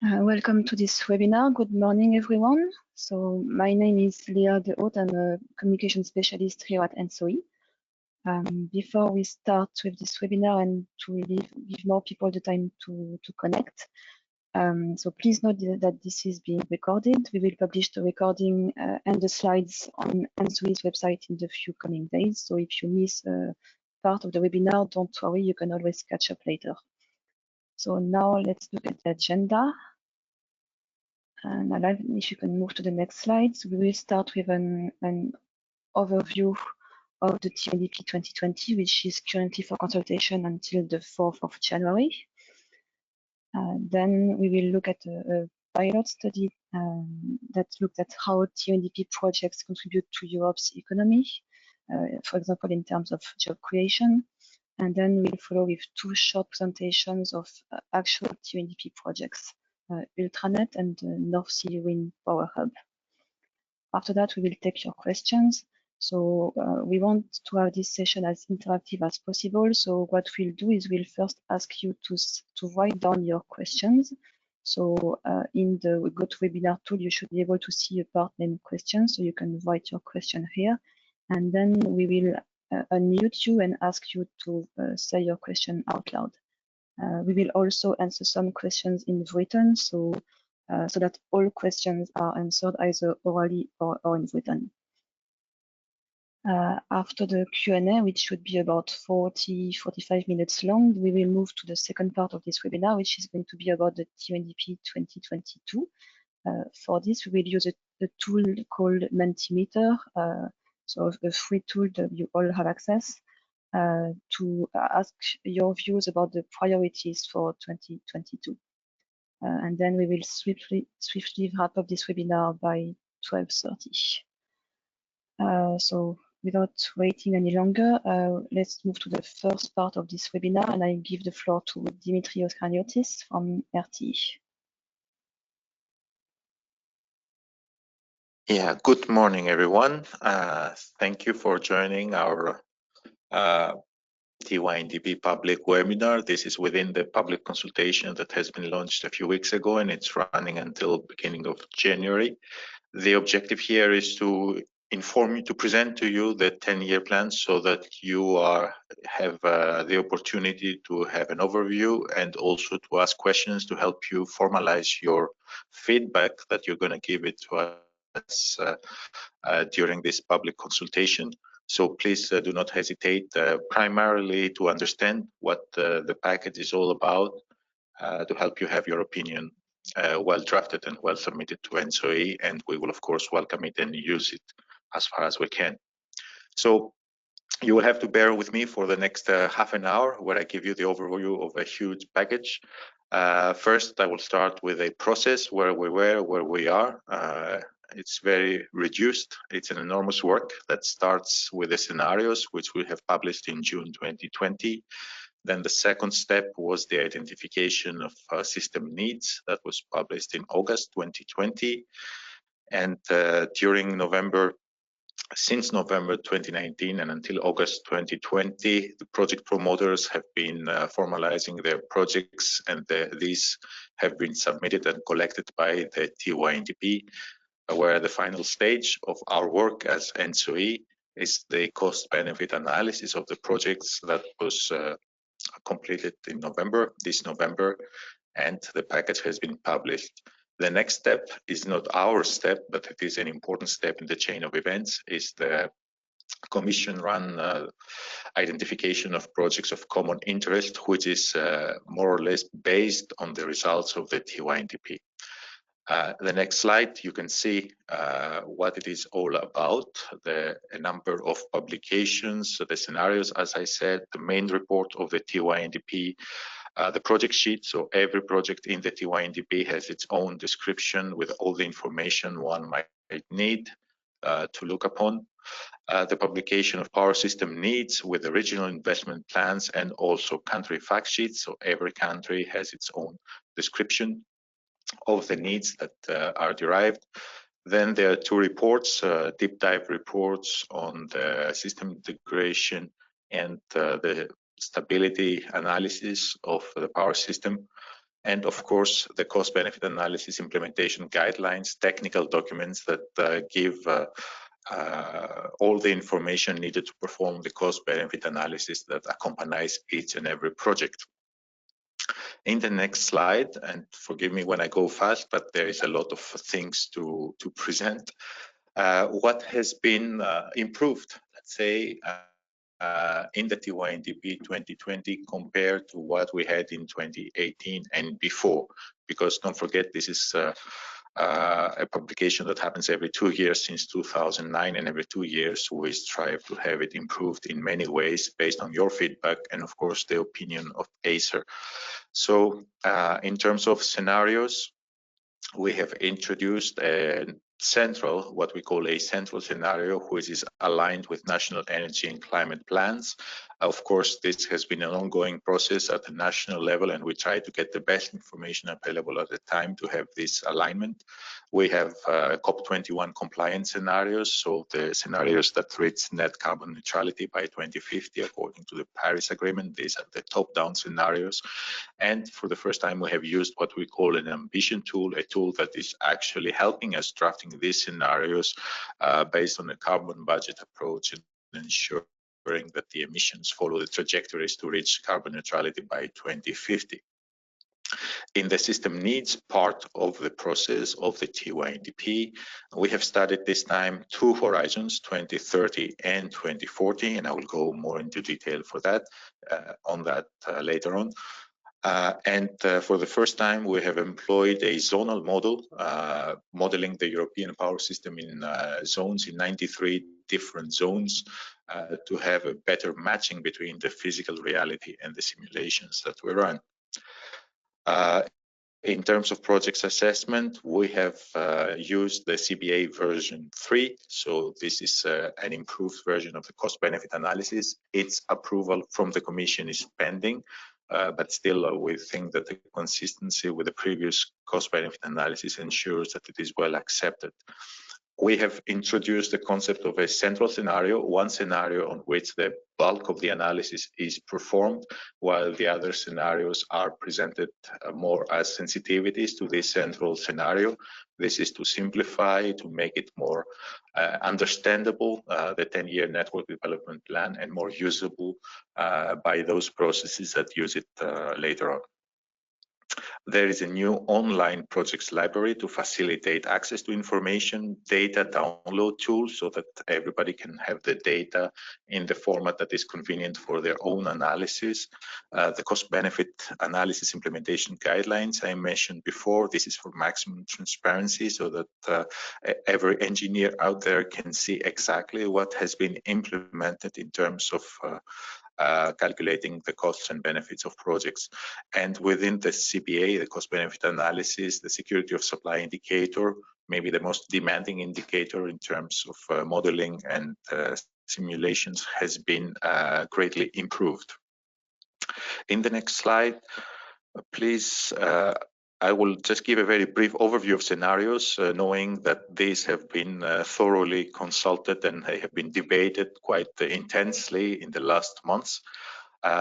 Welcome to this webinar. Good morning, everyone. So my name is Leah De Haut. I'm a communication specialist here at ENTSO-E. Before we start with this webinar and to give more people the time to connect, so please note that this is being recorded. We will publish the recording and the slides on ENTSO-E's website in the few coming days. So if you miss part of the webinar, don't worry, you can always catch up later. So now let's look at the agenda. And if you can move to the next slides, we will start with an overview of the TYNDP 2020, which is currently for consultation until the 4th of January. Then we will look at a pilot study that looked at how TYNDP projects contribute to Europe's economy, for example, in terms of job creation. And then we'll follow with two short presentations of actual TYNDP projects, Ultranet and North Sea Wind Power Hub. After that, we will take your questions. So we want to have this session as interactive as possible. So what we'll do is we'll first ask you to write down your questions. So in the GoToWebinar tool, you should be able to see a part named questions. So you can write your question here. And then we will unmute you and ask you to say your question out loud. We will also answer some questions in written, so that all questions are answered either orally or in written. After the Q&A, which should be about 40-45 minutes long, we will move to the second part of this webinar, which is going to be about the TYNDP 2022. For this, we will use a tool called Mentimeter, so a free tool that you all have access to ask your views about the priorities for 2022. And then we will swiftly wrap up this webinar by 12:30. So without waiting any longer, let's move to the first part of this webinar, and I give the floor to Dimitrios Kraniotis from RTE. Yeah, good morning, everyone. Thank you for joining our TYNDP public webinar. This is within the public consultation that has been launched a few weeks ago, and it's running until beginning of January. The objective here is to inform you, to present to you the 10-year plan so that you have the opportunity to have an overview and also to ask questions to help you formalize your feedback that you're going to give it to us during this public consultation. So please do not hesitate primarily to understand what the package is all about to help you have your opinion well drafted and well submitted to ENTSO-E, and we will of course welcome it and use it as far as we can. So you will have to bear with me for the next half an hour where I give you the overview of a huge package. First, I will start with a process where we were, where we are. It's very reduced. It's an enormous work that starts with the scenarios, which we have published in June 2020. Then the second step was the identification of system needs that was published in August 2020. And since November 2019 and until August 2020, the project promoters have been formalizing their projects, and these have been submitted and collected by the TYNDP, where the final stage of our work as ENTSO-E is the cost-benefit analysis of the projects that was completed in this November, and the package has been published. The next step is not our step, but it is an important step in the chain of events, is the Commission-run identification of projects of common interest, which is more or less based on the results of the TYNDP. The next slide, you can see what it is all about, a number of publications, the scenarios, as I said, the main report of the TYNDP, the project sheet. So every project in the TYNDP has its own description with all the information one might need to look upon. The publication of power system needs with the regional investment plans and also country fact sheets. So every country has its own description of the needs that are derived. Then there are two reports, deep dive reports on the system integration and the stability analysis of the power system. and of course the cost-benefit analysis implementation guidelines, technical documents that give all the information needed to perform the cost-benefit analysis that accompanies each and every project. In the next slide, and forgive me when I go fast, but there is a lot of things to present. What has been improved, let's say, in the TYNDP 2020 compared to what we had in 2018 and before, because don't forget, this is a publication that happens every 2 years since 2009, and every 2 years we strive to have it improved in many ways based on your feedback and of course the opinion of ACER. So in terms of scenarios, we have introduced what we call a central scenario, which is aligned with national energy and climate plans. Of course, this has been an ongoing process at the national level, and we try to get the best information available at the time to have this alignment. We have COP21 compliance scenarios, so the scenarios that reach net carbon neutrality by 2050 according to the Paris Agreement. These are the top-down scenarios. And for the first time, we have used what we call an ambition tool, a tool that is actually helping us drafting these scenarios based on a carbon budget approach and ensuring that the emissions follow the trajectories to reach carbon neutrality by 2050. In the system needs part of the process of the TYNDP, we have studied this time 2 horizons, 2030 and 2040, and I will go more into detail for that later on. For the first time, we have employed a zonal model, modeling the European power system in zones, in 93 different zones, to have a better matching between the physical reality and the simulations that we run. In terms of projects assessment, we have used the CBA version 3. So this is an improved version of the cost-benefit analysis. Its approval from the Commission is pending. But still, we think that the consistency with the previous cost-benefit analysis ensures that it is well accepted. We have introduced the concept of a central scenario, one scenario on which the bulk of the analysis is performed, while the other scenarios are presented more as sensitivities to this central scenario. This is to simplify, to make it more understandable, the 10-year network development plan, and more usable by those processes that use it later on. There is a new online projects library to facilitate access to information, data download tools, so that everybody can have the data in the format that is convenient for their own analysis. The cost-benefit analysis implementation guidelines I mentioned before, this is for maximum transparency, so that every engineer out there can see exactly what has been implemented in terms of calculating the costs and benefits of projects. And within the CBA, the cost-benefit analysis, the security of supply indicator, maybe the most demanding indicator in terms of modeling and simulations, has been greatly improved. In the next slide, please, I will just give a very brief overview of scenarios, knowing that these have been thoroughly consulted and they have been debated quite intensely in the last months.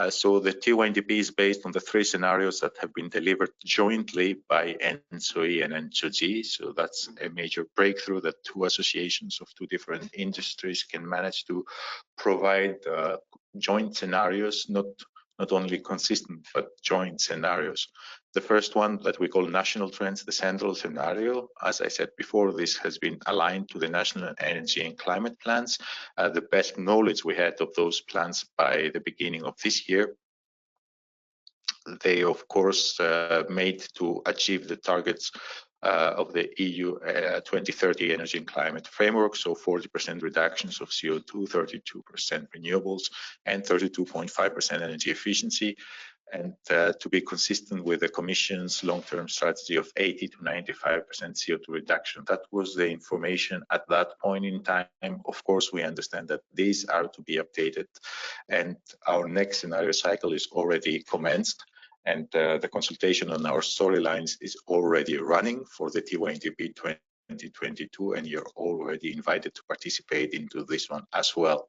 So the TYNDP is based on the 3 scenarios that have been delivered jointly by ENTSO-E and ENTSO-G. So that's a major breakthrough, that 2 associations of 2 different industries can manage to provide joint scenarios, not only consistent, but joint scenarios. The first one that we call national trends, the central scenario, as I said before, this has been aligned to the national energy and climate plans. The best knowledge we had of those plans by the beginning of this year. They, of course, made to achieve the targets of the EU 2030 energy and climate framework, so 40% reductions of CO2, 32% renewables, and 32.5% energy efficiency, and to be consistent with the Commission's long-term strategy of 80 to 95% CO2 reduction. That was the information at that point in time. Of course, we understand that these are to be updated, and our next scenario cycle is already commenced. And the consultation on our storylines is already running for the TYNDP 2022, and you're already invited to participate into this one as well.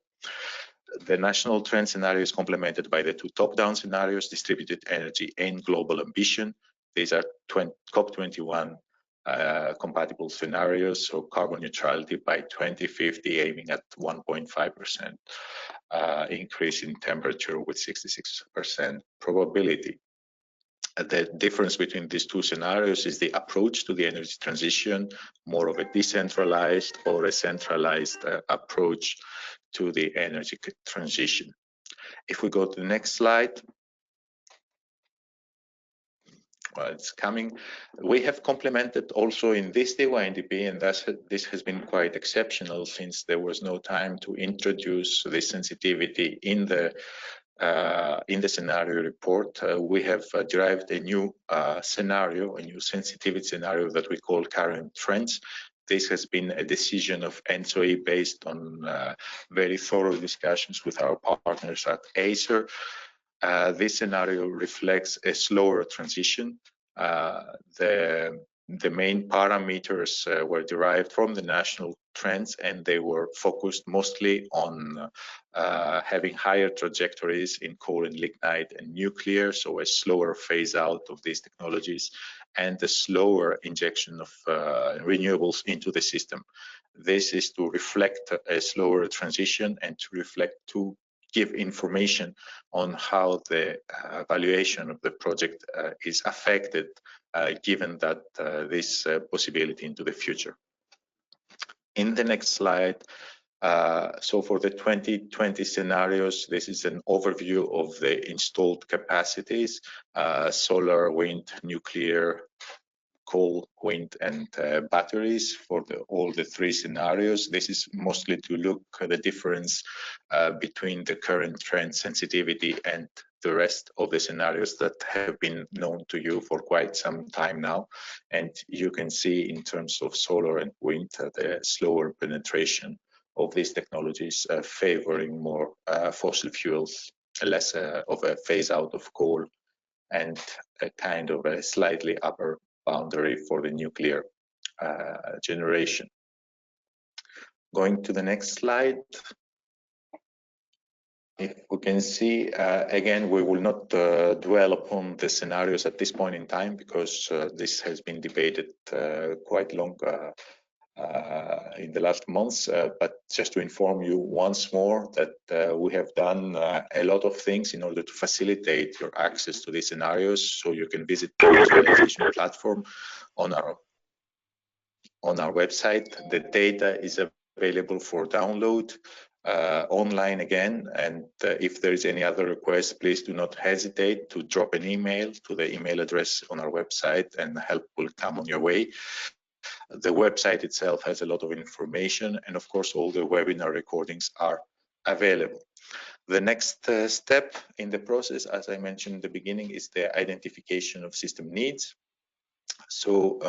The national trend scenario is complemented by the 2 top-down scenarios, distributed energy and global ambition. these are COP21 compatible scenarios, so carbon neutrality by 2050, aiming at 1.5% increase in temperature with 66% probability. The difference between these two scenarios is the approach to the energy transition, more of a decentralized or a centralized approach to the energy transition. If we go to the next slide, well, it's coming. We have complemented also in this TYNDP, and this has been quite exceptional since there was no time to introduce the sensitivity in the scenario report. We have derived a new scenario, a new sensitivity scenario that we call current trends. This has been a decision of ENTSO-E based on very thorough discussions with our partners at Acer. This scenario reflects a slower transition. The main parameters were derived from the national trends, and they were focused mostly on having higher trajectories in coal and lignite and nuclear, so a slower phase out of these technologies and the slower injection of renewables into the system. This is to reflect a slower transition and to give information on how the valuation of the project is affected given that this possibility into the future. In the next slide, so for the 2020 scenarios, this is an overview of the installed capacities, solar, wind, nuclear, coal, wind, and batteries for all the three scenarios. This is mostly to look at the difference between the current trend sensitivity and the rest of the scenarios that have been known to you for quite some time now. And you can see in terms of solar and wind, the slower penetration of these technologies favoring more fossil fuels, less of a phase out of coal, and a kind of a slightly upper boundary for the nuclear generation. Going to the next slide. If we can see, again, we will not dwell upon the scenarios at this point in time because this has been debated quite long in the last months, but just to inform you once more that we have done a lot of things in order to facilitate your access to these scenarios. So you can visit the visualization platform on our website. The data is available for download online again, and if there is any other request, please do not hesitate to drop an email to the email address on our website, and help will come on your way. The website itself has a lot of information, and of course all the webinar recordings are available. The next step in the process, as I mentioned in the beginning, is the identification of system needs. So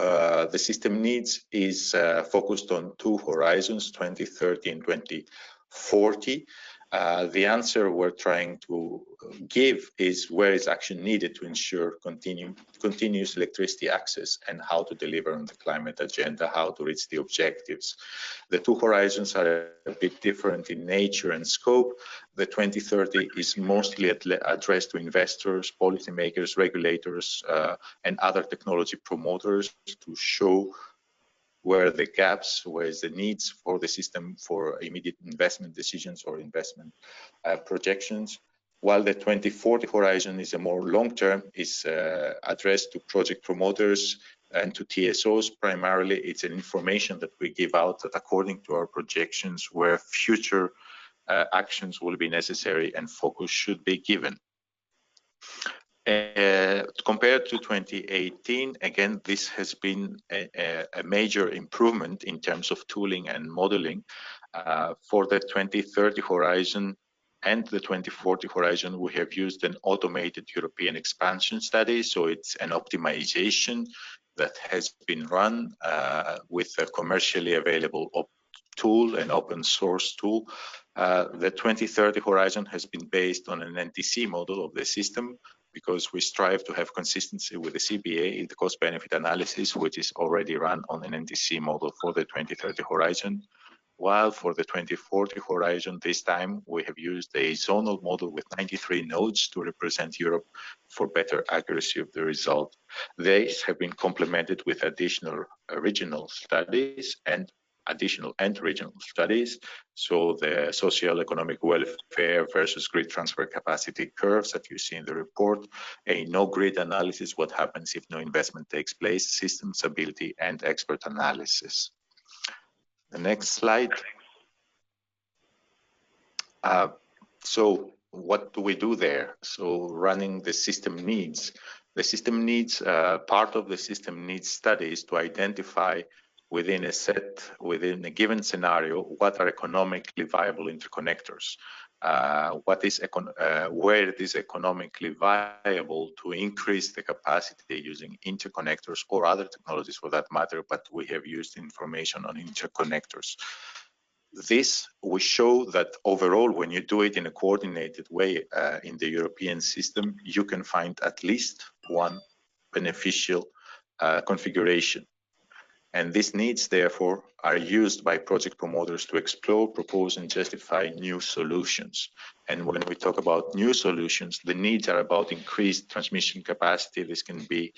the system needs is focused on two horizons, 2030 and 2040. The answer we're trying to give is where is action needed to ensure continuous electricity access, and how to deliver on the climate agenda, how to reach the objectives. The two horizons are a bit different in nature and scope. The 2030 is mostly addressed to investors, policymakers, regulators, and other technology promoters to show where the gaps, where is the needs for the system for immediate investment decisions or investment projections. While the 2040 horizon is a more long-term, is addressed to project promoters and to TSOs. Primarily, it's an information that we give out that according to our projections, where future actions will be necessary and focus should be given. Compared to 2018, again, this has been a major improvement in terms of tooling and modeling. For the 2030 horizon and the 2040 horizon, we have used an automated European expansion study. So it's an optimization that has been run with a commercially available tool, an open source tool. The 2030 horizon has been based on an NTC model of the system, because we strive to have consistency with the CBA, the cost-benefit analysis, which is already run on an NTC model for the 2030 horizon. while for the 2040 horizon, this time we have used a zonal model with 93 nodes to represent Europe for better accuracy of the result. These have been complemented with additional regional studies and regional studies. So the socio-economic welfare versus grid transfer capacity curves that you see in the report, a no-grid analysis, what happens if no investment takes place, system stability, and expert analysis. The next slide. So what do we do there? So running the system needs. The system needs, part of the system needs study is to identify within a given scenario, what are economically viable interconnectors? Where it is economically viable to increase the capacity using interconnectors or other technologies for that matter, but we have used information on interconnectors. This will show that overall, when you do it in a coordinated way in the European system, you can find at least one beneficial configuration. And these needs, therefore, are used by project promoters to explore, propose, and justify new solutions. And when we talk about new solutions, the needs are about increased transmission capacity. This can be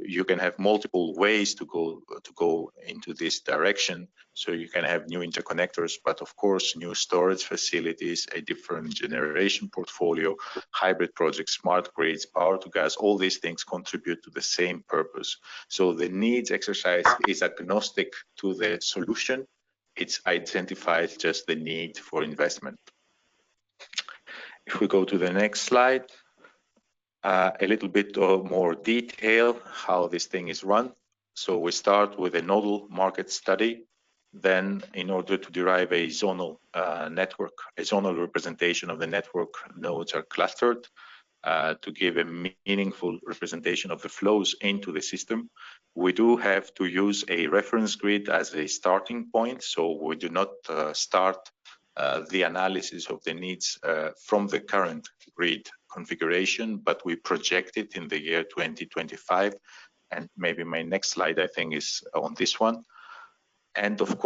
you can have multiple ways to go into this direction. So you can have new interconnectors, but of course, new storage facilities, a different generation portfolio, hybrid projects, smart grids, power to gas, all these things contribute to the same purpose. So the needs exercise is agnostic to the solution. It's identified just the need for investment. If we go to the next slide, a little bit more detail how this thing is run. So we start with a nodal market study. Then in order to derive a zonal network, a zonal representation of the network, nodes are clustered to give a meaningful representation of the flows into the system. We do have to use a reference grid as a starting point. So we do not start the analysis of the needs from the current grid configuration, but we project it in the year 2025. And maybe my next slide, I think, is on this one. And of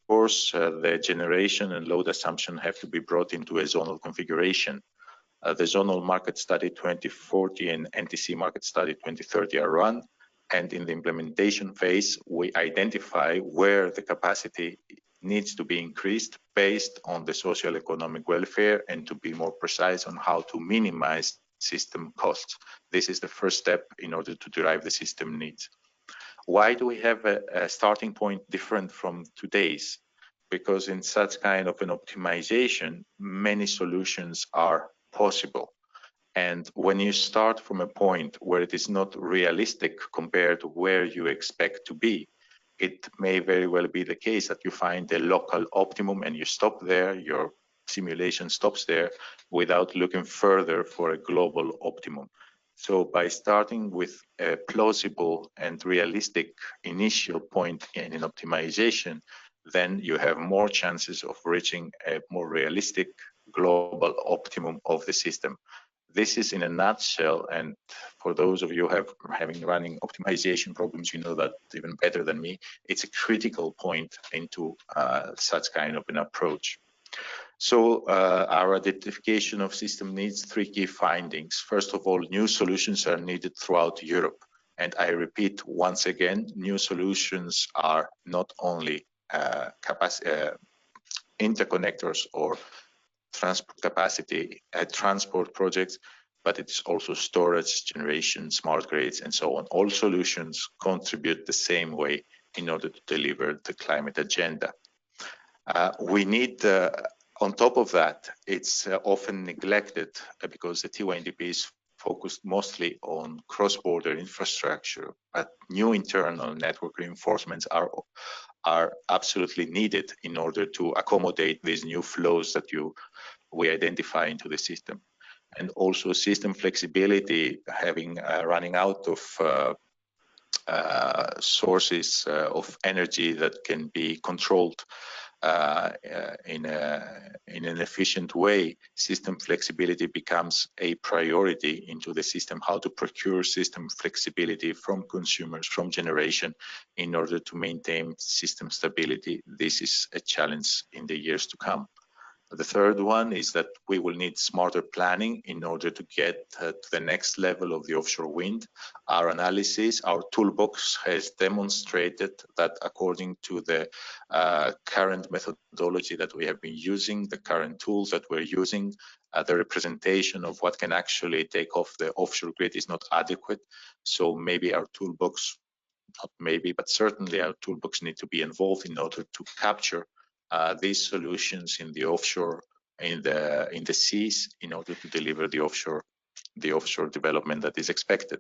course, the generation and load assumption have to be brought into a zonal configuration. The zonal market study 2040 and NTC market study 2030 are run. And in the implementation phase, we identify where the capacity needs to be increased based on the social economic welfare, and to be more precise on how to minimize system costs. This is the first step in order to derive the system needs. Why do we have a starting point different from today's? Because in such kind of an optimization, many solutions are possible. And when you start from a point where it is not realistic compared to where you expect to be, it may very well be the case that you find a local optimum and you stop there, your simulation stops there without looking further for a global optimum. So by starting with a plausible and realistic initial point in an optimization, then you have more chances of reaching a more realistic global optimum of the system. This is in a nutshell, and for those of you having running optimization problems, you know that even better than me. It's a critical point into such kind of an approach. So our identification of system needs three key findings. First of all, new solutions are needed throughout Europe. And I repeat once again, new solutions are not only interconnectors or transport capacity at transport projects, but it's also storage, generation, smart grids, and so on. All solutions contribute the same way in order to deliver the climate agenda. We need, on top of that, it's often neglected because the TYNDP is focused mostly on cross-border infrastructure, but new internal network reinforcements are absolutely needed in order to accommodate these new flows that we identify into the system. And also system flexibility, running out of sources of energy that can be controlled in an efficient way, system flexibility becomes a priority into the system, how to procure system flexibility from consumers, from generation, in order to maintain system stability. This is a challenge in the years to come. The third one is that we will need smarter planning in order to get to the next level of the offshore wind. Our analysis, our toolbox has demonstrated that according to the current methodology that we have been using, the current tools that we're using, the representation of what can actually take off the offshore grid is not adequate. So maybe our toolbox, not maybe, but certainly our toolbox need to be involved in order to capture these solutions in the offshore, in the seas, in order to deliver the offshore development that is expected.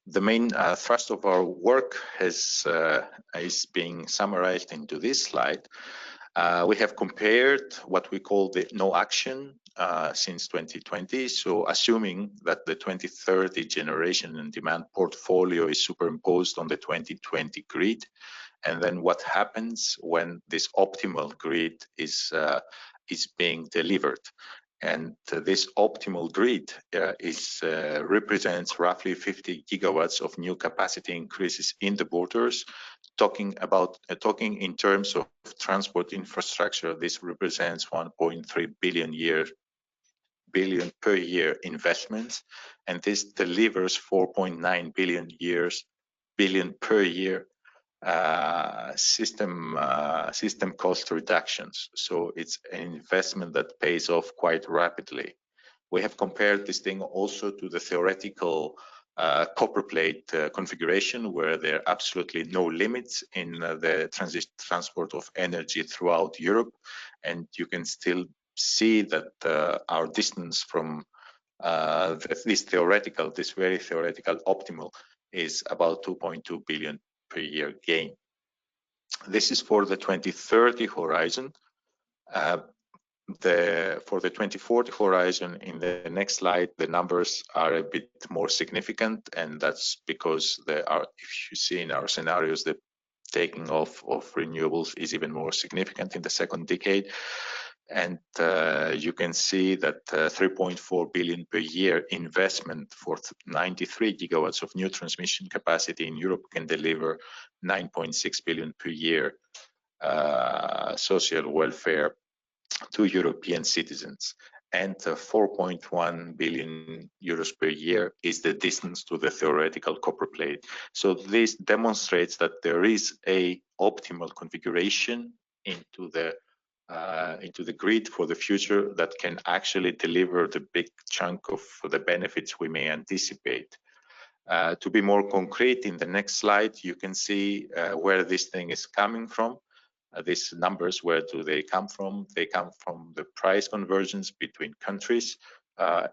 The main thrust of our work is being summarized into this slide. We have compared what we call the no action since 2020. So assuming that the 2030 generation and demand portfolio is superimposed on the 2020 grid, and then what happens when this optimal grid is being delivered. And this optimal grid represents roughly 50 gigawatts of new capacity increases in the borders. Talking in terms of transport infrastructure, this represents 1.3 billion per year investments, and this delivers 4.9 billion per year system cost reductions. So it's an investment that pays off quite rapidly. We have compared this thing also to the theoretical copper plate configuration, where there are absolutely no limits in the transport of energy throughout Europe, and you can still see that our distance from this very theoretical optimal is about 2.2 billion per year gain. This is for the 2030 horizon. For the 2040 horizon, in the next slide, the numbers are a bit more significant, and that's because if you see in our scenarios, the taking off of renewables is even more significant in the second decade. And you can see that 3.4 billion per year investment for 93 gigawatts of new transmission capacity in Europe can deliver 9.6 billion per year social welfare to European citizens. And 4.1 billion euros per year is the distance to the theoretical copper plate. So this demonstrates that there is a optimal configuration into the grid for the future that can actually deliver the big chunk of the benefits we may anticipate. To be more concrete, in the next slide, you can see where this thing is coming from. These numbers, where do they come from? They come from the price convergence between countries.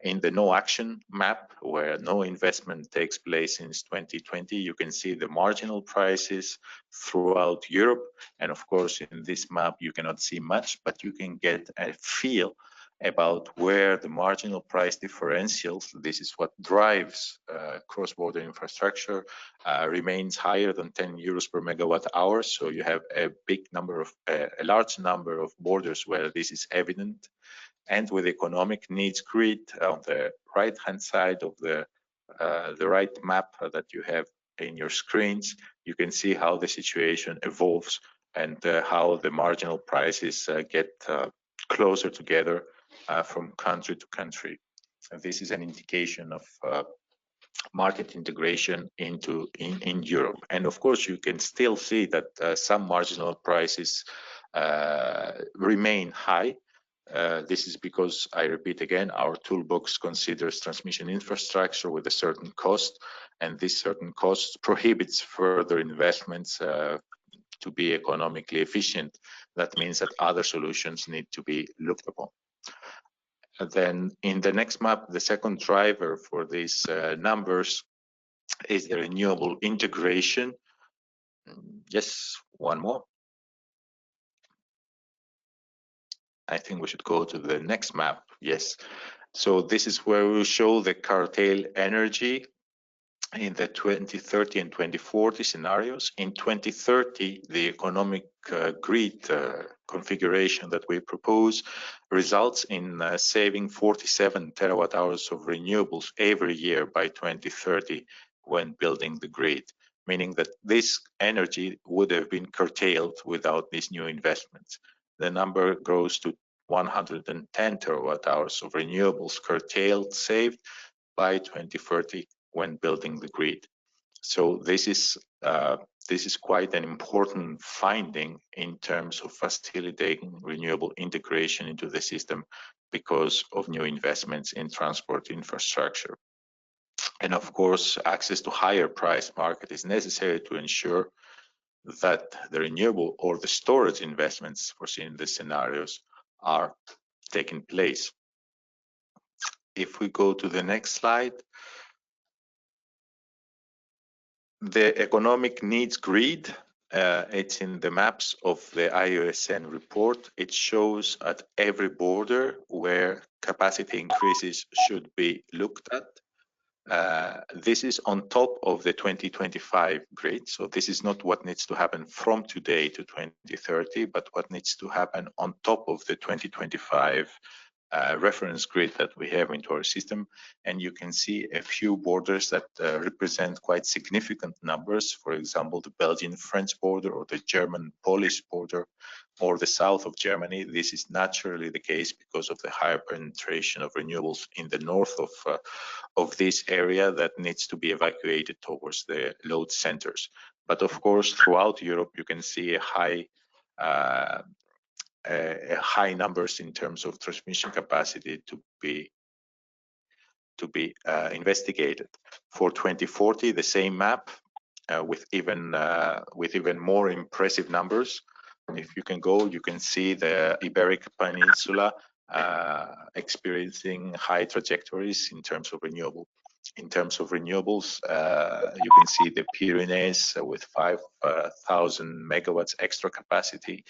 In the no action map, where no investment takes place since 2020, you can see the marginal prices throughout Europe. And of course, in this map, you cannot see much, but you can get a feel about where the marginal price differentials, this is what drives cross-border infrastructure, remains higher than 10 euros per megawatt hour. So you have a large number of borders where this is evident. And with economic needs grid on the right-hand side of the right map that you have in your screens, you can see how the situation evolves and how the marginal prices get closer together from country to country. And this is an indication of market integration in Europe. And of course, you can still see that some marginal prices remain high. This is because, I repeat again, our toolbox considers transmission infrastructure with a certain cost, and this certain cost prohibits further investments to be economically efficient. That means that other solutions need to be looked upon. And then in the next map, the second driver for these numbers is the renewable integration. Yes, one more. I think we should go to the next map. Yes. So this is where we show the curtailed energy in the 2030 and 2040 scenarios. In 2030, the economic grid configuration that we propose results in saving 47 terawatt hours of renewables every year by 2030 when building the grid, meaning that this energy would have been curtailed without these new investments. The number grows to 110 terawatt hours of renewables curtailed, saved by 2030 when building the grid. So this is quite an important finding in terms of facilitating renewable integration into the system because of new investments in transport infrastructure. And of course, access to higher price market is necessary to ensure that the renewable or the storage investments foreseen in the scenarios are taking place. If we go to the next slide, the economic needs grid, it's in the maps of the IUSN report. It shows at every border where capacity increases should be looked at. This is on top of the 2025 grid. So this is not what needs to happen from today to 2030, but what needs to happen on top of the 2025 reference grid that we have into our system. And you can see a few borders that represent quite significant numbers. For example, the Belgian-French border or the German-Polish border or the south of Germany. This is naturally the case because of the higher penetration of renewables in the north of this area that needs to be evacuated towards the load centers. But of course, throughout Europe, you can see a high numbers in terms of transmission capacity to be investigated. For 2040, the same map with even more impressive numbers. If you can go, you can see the Iberic Peninsula experiencing high trajectories in terms of renewable. In terms of renewables, you can see the Pyrenees with 5,000 megawatts extra capacity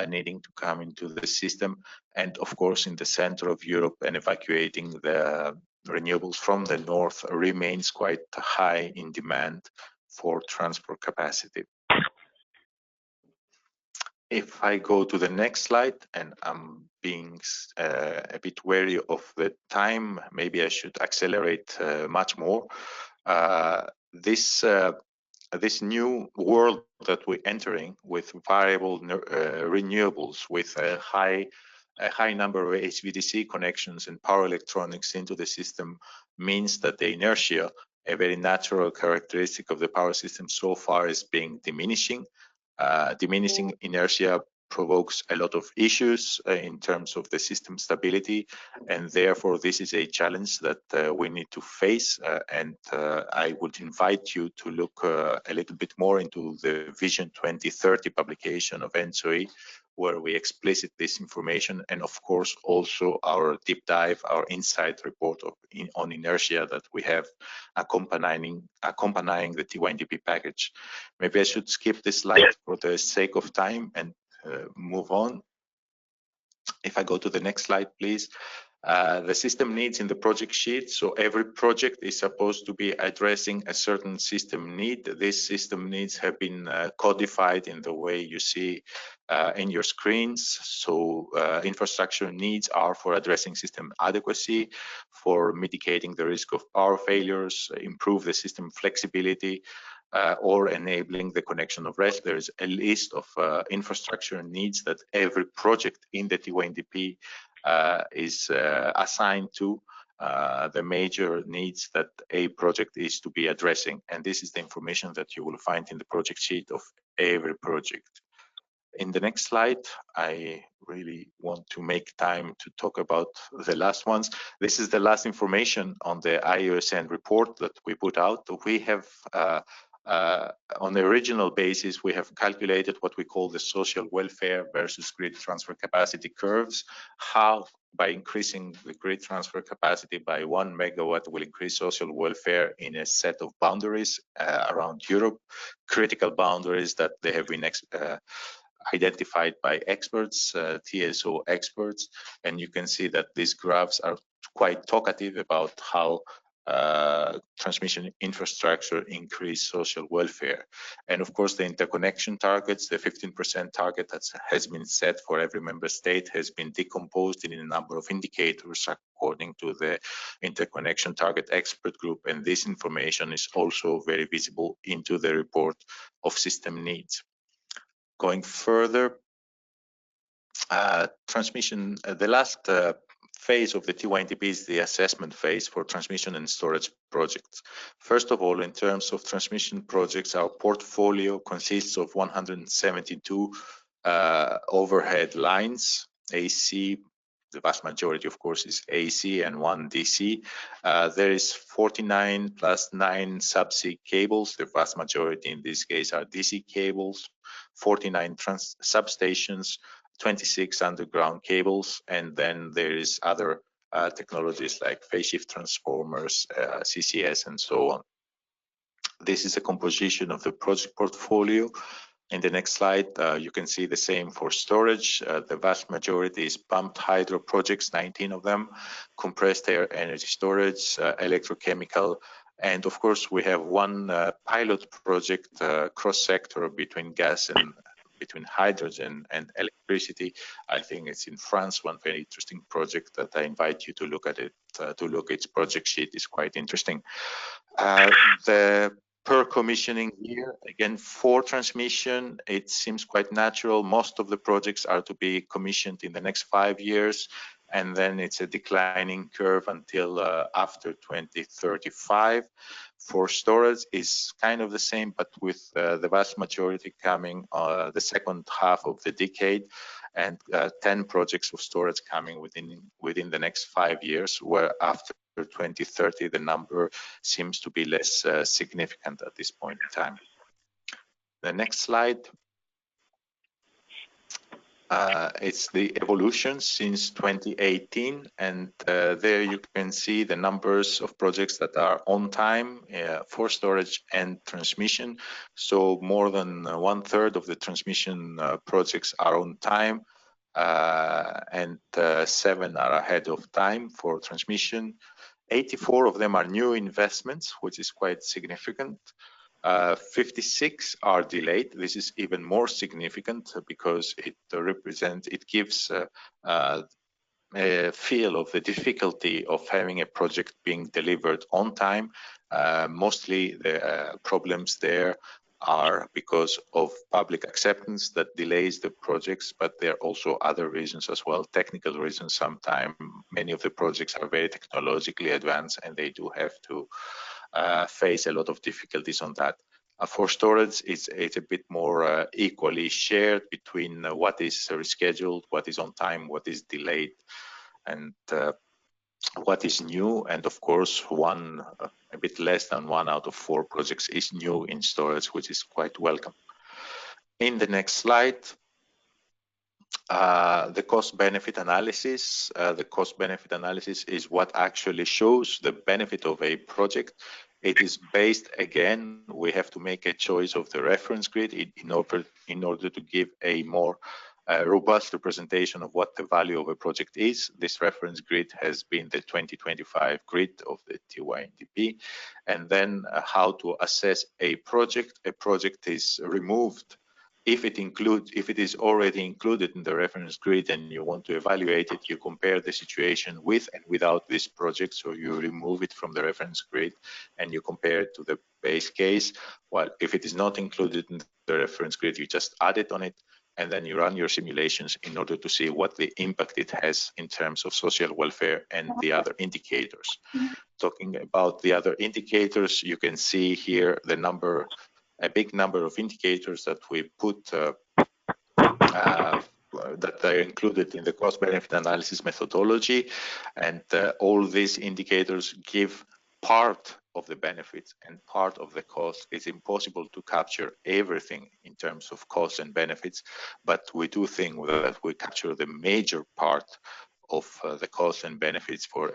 needing to come into the system. And of course, in the center of Europe, and evacuating the renewables from the north remains quite high in demand for transport capacity. If I go to the next slide, and I'm being a bit wary of the time, maybe I should accelerate much more. This new world that we're entering with variable renewables, with a high number of HVDC connections and power electronics into the system, means that the inertia, a very natural characteristic of the power system so far, is being diminishing. Diminishing inertia provokes a lot of issues in terms of the system stability, and therefore this is a challenge that we need to face. And I would invite you to look a little bit more into the Vision 2030 publication of ENTSO-E, where we explicit this information, and of course also our deep dive, our insight report on inertia that we have accompanying the TYNDP package. Maybe I should skip this slide for the sake of time and move on. If I go to the next slide, please. The system needs in the project sheet. So every project is supposed to be addressing a certain system need. These system needs have been codified in the way you see in your screens. So infrastructure needs are for addressing system adequacy, for mitigating the risk of power failures, improve the system flexibility, or enabling the connection of rest. There is a list of infrastructure needs that every project in the TYNDP is assigned to the major needs that a project is to be addressing. And this is the information that you will find in the project sheet of every project. In the next slide, I really want to make time to talk about the last ones. This is the last information on the IUSN report that we put out. We have on the original basis, we have calculated what we call the social welfare versus grid transfer capacity curves. How, by increasing the grid transfer capacity by 1 megawatt, will increase social welfare in a set of boundaries around Europe, critical boundaries that they have been identified by experts, TSO experts. And you can see that these graphs are quite talkative about how transmission infrastructure increase social welfare. And of course, the interconnection targets, the 15% target that has been set for every member state, has been decomposed in a number of indicators according to the interconnection target expert group. And this information is also very visible into the report of system needs. Going further, transmission, the last phase of the TYNDP is the assessment phase for transmission and storage projects. First of all, in terms of transmission projects, our portfolio consists of 172 overhead lines, AC. The vast majority, of course, is AC and 1 DC. There is 49 plus 9 subsea cables. The vast majority in this case are DC cables, 49 substations, 26 underground cables, and then there is other technologies like phase shift transformers, CCS, and so on. This is a composition of the project portfolio. In the next slide, you can see the same for storage. The vast majority is pumped hydro projects, 19 of them, compressed air energy storage, electrochemical, and of course we have one pilot project cross-sector between gas and between hydrogen and electricity. I think it's in France, one very interesting project that I invite you to look at it, to look at its project sheet is quite interesting. The per commissioning year, again, for transmission, it seems quite natural. Most of the projects are to be commissioned in the next 5 years, and then it's a declining curve until after 2035. For storage is kind of the same, but with the vast majority coming the second half of the decade, and 10 projects of storage coming within the next 5 years, where after 2030 the number seems to be less significant at this point in time. The next slide. It's the evolution since 2018, and there you can see the numbers of projects that are on time for storage and transmission. So more than 1/3 of the transmission projects are on time, and 7 are ahead of time for transmission. 84 of them are new investments, which is quite significant. 56 are delayed. This is even more significant because it gives a feel of the difficulty of having a project being delivered on time. Mostly the problems there are because of public acceptance that delays the projects, but there are also other reasons as well, technical reasons. Sometimes many of the projects are very technologically advanced and they do have to face a lot of difficulties on that. For storage, it's a bit more equally shared between what is rescheduled, what is on time, what is delayed, and what is new. And of course, a bit less than 1 out of 4 projects is new in storage, which is quite welcome. In the next slide, the cost-benefit analysis. The cost-benefit analysis is what actually shows the benefit of a project. It is based, again, we have to make a choice of the reference grid in order to give a more robust representation of what the value of a project is. This reference grid has been the 2025 grid of the TYNDP. And then how to assess a project. A project is removed if it is already included in the reference grid and you want to evaluate it. You compare the situation with and without this project. So you remove it from the reference grid and you compare it to the base case. While if it is not included in the reference grid, you just add it on it, and then you run your simulations in order to see what the impact it has in terms of social welfare and the other indicators. Talking about the other indicators, you can see here the number, a big number of indicators that we put that are included in the cost-benefit analysis methodology, and all these indicators give part of the benefits and part of the cost. It's impossible to capture everything in terms of costs and benefits, but we do think that we capture the major part of the costs and benefits for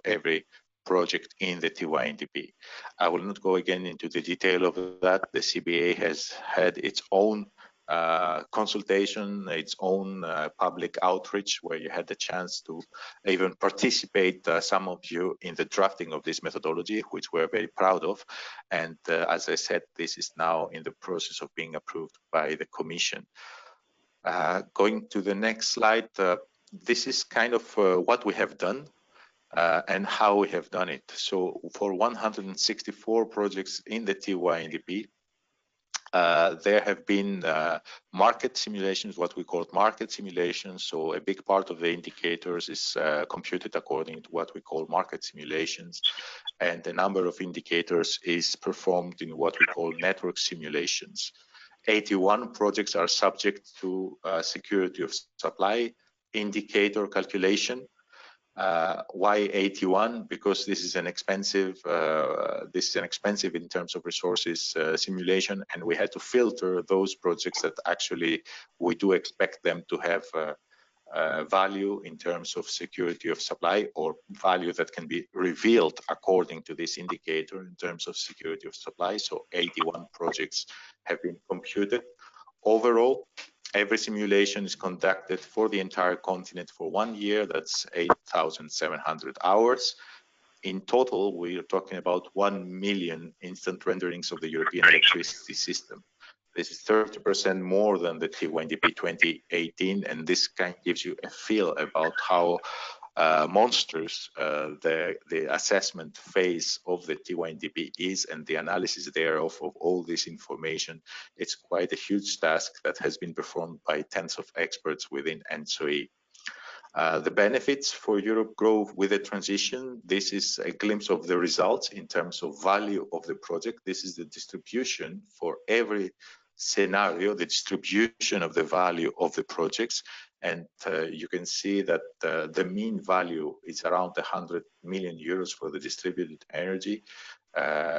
every project in the TYNDP. I will not go again into the detail of that. The CBA has had its own consultation, its own public outreach, where you had the chance to even participate, some of you, in the drafting of this methodology, which we're very proud of. And as I said, this is now in the process of being approved by the Commission. Going to the next slide, this is kind of what we have done and how we have done it. So for 164 projects in the TYNDP, there have been market simulations, what we call market simulations. So a big part of the indicators is computed according to what we call market simulations. And the number of indicators is performed in what we call network simulations. 81 projects are subject to security of supply indicator calculation. Why 81? Because this is an expensive in terms of resources simulation, and we had to filter those projects that actually we do expect them to have value in terms of security of supply, or value that can be revealed according to this indicator in terms of security of supply. So 81 projects have been computed. Overall, every simulation is conducted for the entire continent for 1 year. That's 8,700 hours. In total, we are talking about 1 million instant renderings of the European electricity system. This is 30% more than the TYNDP 2018, and this kind of gives you a feel about how monstrous the assessment phase of the TYNDP is, and the analysis thereof of all this information. It's quite a huge task that has been performed by tens of experts within ENTSO-E. The benefits for Europe grow with the transition. This is a glimpse of the results in terms of value of the project. This is the distribution for every scenario, the distribution of the value of the projects. And you can see that the mean value is around 100 million euros for the distributed energy.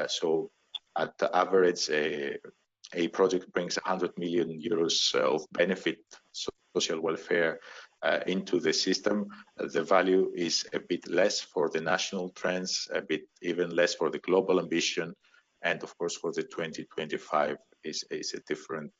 So at the average, a project brings 100 million euros of benefit, social welfare, into the system. The value is a bit less for the national trends, a bit even less for the global ambition, and of course for the 2025 is a different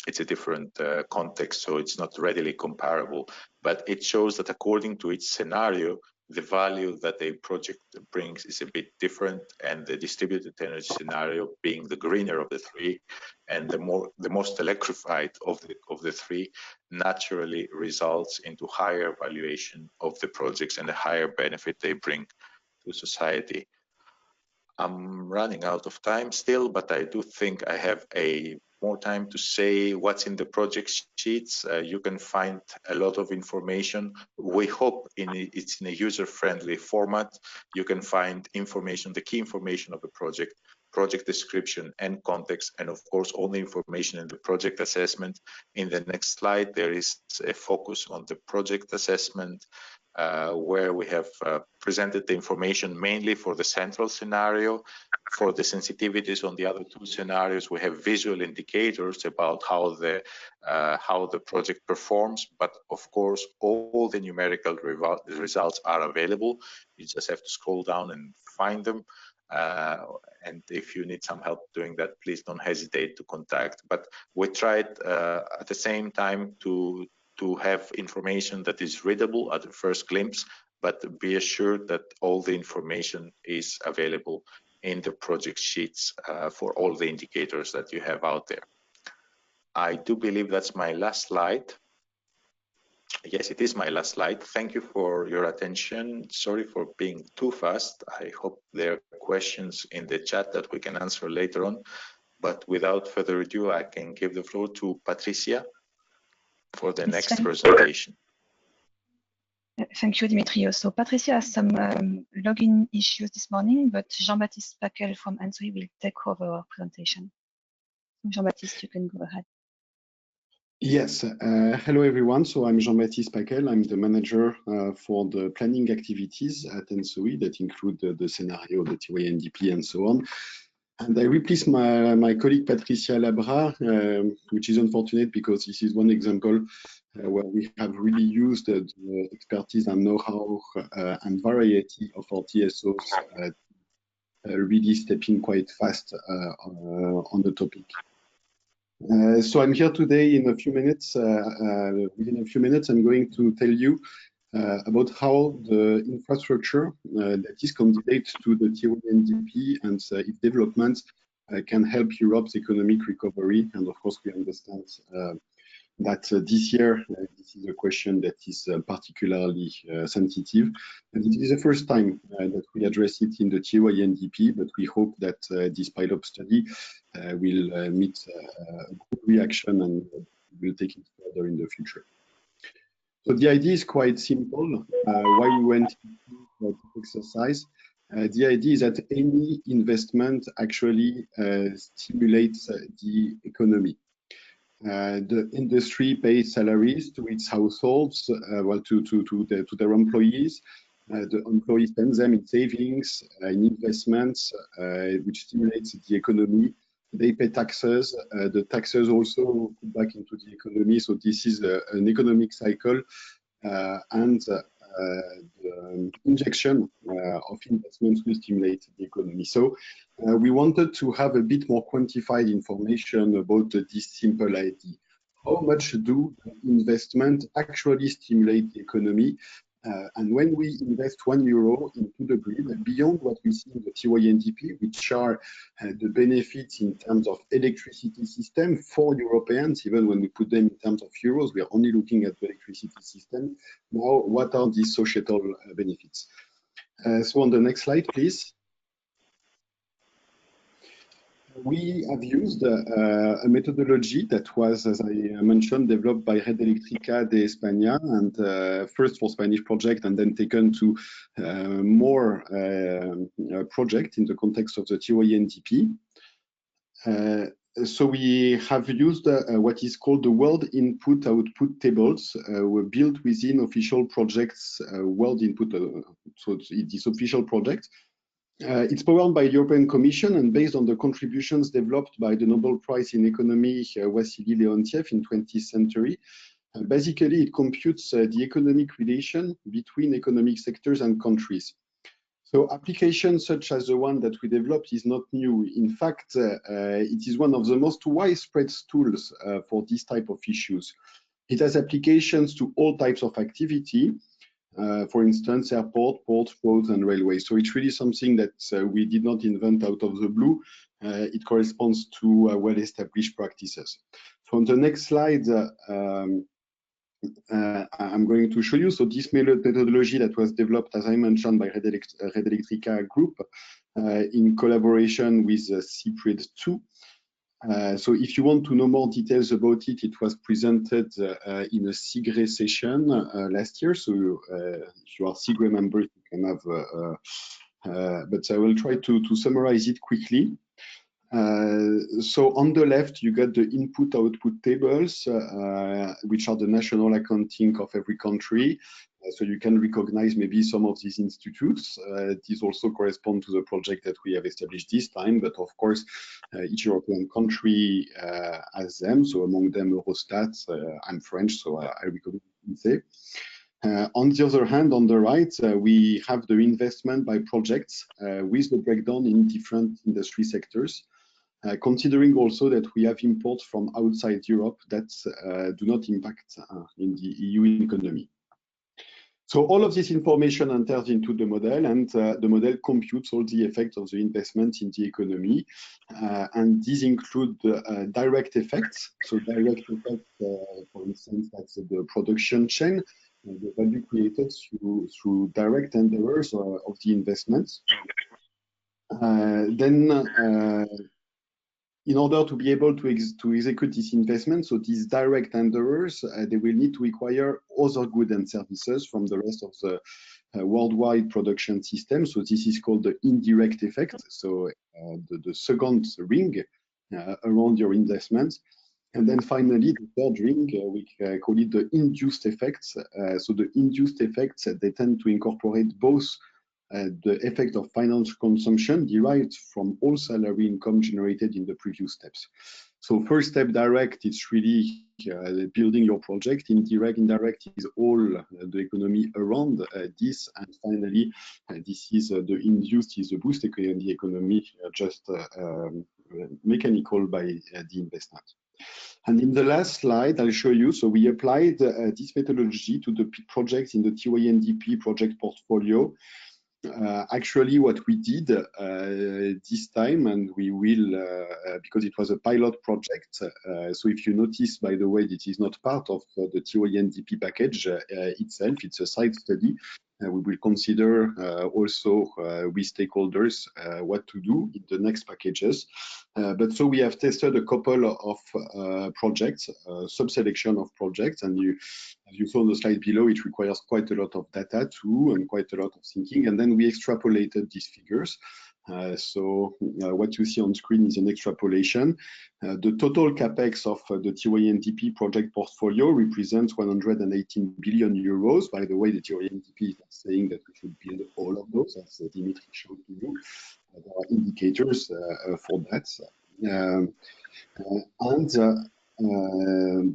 it's a different context, so it's not readily comparable. But it shows that according to each scenario, the value that a project brings is a bit different, and the distributed energy scenario, being the greener of the three and the most electrified of the three, naturally results into higher valuation of the projects and a higher benefit they bring to society. I'm running out of time still, but I do think I have more time to say what's in the project sheets. You can find a lot of information. We hope it's in a user-friendly format. You can find information, the key information of the project description and context, and of course all the information in the project assessment. In the next slide, there is a focus on the project assessment, where we have presented the information mainly for the central scenario. For the sensitivities on the other two scenarios, we have visual indicators about how the project performs, but of course all the numerical results are available. You just have to scroll down and find them. And if you need some help doing that, please don't hesitate to contact. But we tried at the same time to have information that is readable at the first glimpse, but be assured that all the information is available in the project sheets for all the indicators that you have out there. I do believe that's my last slide. Yes, it is my last slide. Thank you for your attention. Sorry for being too fast. I hope there are questions in the chat that we can answer later on. But without further ado, I can give the floor to Patricia for the next presentation. Thank you, Dimitrios. So Patricia has some login issues this morning, but Jean-Baptiste Paquel from ENTSO-E will take over our presentation. Jean-Baptiste, you can go ahead. Yes, hello everyone. So I'm Jean-Baptiste Paquel. I'm the manager for the planning activities at ENTSO-E that include the scenario, the TYNDP, and so on. And I replace my colleague Patricia Labra, which is unfortunate because this is one example where we have really used the expertise and know-how and variety of our TSOs really stepping quite fast on the topic. So I'm here today in a few minutes. Within a few minutes, I'm going to tell you about how the infrastructure that is candidate to the TYNDP and its development can help Europe's economic recovery. And of course, we understand that this year, this is a question that is particularly sensitive. And it is the first time that we address it in the TYNDP, but we hope that this pilot study will meet a good reaction and will take it further in the future. So the idea is quite simple. Why we went into this exercise? The idea is that any investment actually stimulates the economy. The industry pays salaries to its households, to their employees. The employees spend them in savings, in investments, which stimulates the economy. They pay taxes. The taxes also put back into the economy. So this is an economic cycle, and the injection of investments will stimulate the economy. So we wanted to have a bit more quantified information about this simple idea. How much do investment actually stimulate the economy? And when we invest €1 into the grid, beyond what we see in the TYNDP, which are the benefits in terms of electricity system for Europeans, even when we put them in terms of euros, we are only looking at the electricity system. Now, what are these societal benefits? So on the next slide, please. We have used a methodology that was, as I mentioned, developed by Red Eléctrica de España, and first for Spanish project, and then taken to more project in the context of the TYNDP. So we have used what is called the World Input-Output tables, were built within official projects, World Input, so it is official project. It's powered by the European Commission and based on the contributions developed by the Nobel Prize in Economy, Wassily Leontiev in 20th century. Basically, it computes the economic relation between economic sectors and countries. So applications such as the one that we developed is not new. In fact, it is one of the most widespread tools for this type of issues. It has applications to all types of activity. For instance, airport, ports, roads, and railways. So it's really something that we did not invent out of the blue. It corresponds to well-established practices. So on the next slide, I'm going to show you. So this methodology that was developed, as I mentioned, by Red Eléctrica Group in collaboration with CPRID2. So if you want to know more details about it, it was presented in a SIGRE session last year. So if you are SIGRE members, you can have, but I will try to summarize it quickly. So on the left, you got the input-output tables, which are the national accounting of every country. So you can recognize maybe some of these institutes. These also correspond to the project that we have established this time, but of course, each European country has them. So among them, Eurostat. I'm French, so I recognize ENTSO-E. On the other hand, on the right, we have the investment by projects with the breakdown in different industry sectors. Considering also that we have imports from outside Europe that do not impact in the EU economy. So all of this information enters into the model, and the model computes all the effects of the investment in the economy. And these include direct effects. So direct effects, for instance, that's the production chain, the value created through direct endeavors of the investments. In order to be able to execute this investment, so these direct endeavors, they will need to acquire other goods and services from the rest of the worldwide production system. So this is called the indirect effect. So the second ring around your investments. And then finally, the third ring, we call it the induced effects. So the induced effects, they tend to incorporate both the effect of financial consumption derived from all salary income generated in the previous steps. So first step, direct, it's really building your project. Indirect is all the economy around this. And finally, this is the induced, is the boost in the economy, just mechanical by the investment. And in the last slide, I'll show you, so we applied this methodology to the projects in the TYNDP project portfolio. Actually, what we did this time, and we will, because it was a pilot project, so if you notice, by the way, it is not part of the TYNDP package itself, it's a side study. We will consider also with stakeholders what to do in the next packages. But so we have tested a couple of projects, sub-selection of projects, and as you saw on the slide below, it requires quite a lot of data too, and quite a lot of thinking. And then we extrapolated these figures. So what you see on screen is an extrapolation. The total capex of the TYNDP project portfolio represents 118 billion euros. By the way, the TYNDP is saying that we should build all of those, as Dimitri showed to you. There are indicators for that.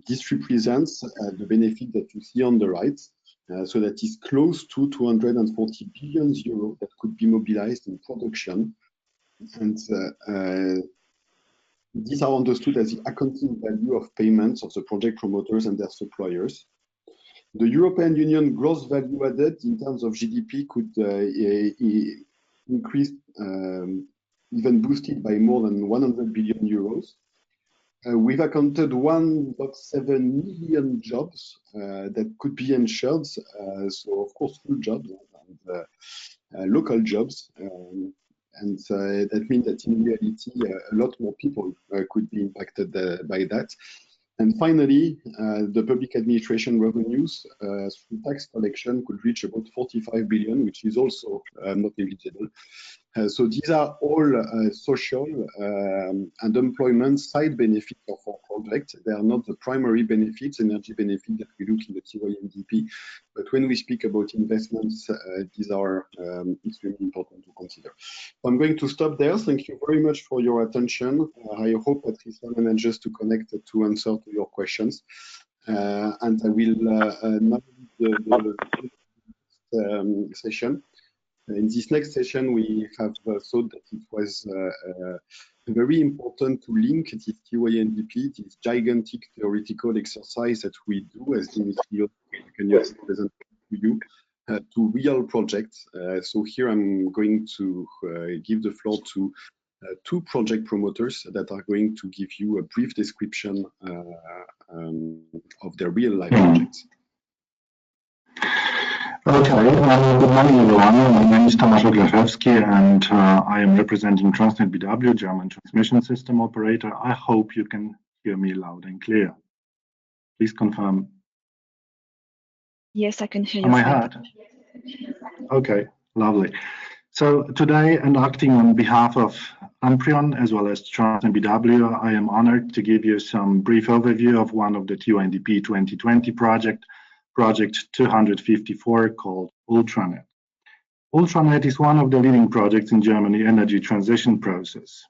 This represents the benefit that you see on the right. So that is close to 240 billion euros that could be mobilized in production. And these are understood as the accounting value of payments of the project promoters and their suppliers. The European Union gross value added in terms of GDP could increase, even boosted by more than 100 billion euros. We've accounted 1.7 million jobs that could be ensured. So of course, full jobs and local jobs. And that means that in reality, a lot more people could be impacted by that. And finally, the public administration revenues through tax collection could reach about 45 billion, which is also not negligible. So these are all social and employment side benefits of our project. They are not the primary benefits, energy benefit that we look in the TYNDP. But when we speak about investments, these are extremely important to consider. So I'm going to stop there. Thank you very much for your attention. I hope Patricia manages to connect to answer to your questions. And I will now lead the session. In this next session, we have thought that it was very important to link this TYNDP, this gigantic theoretical exercise that we do, as Dimitri can present to you, to real projects. So here I'm going to give the floor to two project promoters that are going to give you a brief description of their real life projects. Okay, good morning everyone. My name is Tomasz Oglaszewski and I am representing TYNDP, German transmission system operator. I hope you can hear me loud and clear. Please confirm. Yes, I can hear you. Am I heard? Okay, lovely. So today, and acting on behalf of Amprion as well as TYNDP, I am honored to give you some brief overview of one of the TYNDP 2020 project 254 called Ultranet. Ultranet is one of the leading projects in Germany energy transition process.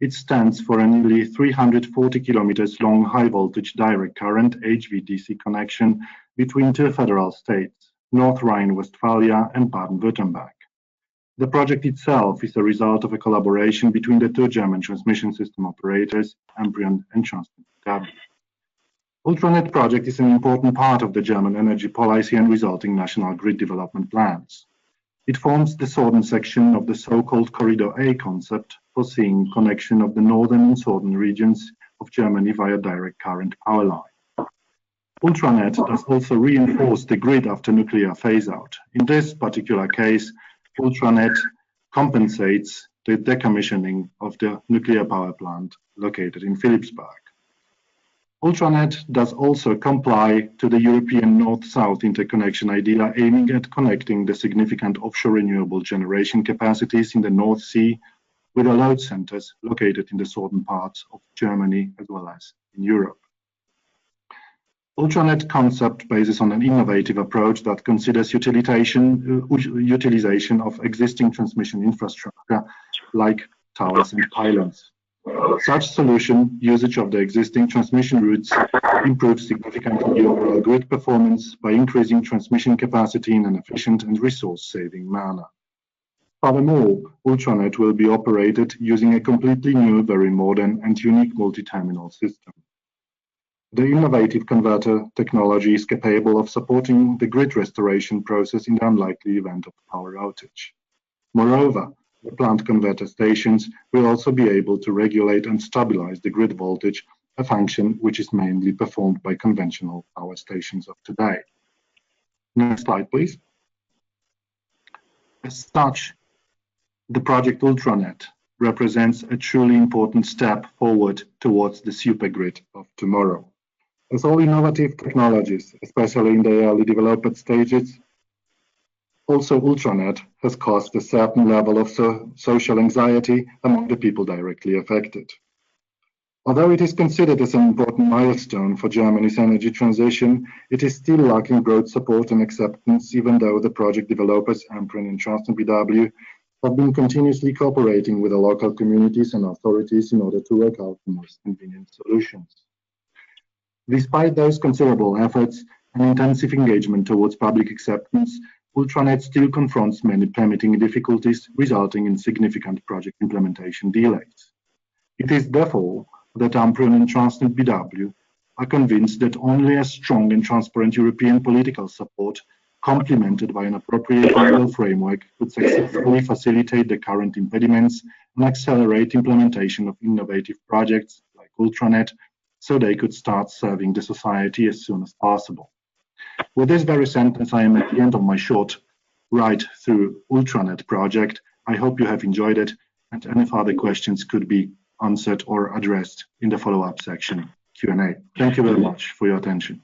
It stands for a nearly 340 kilometers long high voltage direct current HVDC connection between two federal states, North Rhine-Westphalia and Baden-Württemberg. The project itself is a result of a collaboration between the two German transmission system operators, Amprion and TYNDP. Ultranet project is an important part of the German energy policy and resulting national grid development plans. It forms the southern section of the so-called Corridor A concept, foreseeing connection of the northern and southern regions of Germany via direct current power line. Ultranet does also reinforce the grid after nuclear phase-out. In this particular case, Ultranet compensates the decommissioning of the nuclear power plant located in Philipsburg. Ultranet does also comply to the European North-South interconnection idea, aiming at connecting the significant offshore renewable generation capacities in the North Sea with the load centers located in the southern parts of Germany as well as in Europe. Ultranet concept bases on an innovative approach that considers utilization of existing transmission infrastructure like towers and pylons. Such solution usage of the existing transmission routes improves significantly the overall grid performance by increasing transmission capacity in an efficient and resource-saving manner. Furthermore, Ultranet will be operated using a completely new, very modern and unique multi-terminal system. The innovative converter technology is capable of supporting the grid restoration process in the unlikely event of power outage. Moreover, the plant converter stations will also be able to regulate and stabilize the grid voltage, a function which is mainly performed by conventional power stations of today. Next slide, please. As such, the project Ultranet represents a truly important step forward towards the supergrid of tomorrow. As all innovative technologies, especially in the early development stages, also Ultranet has caused a certain level of social anxiety among the people directly affected. Although it is considered as an important milestone for Germany's energy transition, it is still lacking broad support and acceptance, even though the project developers, Amprin and TransnetBW, have been continuously cooperating with the local communities and authorities in order to work out the most convenient solutions. Despite those considerable efforts and intensive engagement towards public acceptance, Ultranet still confronts many permitting difficulties, resulting in significant project implementation delays. It is therefore that Amprin and TransnetBW are convinced that only a strong and transparent European political support, complemented by an appropriate legal framework, could successfully facilitate the current impediments and accelerate implementation of innovative projects like Ultranet, so they could start serving the society as soon as possible. With this very sentence, I am at the end of my short ride through Ultranet project. I hope you have enjoyed it, and any further questions could be answered or addressed in the follow-up section Q&A. Thank you very much for your attention.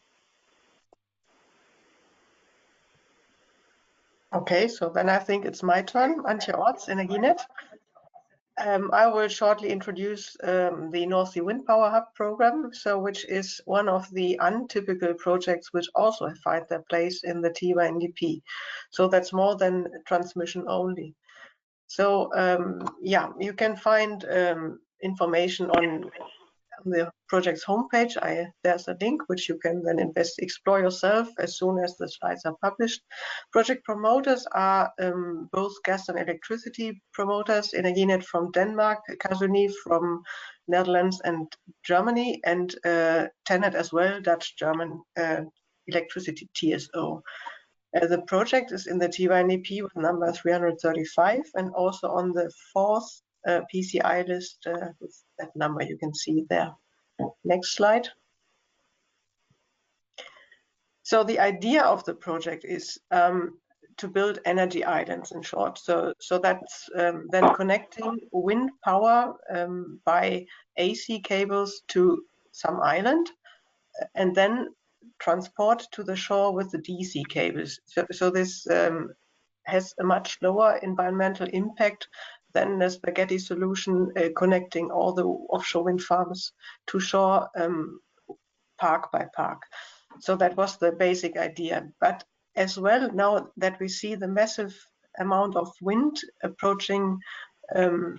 Okay, so then I think it's my turn, Antje Orts, Energinet. I will shortly introduce the North Sea Wind Power Hub program, which is one of the untypical projects which also find their place in the TYNDP. So that's more than transmission only. So yeah, you can find information on the project's homepage. There's a link which you can then explore yourself as soon as the slides are published. Project promoters are both gas and electricity promoters, Energinet from Denmark, Casuni from Netherlands and Germany, and TenneT as well, Dutch-German electricity TSO. The project is in the TYNDP with number 335 and also on the 4th PCI list with that number you can see there. Next slide. So the idea of the project is to build energy islands, in short. So that's then connecting wind power by AC cables to some island and then transport to the shore with the DC cables. So this has a much lower environmental impact than the spaghetti solution connecting all the offshore wind farms to shore park by park. So that was the basic idea. But as well, now that we see the massive amount of wind approaching the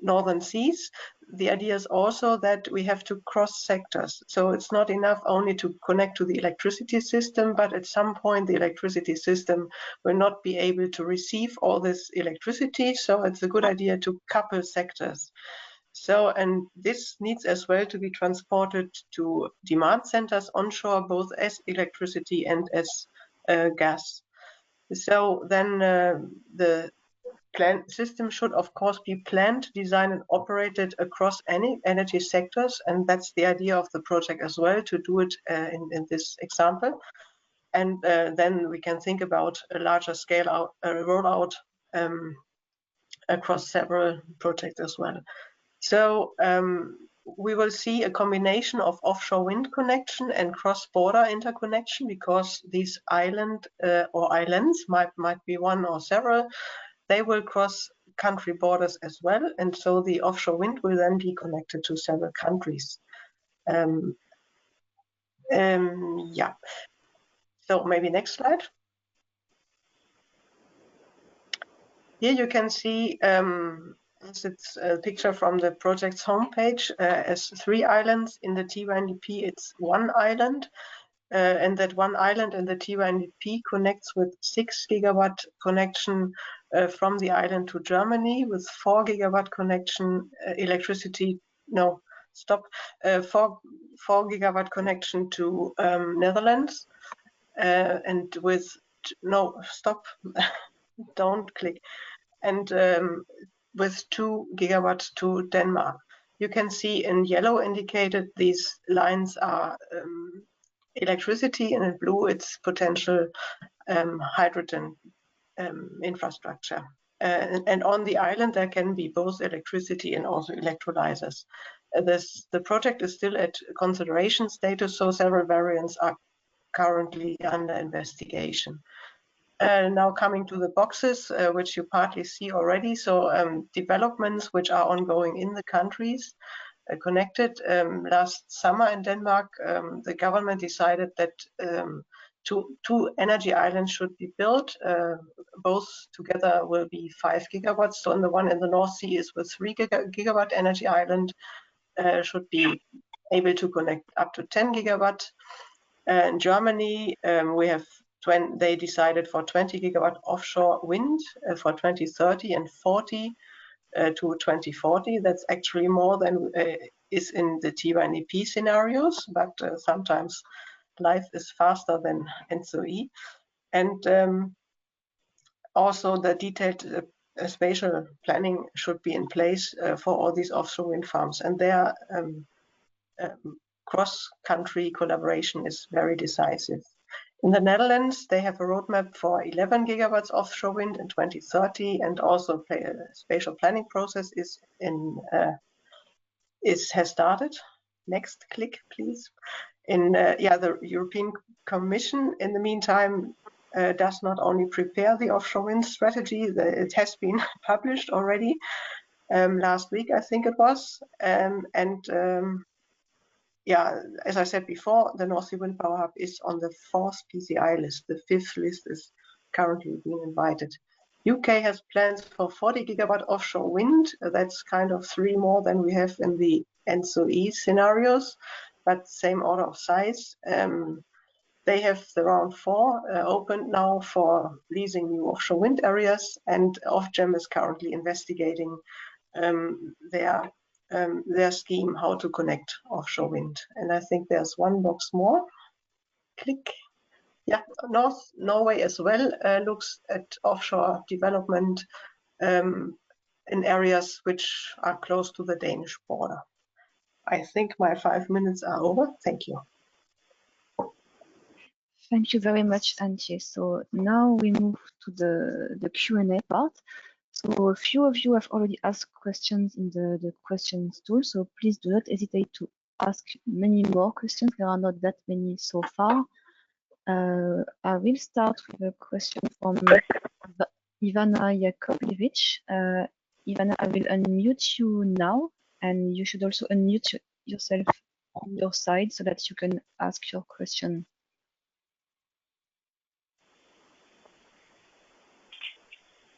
northern seas, the idea is also that we have to cross sectors. So it's not enough only to connect to the electricity system, but at some point the electricity system will not be able to receive all this electricity. So it's a good idea to couple sectors. So, and this needs as well to be transported to demand centers onshore, both as electricity and as gas. So then the system should, of course, be planned, designed, and operated across any energy sectors, and that's the idea of the project as well, to do it in this example. And then we can think about a larger scale rollout across several projects as well. So we will see a combination of offshore wind connection and cross-border interconnection, because these islands might be one or several. They will cross country borders as well, and so the offshore wind will then be connected to several countries. Yeah. So maybe next slide. Here you can see, as it's a picture from the project's homepage, as 3 islands. In the TYNDP, it's 1 island. And that 1 island in the TYNDP connects with 6 gigawatt connection from the island to Germany, with 4 gigawatt connection 4 4 gigawatt connection to Netherlands, and with no stop, don't click, and with 2 gigawatts to Denmark. You can see in yellow indicated these lines are electricity, and in blue it's potential hydrogen infrastructure. And on the island there can be both electricity and also electrolyzers. The project is still at consideration status, so several variants are currently under investigation. Now coming to the boxes, which you partly see already. So developments which are ongoing in the countries connected. Last summer in Denmark, the government decided that two energy islands should be built. Both together will be 5 gigawatts. So the one in the North Sea is with 3 gigawatt energy island, should be able to connect up to 10 gigawatt. In Germany, they decided for 20 gigawatt offshore wind for 2030 and 40 to 2040. That's actually more than is in the TYNDP scenarios, but sometimes life is faster than ENTSO-E. And also the detailed spatial planning should be in place for all these offshore wind farms. And their cross-country collaboration is very decisive. In the Netherlands, they have a roadmap for 11 gigawatts offshore wind in 2030, and also a spatial planning process has started. Next click, please. The European Commission, in the meantime, does not only prepare the offshore wind strategy, it has been published already last week, I think it was. As I said before, the North Sea Wind Power Hub is on the 4th PCI list. The 5th list is currently being invited. UK has plans for 40 gigawatt offshore wind. That's kind of 3 more than we have in the ENTSO-E scenarios, but same order of size. They have around 4 open now for leasing new offshore wind areas, and Ofgem is currently investigating their scheme, how to connect offshore wind. And I think there's one box more. Click. Yeah, North Norway as well looks at offshore development in areas which are close to the Danish border. I think my 5 minutes are over. Thank you. Thank you very much, Antje. So now we move to the Q&A part. So a few of you have already asked questions in the questions tool, so please do not hesitate to ask many more questions. There are not that many so far. I will start with a question from Ivana Yakovlevich. Ivana, I will unmute you now, and you should also unmute yourself on your side so that you can ask your question.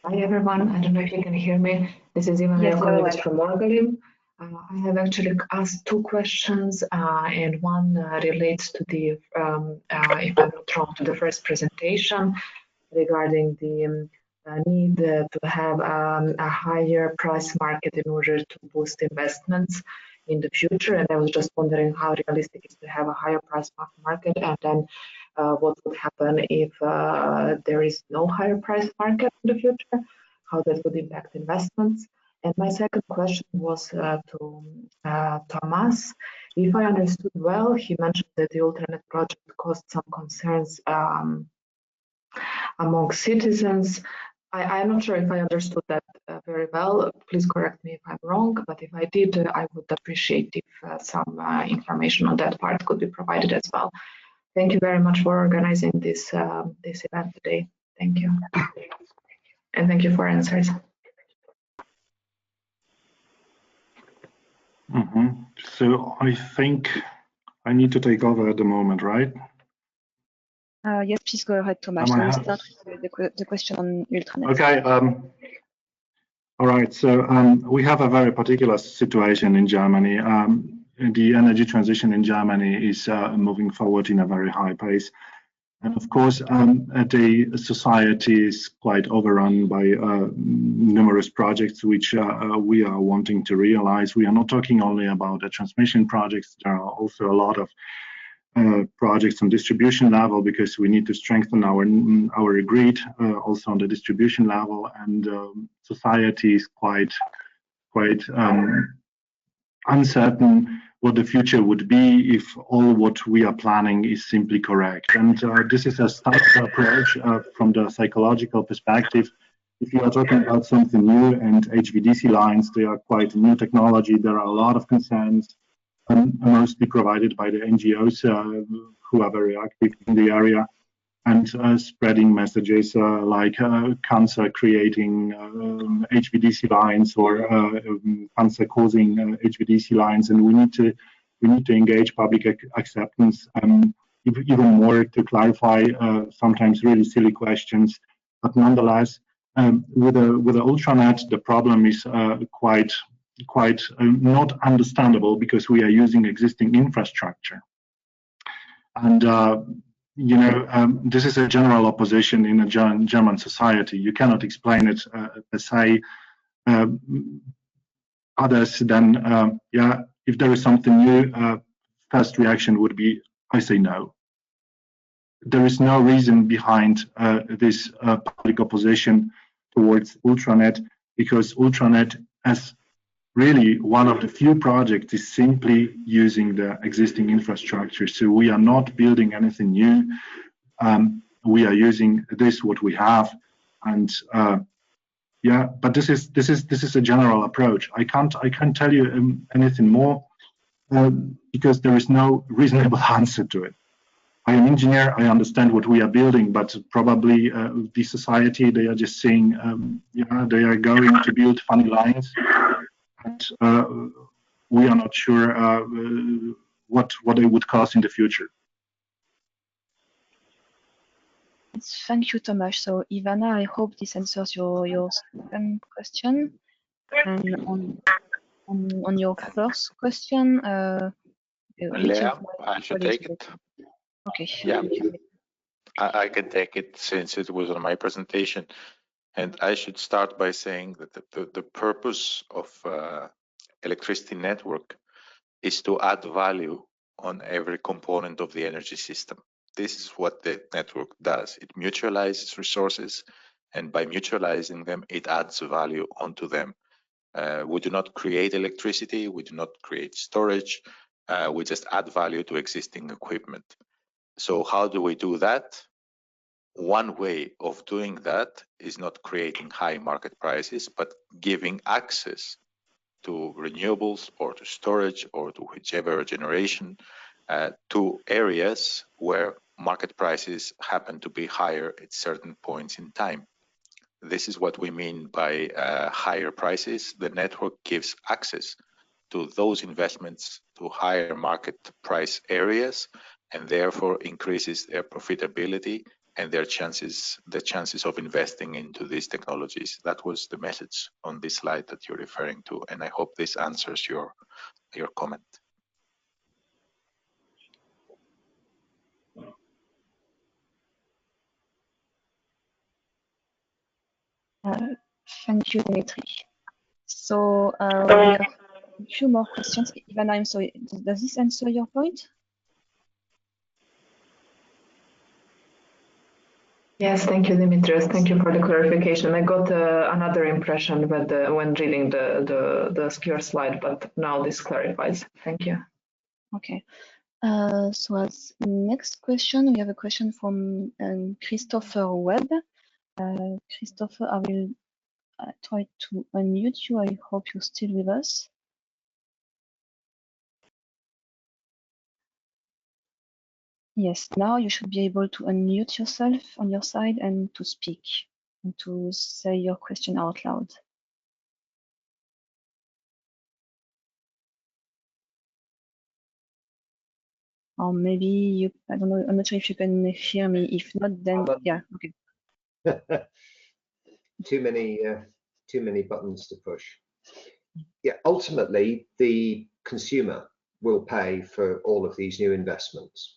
Hi everyone, I don't know if you can hear me. This is Ivana Yakovlevich from Morgalim. I have actually asked 2 questions, and one relates to the, if I'm not wrong, to the first presentation regarding the need to have a higher price market in order to boost investments in the future. And I was just wondering how realistic it is to have a higher price market, and then what would happen if there is no higher price market in the future, how that would impact investments. And my second question was to Thomas. If I understood well, he mentioned that the Ultranet project caused some concerns among citizens. I'm not sure if I understood that very well. Please correct me if I'm wrong, but if I did, I would appreciate if some information on that part could be provided as well. Thank you very much for organizing this event today. Thank you. And thank you for answers. So I think I need to take over at the moment, right? Yes, please go ahead, Thomas. We'll start with the question on Ultranet. Okay. All right. So we have a very particular situation in Germany. The energy transition in Germany is moving forward in a very high pace. And of course, the society is quite overrun by numerous projects which we are wanting to realize. We are not talking only about the transmission projects. There are also a lot of projects on distribution level, because we need to strengthen our grid also on the distribution level. And society is quite uncertain what the future would be if all what we are planning is simply correct. And this is a startup approach from the psychological perspective. If you are talking about something new, and HVDC lines, they are quite new technology, there are a lot of concerns, mostly provided by the NGOs who are very active in the area, and spreading messages like cancer creating HVDC lines, or cancer causing HVDC lines, and we need to engage public acceptance even more to clarify sometimes really silly questions. But nonetheless, with the Ultranet, the problem is quite not understandable, because we are using existing infrastructure. And this is a general opposition in a German society. You cannot explain it per se. Others then, if there is something new, first reaction would be, I say no. There is no reason behind this public opposition towards Ultranet, because Ultranet, as really one of the few projects, is simply using the existing infrastructure. So we are not building anything new. We are using what we have, and but this is a general approach. I can't tell you anything more because there is no reasonable answer to it. I am an engineer. I understand what we are building, but probably the society, they are just saying, they are going to build funny lines. And we are not sure what they would cost in the future. Thank you, Tomasz. So, Ivana, I hope this answers your second question. And on your first question, Lea, I should take it. Okay. Yeah, I can take it since it was on my presentation. And I should start by saying that the purpose of electricity network is to add value on every component of the energy system. This is what the network does. It mutualizes resources, and by mutualizing them, it adds value onto them. We do not create electricity, we do not create storage, we just add value to existing equipment. So how do we do that? One way of doing that is not creating high market prices, but giving access to renewables or to storage or to whichever generation to areas where market prices happen to be higher at certain points in time. This is what we mean by higher prices. The network gives access to those investments to higher market price areas, and therefore increases their profitability and the chances of investing into these technologies. That was the message on this slide that you're referring to, and I hope this answers your comment. Thank you, Dimitri. So we have a few more questions. Ivana, I'm sorry, does this answer your point? Yes, thank you, Dimitris. Thank you for the clarification. I got another impression when reading the SCURE slide, but now this clarifies. Thank you. Okay. So as next question, we have a question from Christopher Webb. Christopher, I will try to unmute you. I hope you're still with us. Yes, now you should be able to unmute yourself on your side and to speak and to say your question out loud. Or maybe you, I don't know, I'm not sure if you can hear me. If not, then yeah, okay. Too many buttons to push. Yeah, ultimately the consumer will pay for all of these new investments.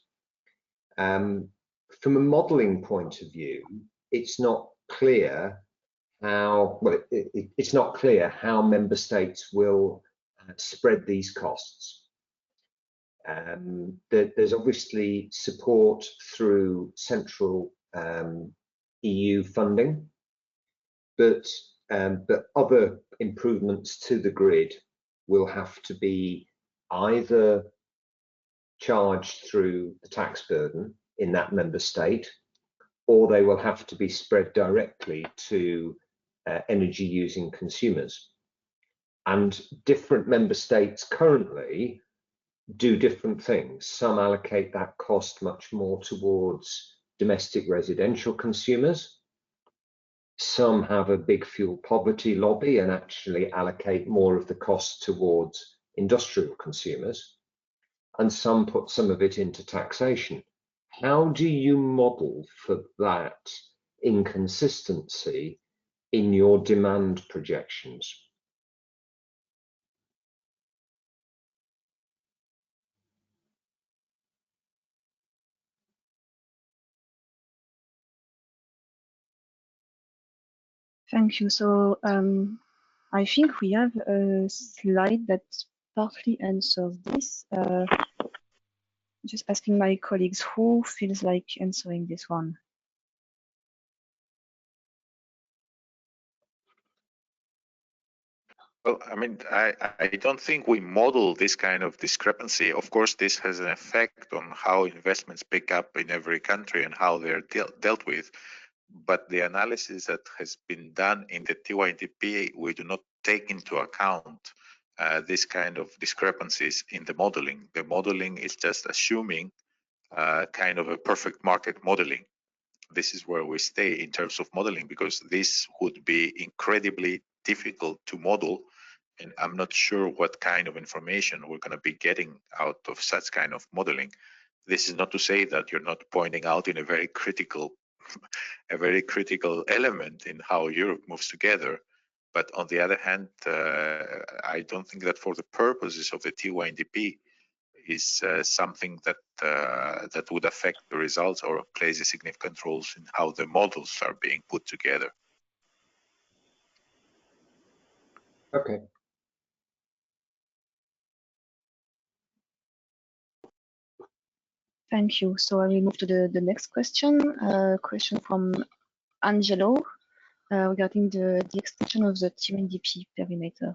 from a modelling point of view, it's not clear how, well, it's not clear how member states will spread these costs. There's obviously support through central EU funding, but other improvements to the grid will have to be either charged through the tax burden in that member state, or they will have to be spread directly to energy using consumers. And different member states currently do different things. Some allocate that cost much more towards domestic residential consumers. Some have a big fuel poverty lobby and actually allocate more of the cost towards industrial consumers. And some put some of it into taxation. How do you model for that inconsistency in your demand projections? Thank you. So I think we have a slide that partly answers this. Just asking my colleagues who feels like answering this one. Well, I mean, I don't think we model this kind of discrepancy. Of course, this has an effect on how investments pick up in every country and how they're dealt with. But the analysis that has been done in the TYNDP, we do not take into account this kind of discrepancies in the modeling. The modeling is just assuming kind of a perfect market modeling. This is where we stay in terms of modeling, because this would be incredibly difficult to model. And I'm not sure what kind of information we're going to be getting out of such kind of modeling. This is not to say that you're not pointing out in a very critical element in how Europe moves together. But on the other hand, I don't think that for the purposes of the TYNDP is something that that would affect the results or plays a significant role in how the models are being put together. Okay. Thank you. So I will move to the next question. Question from Angelo regarding the extension of the TYNDP perimeter.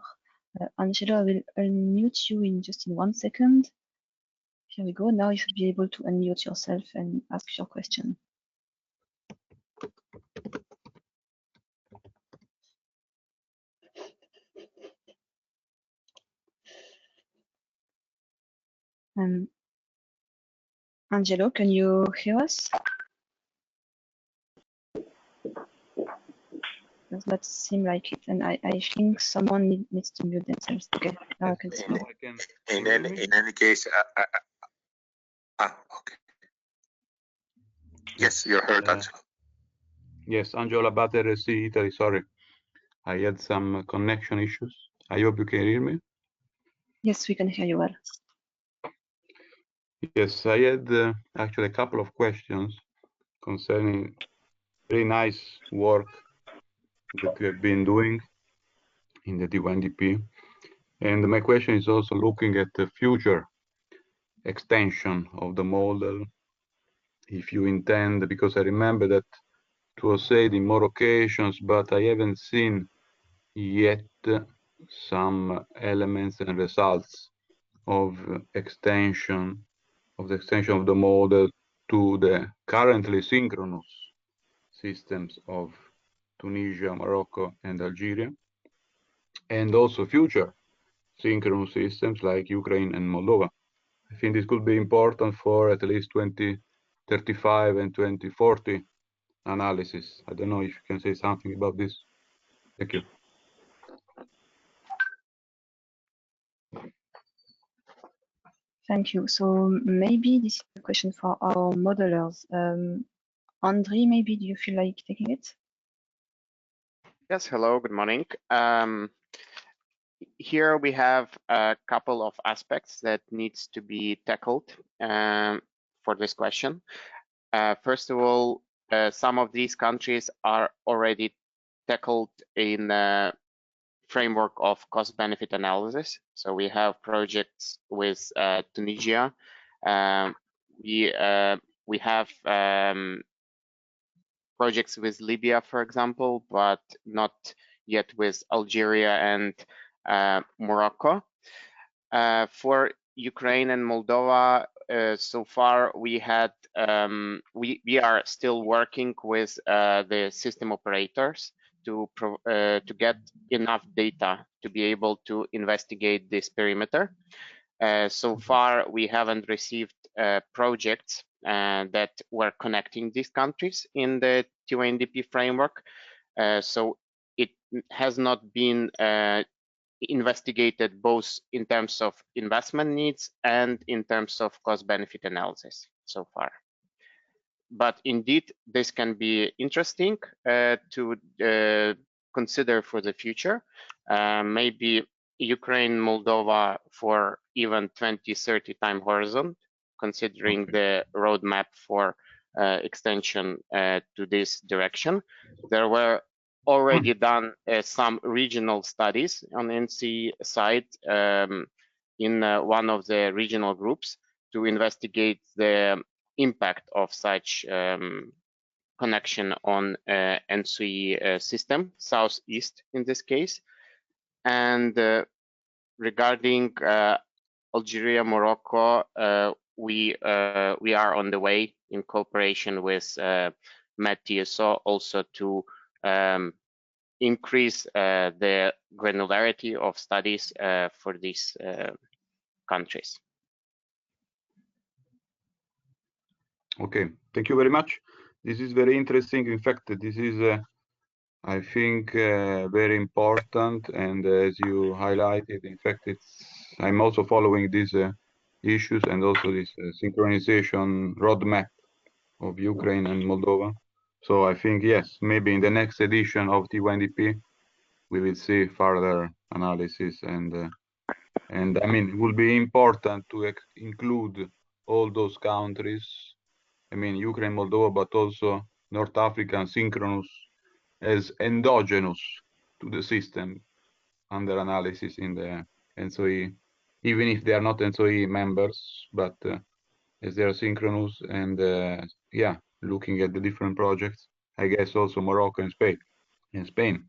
Angelo, I will unmute you in just 1 second. Here we go. Now you should be able to unmute yourself and ask your question. Angelo, can you hear us? Does not seem like it, and I think someone needs to mute themselves. Okay, now I can see. In any case, okay. Yes, you're heard, Angelo. Yes, Angelo Batteressi, Italy. Sorry, I had some connection issues. I hope you can hear me. Yes, we can hear you well. Yes, I had actually a couple of questions concerning very nice work that you have been doing in the TYNDP. And my question is also looking at the future extension of the model, if you intend, because I remember that it was said in more occasions, but I haven't seen yet some elements and results of extension of the model to the currently synchronous systems of Tunisia, Morocco, and Algeria, and also future synchronous systems like Ukraine and Moldova. I think this could be important for at least 2035 and 2040 analysis. I don't know if you can say something about this. Thank you. Thank you. So maybe this is a question for our modelers. Andre, maybe do you feel like taking it? Yes, hello, good morning. Here we have a couple of aspects that needs to be tackled for this question. First of all, some of these countries are already tackled in the framework of cost-benefit analysis. So we have projects with Tunisia. We have projects with Libya, for example, but not yet with Algeria and Morocco. For Ukraine and Moldova, so far we had we are still working with the system operators to get enough data to be able to investigate this perimeter. So far we haven't received projects that were connecting these countries in the TYNDP framework. So it has not been investigated both in terms of investment needs and in terms of cost-benefit analysis so far. But indeed, this can be interesting to consider for the future. Maybe Ukraine, Moldova for even 2030 time horizon, considering the roadmap for extension to this direction. There were already done some regional studies on ENTSO-E side in one of the regional groups to investigate the impact of such connection on ENTSO-E system, southeast in this case. And regarding Algeria, Morocco, we are on the way in cooperation with MET-TSO also to increase the granularity of studies for these countries. Okay, thank you very much. This is very interesting. In fact, this is, I think, very important. And as you highlighted, in fact, I'm also following these issues and also this synchronization roadmap of Ukraine and Moldova. So I think, yes, maybe in the next edition of TYNDP, we will see further analysis. And I mean, it will be important to include all those countries. I mean, Ukraine, Moldova, but also North Africa and synchronous as endogenous to the system under analysis in the ENTSO-E, even if they are not ENTSO-E members, but as they are synchronous and yeah, looking at the different projects, I guess also Morocco and Spain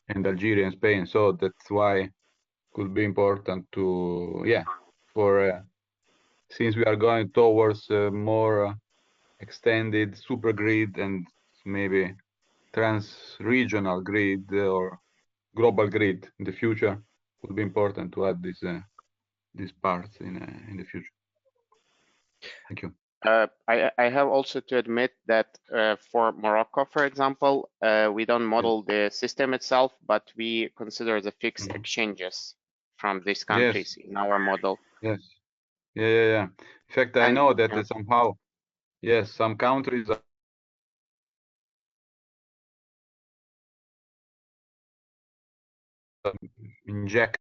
and Algeria and Spain. So that's why it could be important to, yeah, for since we are going towards more extended super grid and maybe trans-regional grid or global grid in the future, would be important to add these parts in the future. Thank you. I have also to admit that for Morocco, for example, we don't model the system itself, but we consider the fixed exchanges from these countries in our model. Yes. Yeah. In fact, I know that somehow, yes, some countries are inject.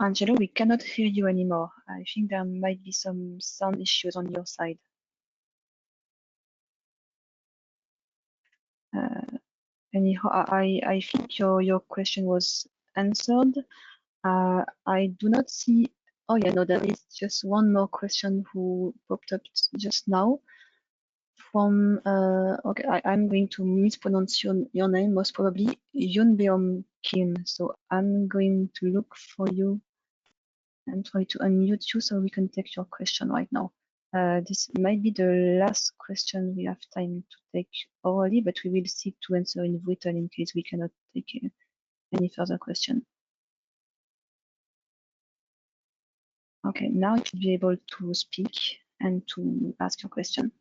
Angelo, we cannot hear you anymore. I think there might be some sound issues on your side. Anyhow, I think your question was answered. I do not see. Oh yeah, no, there is just one more question who popped up just now. From okay, I'm going to mispronounce your name, most probably Yunbeom Kim. So I'm going to look for you and try to unmute you so we can take your question right now. This might be the last question we have time to take orally, but we will seek to answer in written in case we cannot take any further question. Okay, now you should be able to speak and to ask your question.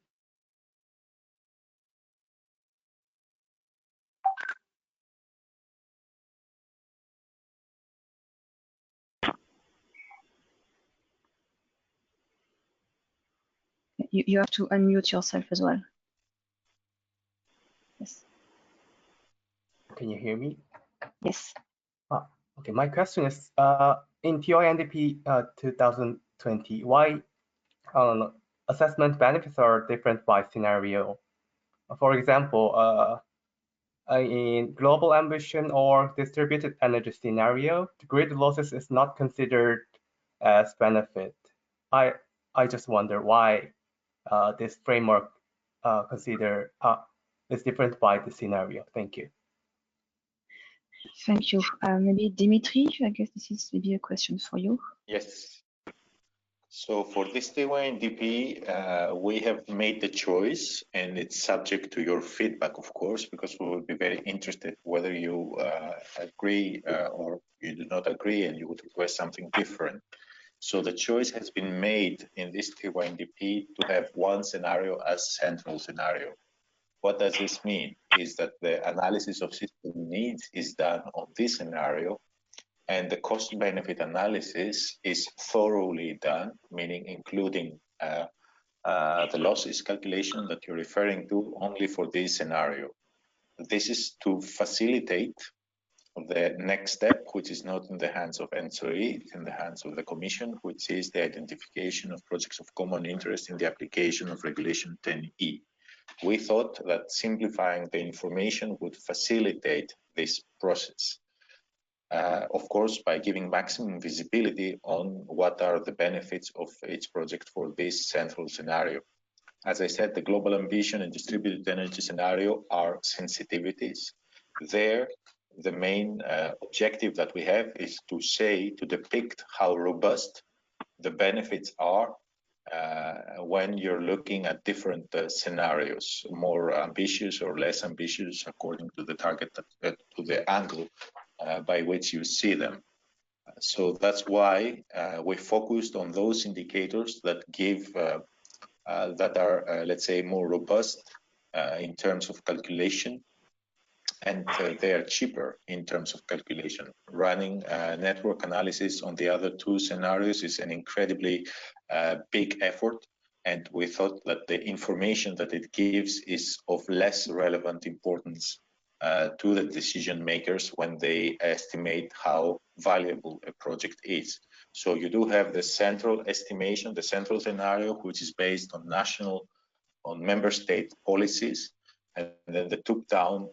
You have to unmute yourself as well. Yes. Can you hear me? Yes. Okay, my question is, in TYNDP 2020, why assessment benefits are different by scenario? For example, in global ambition or distributed energy scenario, the grid losses is not considered as benefit. I just wonder why this framework is different by the scenario. Thank you. Thank you. Maybe Dimitri, I guess this is maybe a question for you. Yes. So for this TYNDP, we have made the choice, and it's subject to your feedback, of course, because we will be very interested whether you agree or you do not agree and you would request something different. So the choice has been made in this TYNDP to have one scenario as central scenario. What does this mean? Is that the analysis of system needs is done on this scenario, and the cost-benefit analysis is thoroughly done, meaning including the losses calculation that you're referring to only for this scenario. This is to facilitate the next step, which is not in the hands of ENTSO-E, it's in the hands of the Commission, which is the identification of projects of common interest in the application of Regulation 10E. We thought that simplifying the information would facilitate this process. Of course, by giving maximum visibility on what are the benefits of each project for this central scenario. As I said, the global ambition and distributed energy scenario are sensitivities. There, the main objective that we have is to depict how robust the benefits are when you're looking at different scenarios, more ambitious or less ambitious according to the target, to the angle by which you see them. So that's why we focused on those indicators that give that are, let's say, more robust in terms of calculation, and they are cheaper in terms of calculation. Running network analysis on the other two scenarios is an incredibly big effort, and we thought that the information that it gives is of less relevant importance to the decision makers when they estimate how valuable a project is. So you do have the central estimation, the central scenario, which is based on member state policies, and then the top-down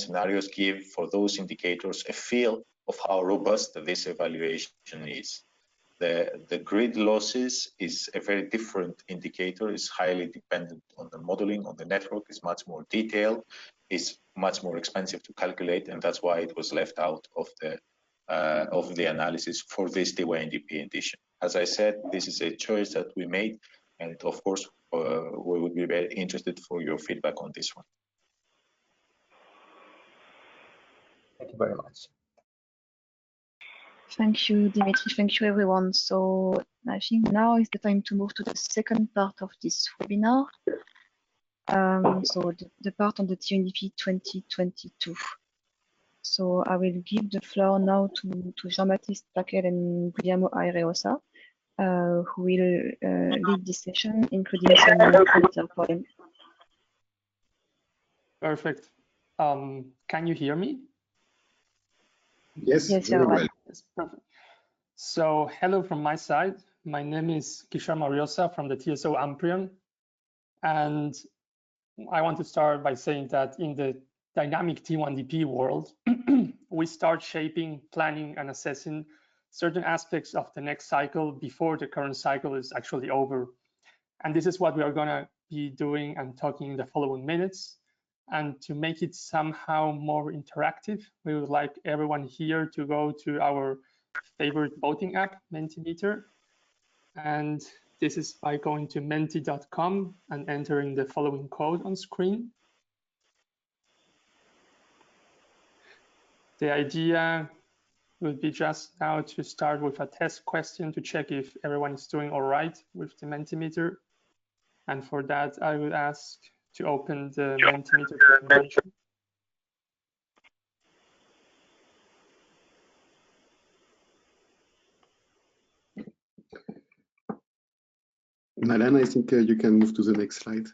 scenarios give for those indicators a feel of how robust this evaluation is. The grid losses is a very different indicator. It's highly dependent on the modeling, on the network. It's much more detailed. It's much more expensive to calculate, and that's why it was left out of the analysis for this TYNDP edition. As I said, this is a choice that we made, and of course, we would be very interested for your feedback on this one. Thank you very much. Thank you, Dimitri. Thank you, everyone. So I think now is the time to move to the second part of this webinar. So the part on the TYNDP 2022. So I will give the floor now to Jean-Baptiste Paquel and Guillermo Aireosa, who will lead this session, including some critical points. Perfect. Can you hear me? Yes, very well. Yes, perfect. So hello from my side. My name is Guillermo Aireosa from the TSO Amprion. And I want to start by saying that in the dynamic T1DP world, we start shaping, planning, and assessing certain aspects of the next cycle before the current cycle is actually over. And this is what we are going to be doing and talking in the following minutes. And to make it somehow more interactive, we would like everyone here to go to our favorite voting app, Mentimeter. And this is by going to menti.com and entering the following code on screen. The idea would be just now to start with a test question to check if everyone is doing all right with the Mentimeter. And for that, I would ask to open the Mentimeter presentation. Nalan, I think you can move to the next slide.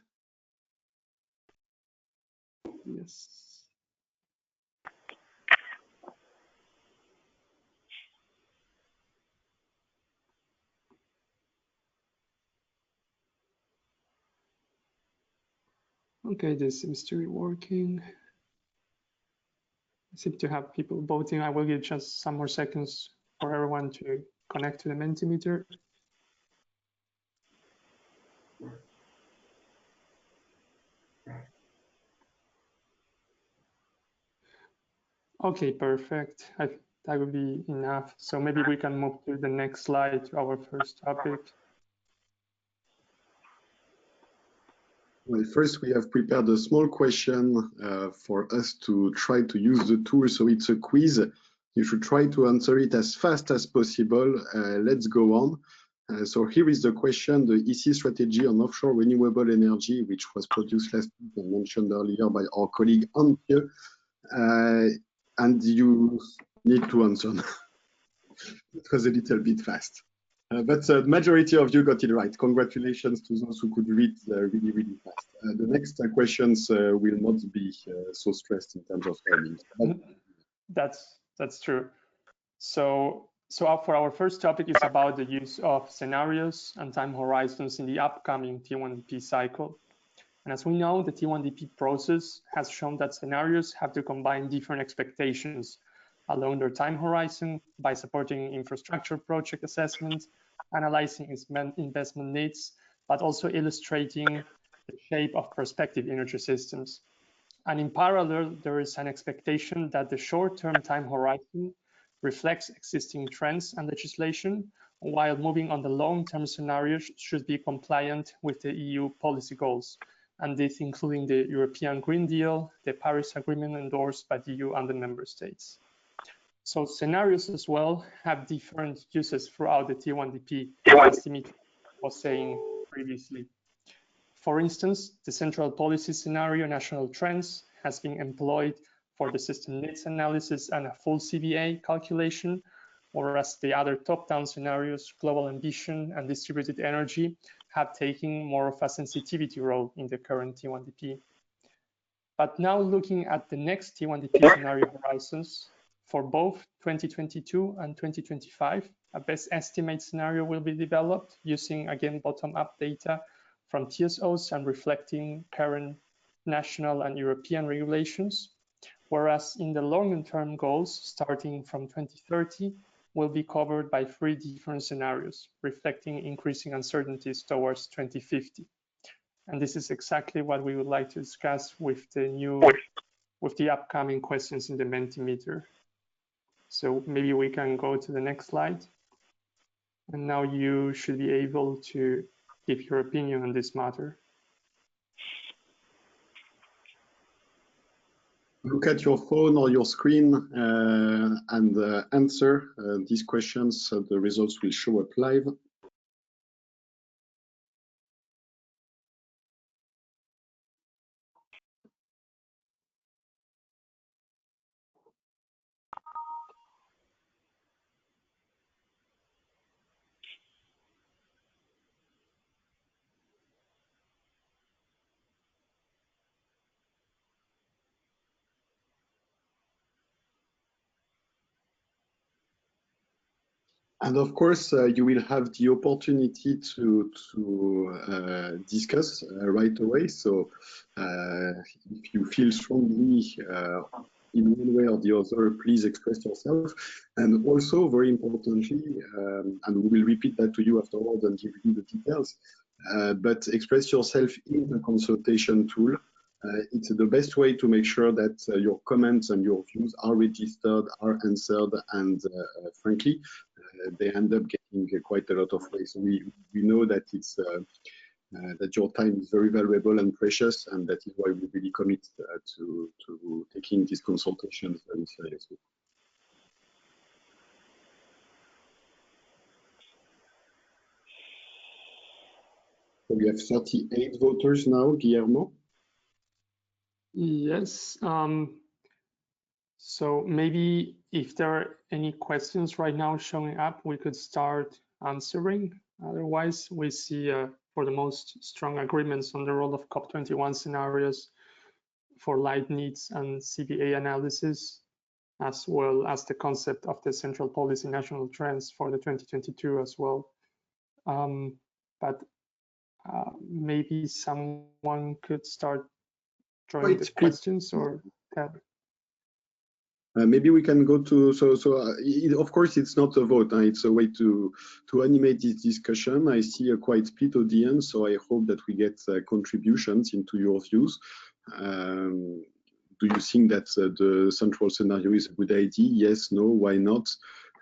Yes. Okay, this seems to be working. I seem to have people voting. I will give just some more seconds for everyone to connect to the Mentimeter. Okay, perfect. That would be enough. So maybe we can move to the next slide, to our first topic. Well, first we have prepared a small question for us to try to use the tool. So it's a quiz. You should try to answer it as fast as possible. Let's go on. So here is the question: the EC strategy on offshore renewable energy, which was produced last week and mentioned earlier by our colleague Antje, and you need to answer. It was a little bit fast. But the majority of you got it right. Congratulations to those who could read really, really fast. The next questions will not be so stressed in terms of timing. That's true. So for our first topic is about the use of scenarios and time horizons in the upcoming T1DP cycle. And as we know, the T1DP process has shown that scenarios have to combine different expectations along their time horizon by supporting infrastructure project assessment, analyzing investment needs, but also illustrating the shape of prospective energy systems. And in parallel, there is an expectation that the short-term time horizon reflects existing trends and legislation, while moving on the long-term scenarios should be compliant with the EU policy goals, and this including the European Green Deal, the Paris Agreement endorsed by the EU and the member states. So scenarios as well have different uses throughout the T1DP, as Dimitri was saying previously. For instance, the central policy scenario, national trends, has been employed for the system needs analysis and a full CVA calculation, whereas the other top-down scenarios, global ambition and distributed energy, have taken more of a sensitivity role in the current T1DP. But now looking at the next T1DP scenario horizons, for both 2022 and 2025, a best estimate scenario will be developed using, again, bottom-up data from TSOs and reflecting current national and European regulations, whereas in the longer-term goals, starting from 2030, will be covered by 3 different scenarios, reflecting increasing uncertainties towards 2050. And this is exactly what we would like to discuss with the upcoming questions in the Mentimeter. So maybe we can go to the next slide. And now you should be able to give your opinion on this matter. Look at your phone or your screen and answer these questions. The results will show up live. And of course, you will have the opportunity to discuss right away. So if you feel strongly in one way or the other, please express yourself. And also, very importantly, and we will repeat that to you afterwards and give you the details, but express yourself in the consultation tool. It's the best way to make sure that your comments and your views are registered, are answered, and frankly, they end up getting quite a lot of weight. So we know that it's that your time is very valuable and precious, and that is why we really commit to taking these consultations very seriously. So we have 38 voters now, Guillermo. Yes. So maybe if there are any questions right now showing up, we could start answering. Otherwise, we see for the most strong agreements on the role of COP21 scenarios for light needs and CVA analysis, as well as the concept of the central policy national trends for the 2022 as well. But maybe someone could start join the questions or have? Maybe we can go to, of course it's not a vote, it's a way to animate this discussion. I see a quite split audience, so I hope that we get contributions into your views. Do you think that the central scenario is a good idea? Yes, no, why not?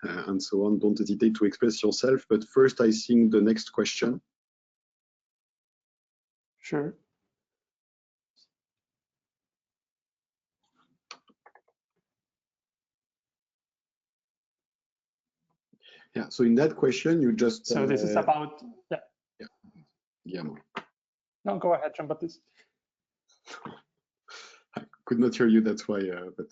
And so on. Don't hesitate to express yourself. But first, I think the next question. Sure. Yeah, so in that question, you just... So this is about... Yeah. No, go ahead, Jean-Baptiste. I could not hear you, that's why, but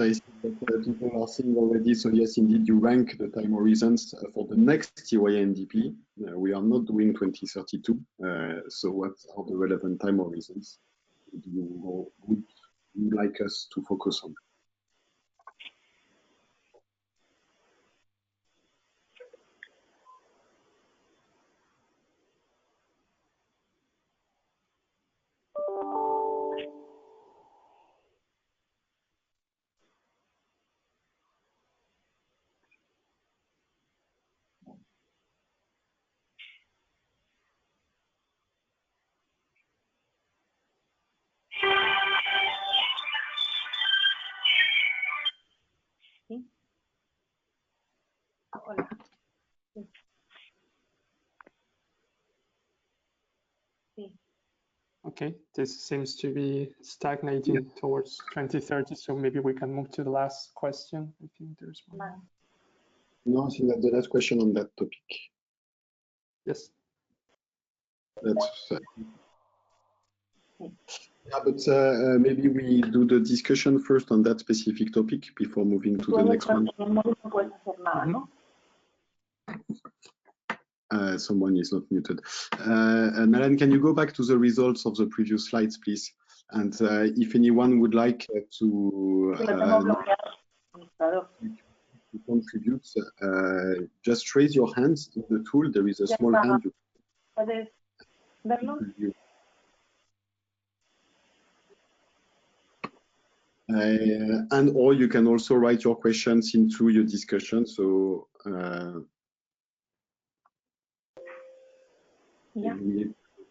I see that people are saying already, so yes, indeed, you rank the time horizons for the next TYNDP. We are not doing 2032, so what are the relevant time horizons would you like us to focus on? Okay, this seems to be stagnating towards 2030, so maybe we can move to the last question. I think there's one. No, I think that's the last question on that topic. Yes. That's yeah, but maybe we do the discussion first on that specific topic before moving to the next one. Someone is not muted. Nalan, can you go back to the results of the previous slides, please? And if anyone would like to contribute, just raise your hands in the tool. There is a small hand. And or you can also write your questions into your discussion. So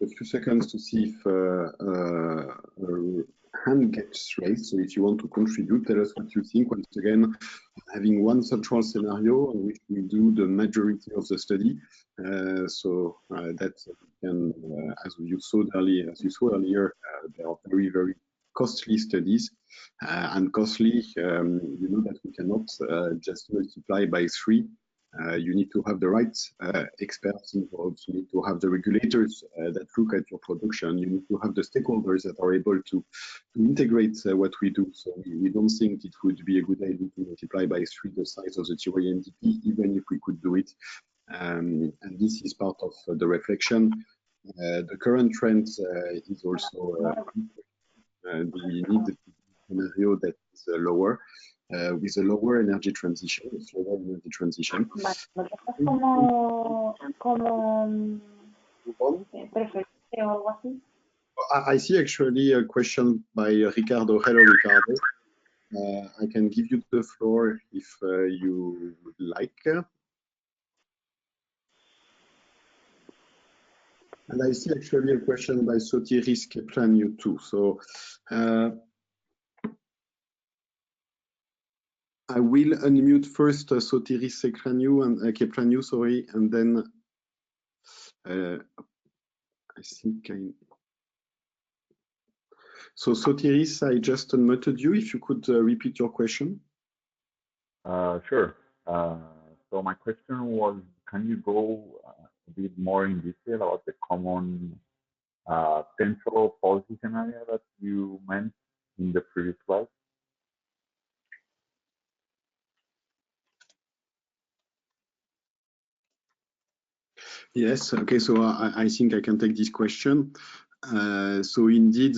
a few seconds to see if a hand gets raised. So if you want to contribute, tell us what you think. Once again, having one central scenario in which we do the majority of the study, so that can, as you saw earlier, there are very, very costly studies, and costly, you know that we cannot just multiply by 3. You need to have the right experts involved. You need to have the regulators that look at your production. You need to have the stakeholders that are able to integrate what we do. So we don't think it would be a good idea to multiply by 3 the size of the TYNDP, even if we could do it. And this is part of the reflection. The current trend is also do we need a scenario that is lower? With a lower energy transition, a slower energy transition. I see actually a question by Ricardo. Hello, Ricardo. I can give you the floor if you would like. And I see actually a question by Sotiris Keplaniou too. So I will unmute first Sotiris Keplaniou, sorry, and then I think So Sotiris, I just unmuted you. If you could repeat your question. Sure. So my question was, can you go a bit more in detail about the common potential policy scenario that you meant in the previous slide? Yes, okay, so I think I can take this question. So indeed,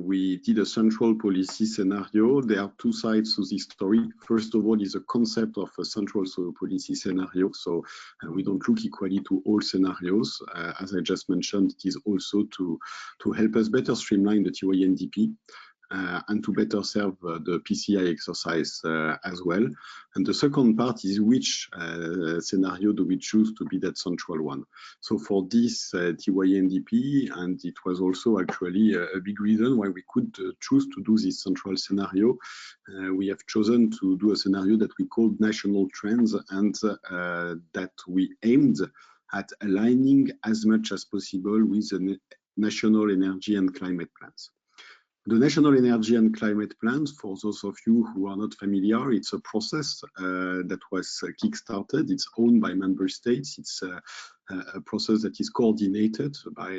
we did a central policy scenario. There are two sides to this story. First of all is the concept of a central policy scenario. So we don't look equally to all scenarios. As I just mentioned, it is also to help us better streamline the TYNDP. And to better serve the PCI exercise as well. And the second part is which scenario do we choose to be that central one. So for this TYNDP, and it was also actually a big reason why we could choose to do this central scenario, we have chosen to do a scenario that we called national trends, and that we aimed at aligning as much as possible with the national energy and climate plans. The National Energy and Climate Plans, for those of you who are not familiar, it's a process that was kick-started. It's owned by member states. It's a process that is coordinated by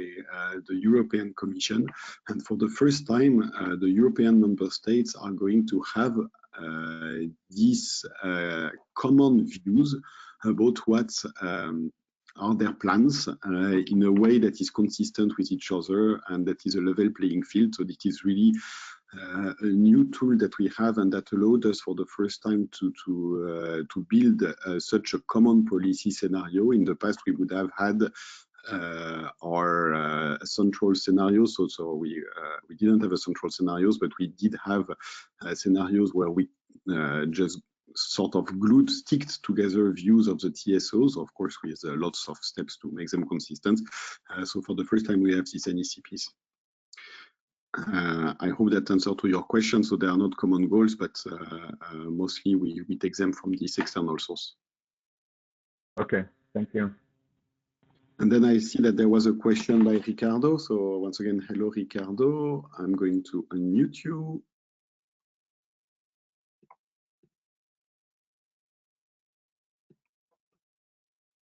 the European Commission. And for the first time, the European member states are going to have these common views about what are their plans in a way that is consistent with each other and that is a level playing field. So it is really a new tool that we have, and that allowed us for the first time to build such a common policy scenario. In the past, we would have had our central scenarios. So we didn't have a central scenarios, but we did have scenarios where we just sort of sticked together views of the TSOs, of course, with lots of steps to make them consistent. So for the first time, we have these NECPs. I hope that answered to your question. So they are not common goals, but mostly we take them from this external source. Okay, thank you. And then I see that there was a question by Ricardo. So once again, hello, Ricardo. I'm going to unmute you.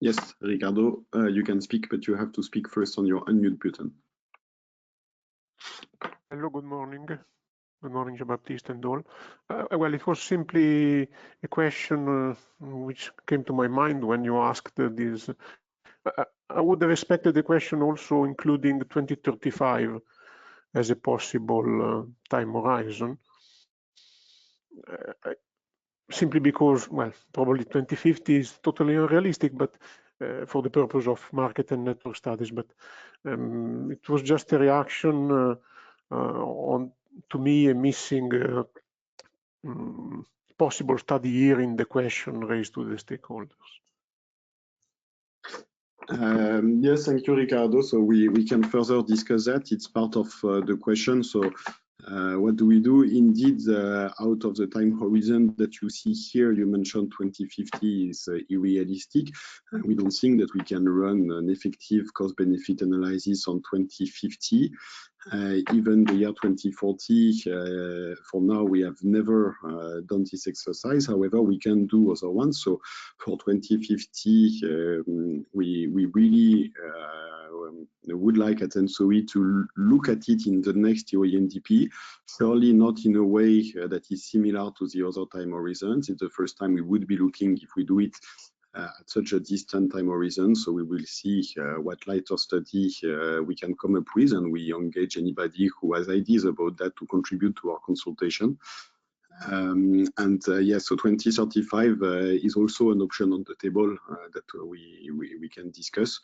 Yes, Ricardo, you can speak, but you have to speak first on your unmute button. Hello, good morning. Good morning, Jean-Baptiste and all. Well, it was simply a question which came to my mind when you asked this. I would have expected the question also including 2035 as a possible time horizon. Simply because, well, probably 2050 is totally unrealistic, but for the purpose of market and network studies. But it was just a reaction on, to me, a missing possible study here in the question raised to the stakeholders. Yes, thank you, Ricardo. So we can further discuss that. It's part of the question. So what do we do? Indeed, out of the time horizon that you see here, you mentioned 2050 is unrealistic. We don't think that we can run an effective cost-benefit analysis on 2050. Even the year 2040, for now, we have never done this exercise. However, we can do other ones. So for 2050, we really would like at ENTSO-E to look at it in the next TYNDP, surely not in a way that is similar to the other time horizons. It's the first time we would be looking, if we do it, at such a distant time horizon. So we will see what lighter study we can come up with, and we engage anybody who has ideas about that to contribute to our consultation. Yes, so 2035 is also an option on the table that we can discuss.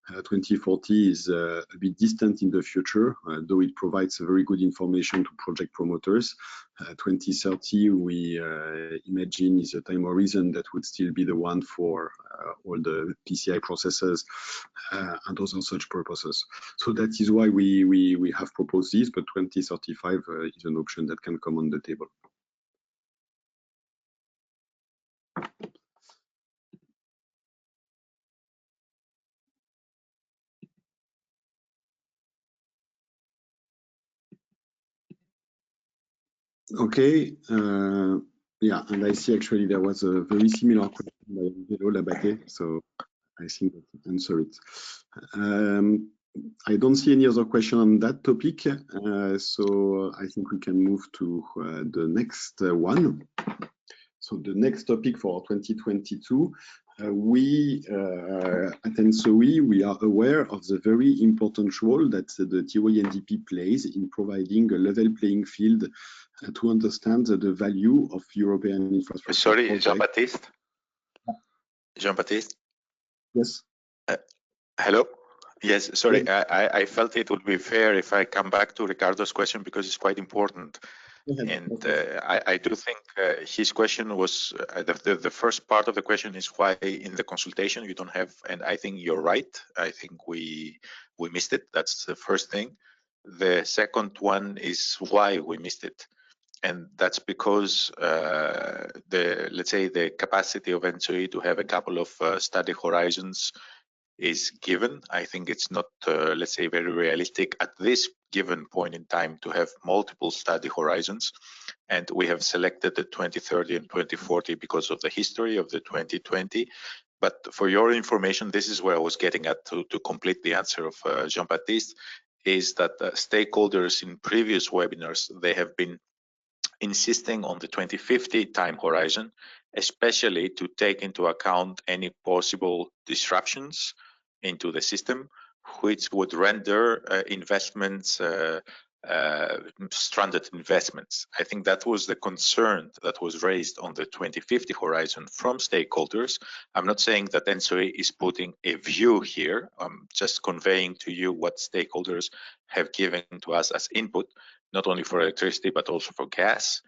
2040 is a bit distant in the future, though it provides very good information to project promoters. 2030, we imagine, is a time horizon that would still be the one for all the PCI processes and other such purposes. So that is why we have proposed this, but 2035 is an option that can come on the table. Okay, yeah, and I see actually there was a very similar question by Angelo Labate, so I think that answer it. I don't see any other question on that topic, so I think we can move to the next one. So the next topic for 2022 We at ENTSO-E, we are aware of the very important role that the TYNDP plays in providing a level playing field to understand the value of European infrastructure. Sorry, Jean-Baptiste? Jean-Baptiste? Yes. Hello? Yes, sorry, I felt it would be fair if I come back to Ricardo's question because it's quite important. And I do think his question was, the first part of the question is why in the consultation you don't have, and I think you're right. I think we missed it. That's the first thing. The second one is why we missed it. And that's because let's say the capacity of ENTSO-E to have a couple of study horizons is given. I think it's not, let's say, very realistic at this given point in time to have multiple study horizons. And we have selected the 2030 and 2040 because of the history of the 2020. But for your information, this is where I was getting at to complete the answer of Jean-Baptiste, is that stakeholders in previous webinars, they have been insisting on the 2050 time horizon, especially to take into account any possible disruptions into the system, which would render investments, stranded investments. I think that was the concern that was raised on the 2050 horizon from stakeholders. I'm not saying that ENTSO-E is putting a view here. I'm just conveying to you what stakeholders have given to us as input, not only for electricity, but also for gas.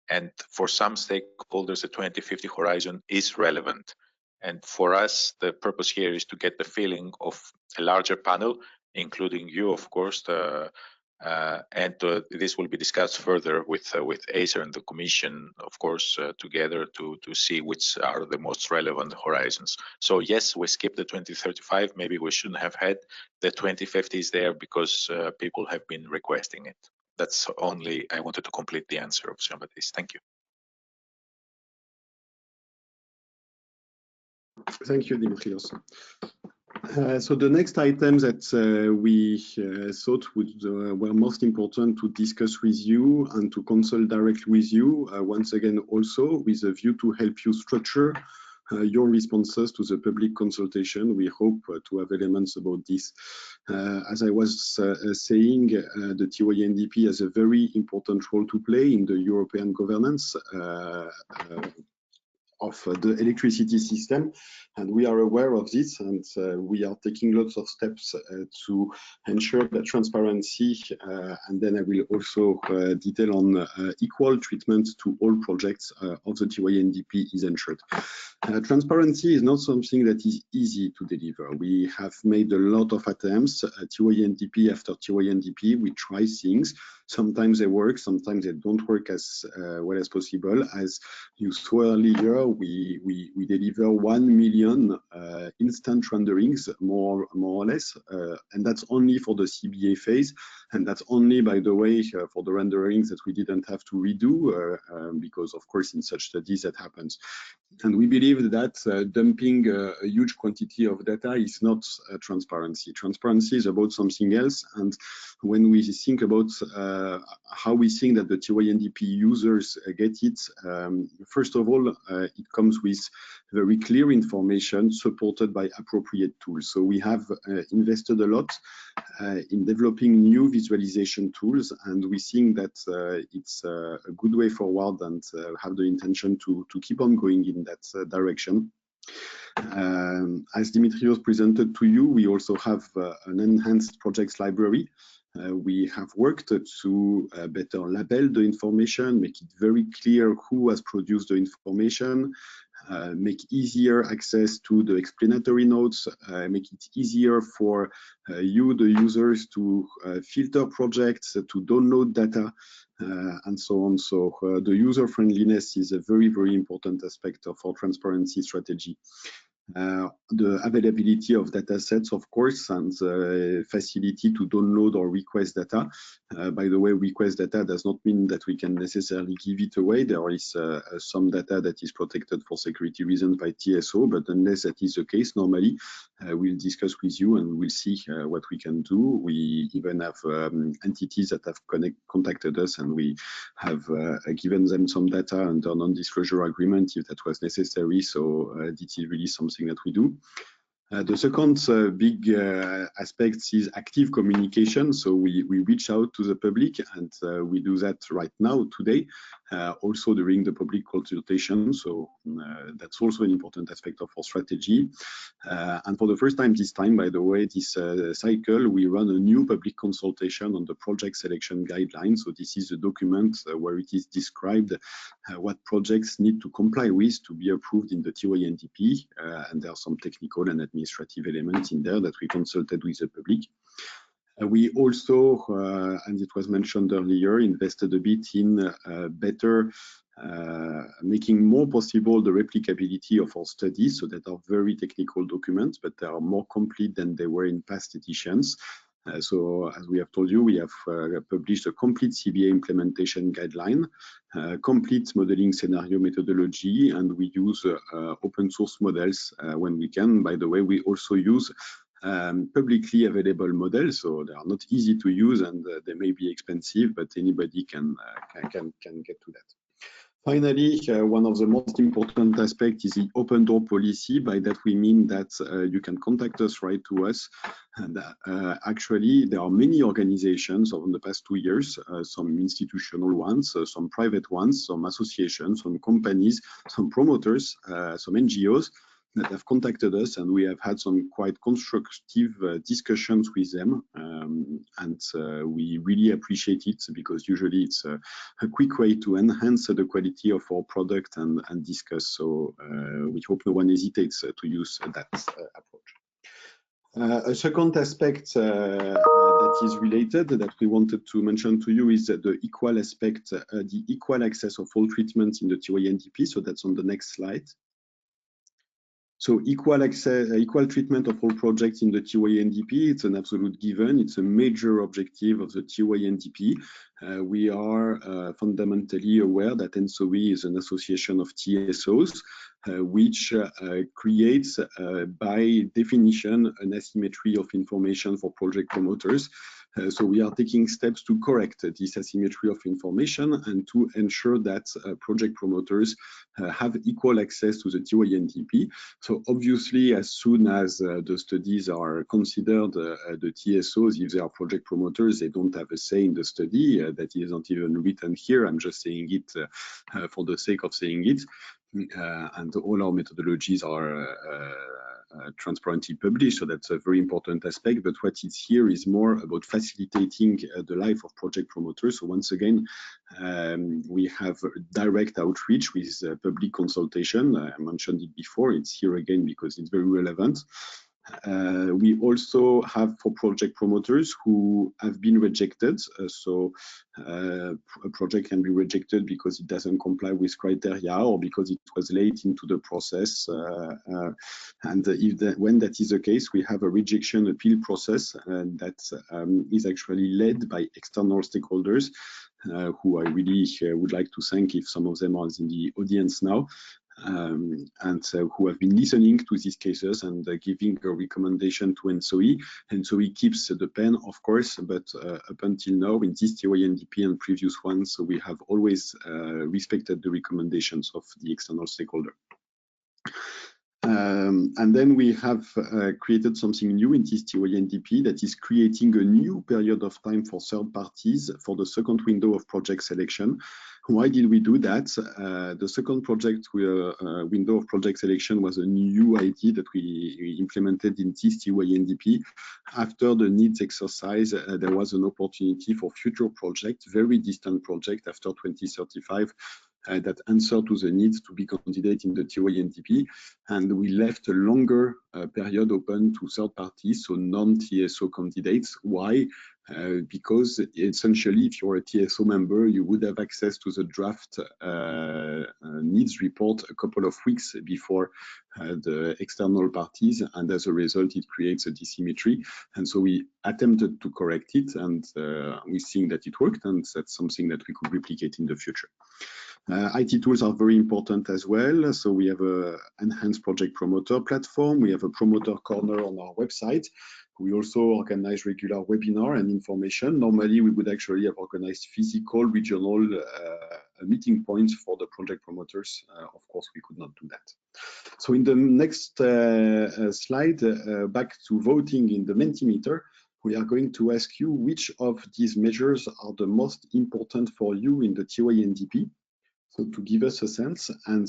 And for some stakeholders, the 2050 horizon is relevant. And for us, the purpose here is to get the feeling of a larger panel, including you, of course, and this will be discussed further with ACER and the Commission, of course, together to see which are the most relevant horizons. So yes, we skipped the 2035. Maybe we shouldn't have had the 2050s there because people have been requesting it. That's only, I wanted to complete the answer of Jean-Baptiste. Thank you. Thank you, Dimitrios. So the next item that we thought were most important to discuss with you and to consult directly with you, once again also with a view to help you structure your responses to the public consultation. We hope to have elements about this. As I was saying, the TYNDP has a very important role to play in the European governance of the electricity system, and we are aware of this, and we are taking lots of steps to ensure that transparency, and then I will also detail on equal treatment to all projects of the TYNDP is ensured. Transparency is not something that is easy to deliver. We have made a lot of attempts, TYNDP after TYNDP, we try things. Sometimes they work, sometimes they don't work as well as possible. As you saw earlier, we deliver 1 million instant renderings, more or less, and that's only for the CBA phase, and that's only, by the way, for the renderings that we didn't have to redo, because of course in such studies that happens. And we believe that dumping a huge quantity of data is not transparency. Transparency is about something else, and when we think about how we think that the TYNDP users get it, first of all, it comes with very clear information supported by appropriate tools. So we have invested a lot in developing new visualization tools, and we think that it's a good way forward, and have the intention to keep on going in that direction. As Dimitrios presented to you, we also have an enhanced projects library. We have worked to better label the information, make it very clear who has produced the information, make easier access to the explanatory notes, make it easier for you, the users, to filter projects, to download data, and so on. So the user friendliness is a very, very important aspect of our transparency strategy. The availability of data sets, of course, and facility to download or request data. By the way, request data does not mean that we can necessarily give it away. There is some data that is protected for security reasons by TSO, but unless that is the case, normally we'll discuss with you and we'll see what we can do. We even have entities that have contacted us, and we have given them some data under non-disclosure agreement if that was necessary. So this is really something that we do. The second big aspect is active communication. So we reach out to the public, and we do that right now, today, also during the public consultation. So that's also an important aspect of our strategy. And for the first time this time, by the way, this cycle, we run a new public consultation on the project selection guidelines. So this is a document where it is described what projects need to comply with to be approved in the TYNDP. And there are some technical and administrative elements in there that we consulted with the public. We also, and it was mentioned earlier, invested a bit in better making more possible the replicability of our studies, so that are very technical documents, but they are more complete than they were in past editions. So as we have told you, we have published a complete CBA implementation guideline, complete modeling scenario methodology, and we use open source models when we can. By the way, we also use publicly available models, so they are not easy to use and they may be expensive, but anybody can get to that. Finally, one of the most important aspects is the open door policy. By that we mean that you can contact us, write to us. And actually, there are many organizations over the past 2 years, some institutional ones, some private ones, some associations, some companies, some promoters, some NGOs that have contacted us, and we have had some quite constructive discussions with them, and we really appreciate it, because usually it's a quick way to enhance the quality of our product and discuss. So we hope no one hesitates to use that approach. A second aspect that is related, that we wanted to mention to you, is the equal aspect, the equal access of all treatments in the TYNDP. So that's on the next slide. So equal access, equal treatment of all projects in the TYNDP, it's an absolute given. It's a major objective of the TYNDP. We are fundamentally aware that ENTSO-E is an association of TSOs, which creates, by definition, an asymmetry of information for project promoters. So we are taking steps to correct this asymmetry of information and to ensure that project promoters have equal access to the TYNDP. So obviously, as soon as the studies are considered, the TSOs, if they are project promoters, they don't have a say in the study. That isn't even written here. I'm just saying it for the sake of saying it. And all our methodologies are transparently published, so that's a very important aspect. But what is here is more about facilitating the life of project promoters. So once again, we have direct outreach with public consultation. I mentioned it before, it's here again because it's very relevant. We also have, for project promoters who have been rejected, so a project can be rejected because it doesn't comply with criteria or because it was late into the process, and when that is the case, we have a rejection appeal process that is actually led by external stakeholders, who I really would like to thank if some of them are in the audience now. And who have been listening to these cases and giving a recommendation to ENTSO-E. ENTSO-E keeps the pen, of course, but up until now, in this TYNDP and previous ones, so we have always respected the recommendations of the external stakeholder. And then we have created something new in this TYNDP that is creating a new period of time for third parties for the second window of project selection. Why did we do that? The second window of project selection was a new idea that we implemented in this TYNDP. After the needs exercise, there was an opportunity for future projects, very distant projects after 2035, that answer to the needs to be candidate in the TYNDP, and we left a longer period open to third parties, so non-TSO candidates. Why? Because essentially, if you're a TSO member, you would have access to the draft needs report a couple of weeks before the external parties, and as a result, it creates a dissymmetry. And so we attempted to correct it, and we think that it worked, and that's something that we could replicate in the future. IT tools are very important as well. So we have a enhanced project promoter platform. We have a promoter corner on our website. We also organize regular webinar and information. Normally, we would actually have organized physical, regional meeting points for the project promoters. Of course, we could not do that. So in the next slide, back to voting in the Mentimeter, we are going to ask you which of these measures are the most important for you in the TYNDP. So to give us a sense, and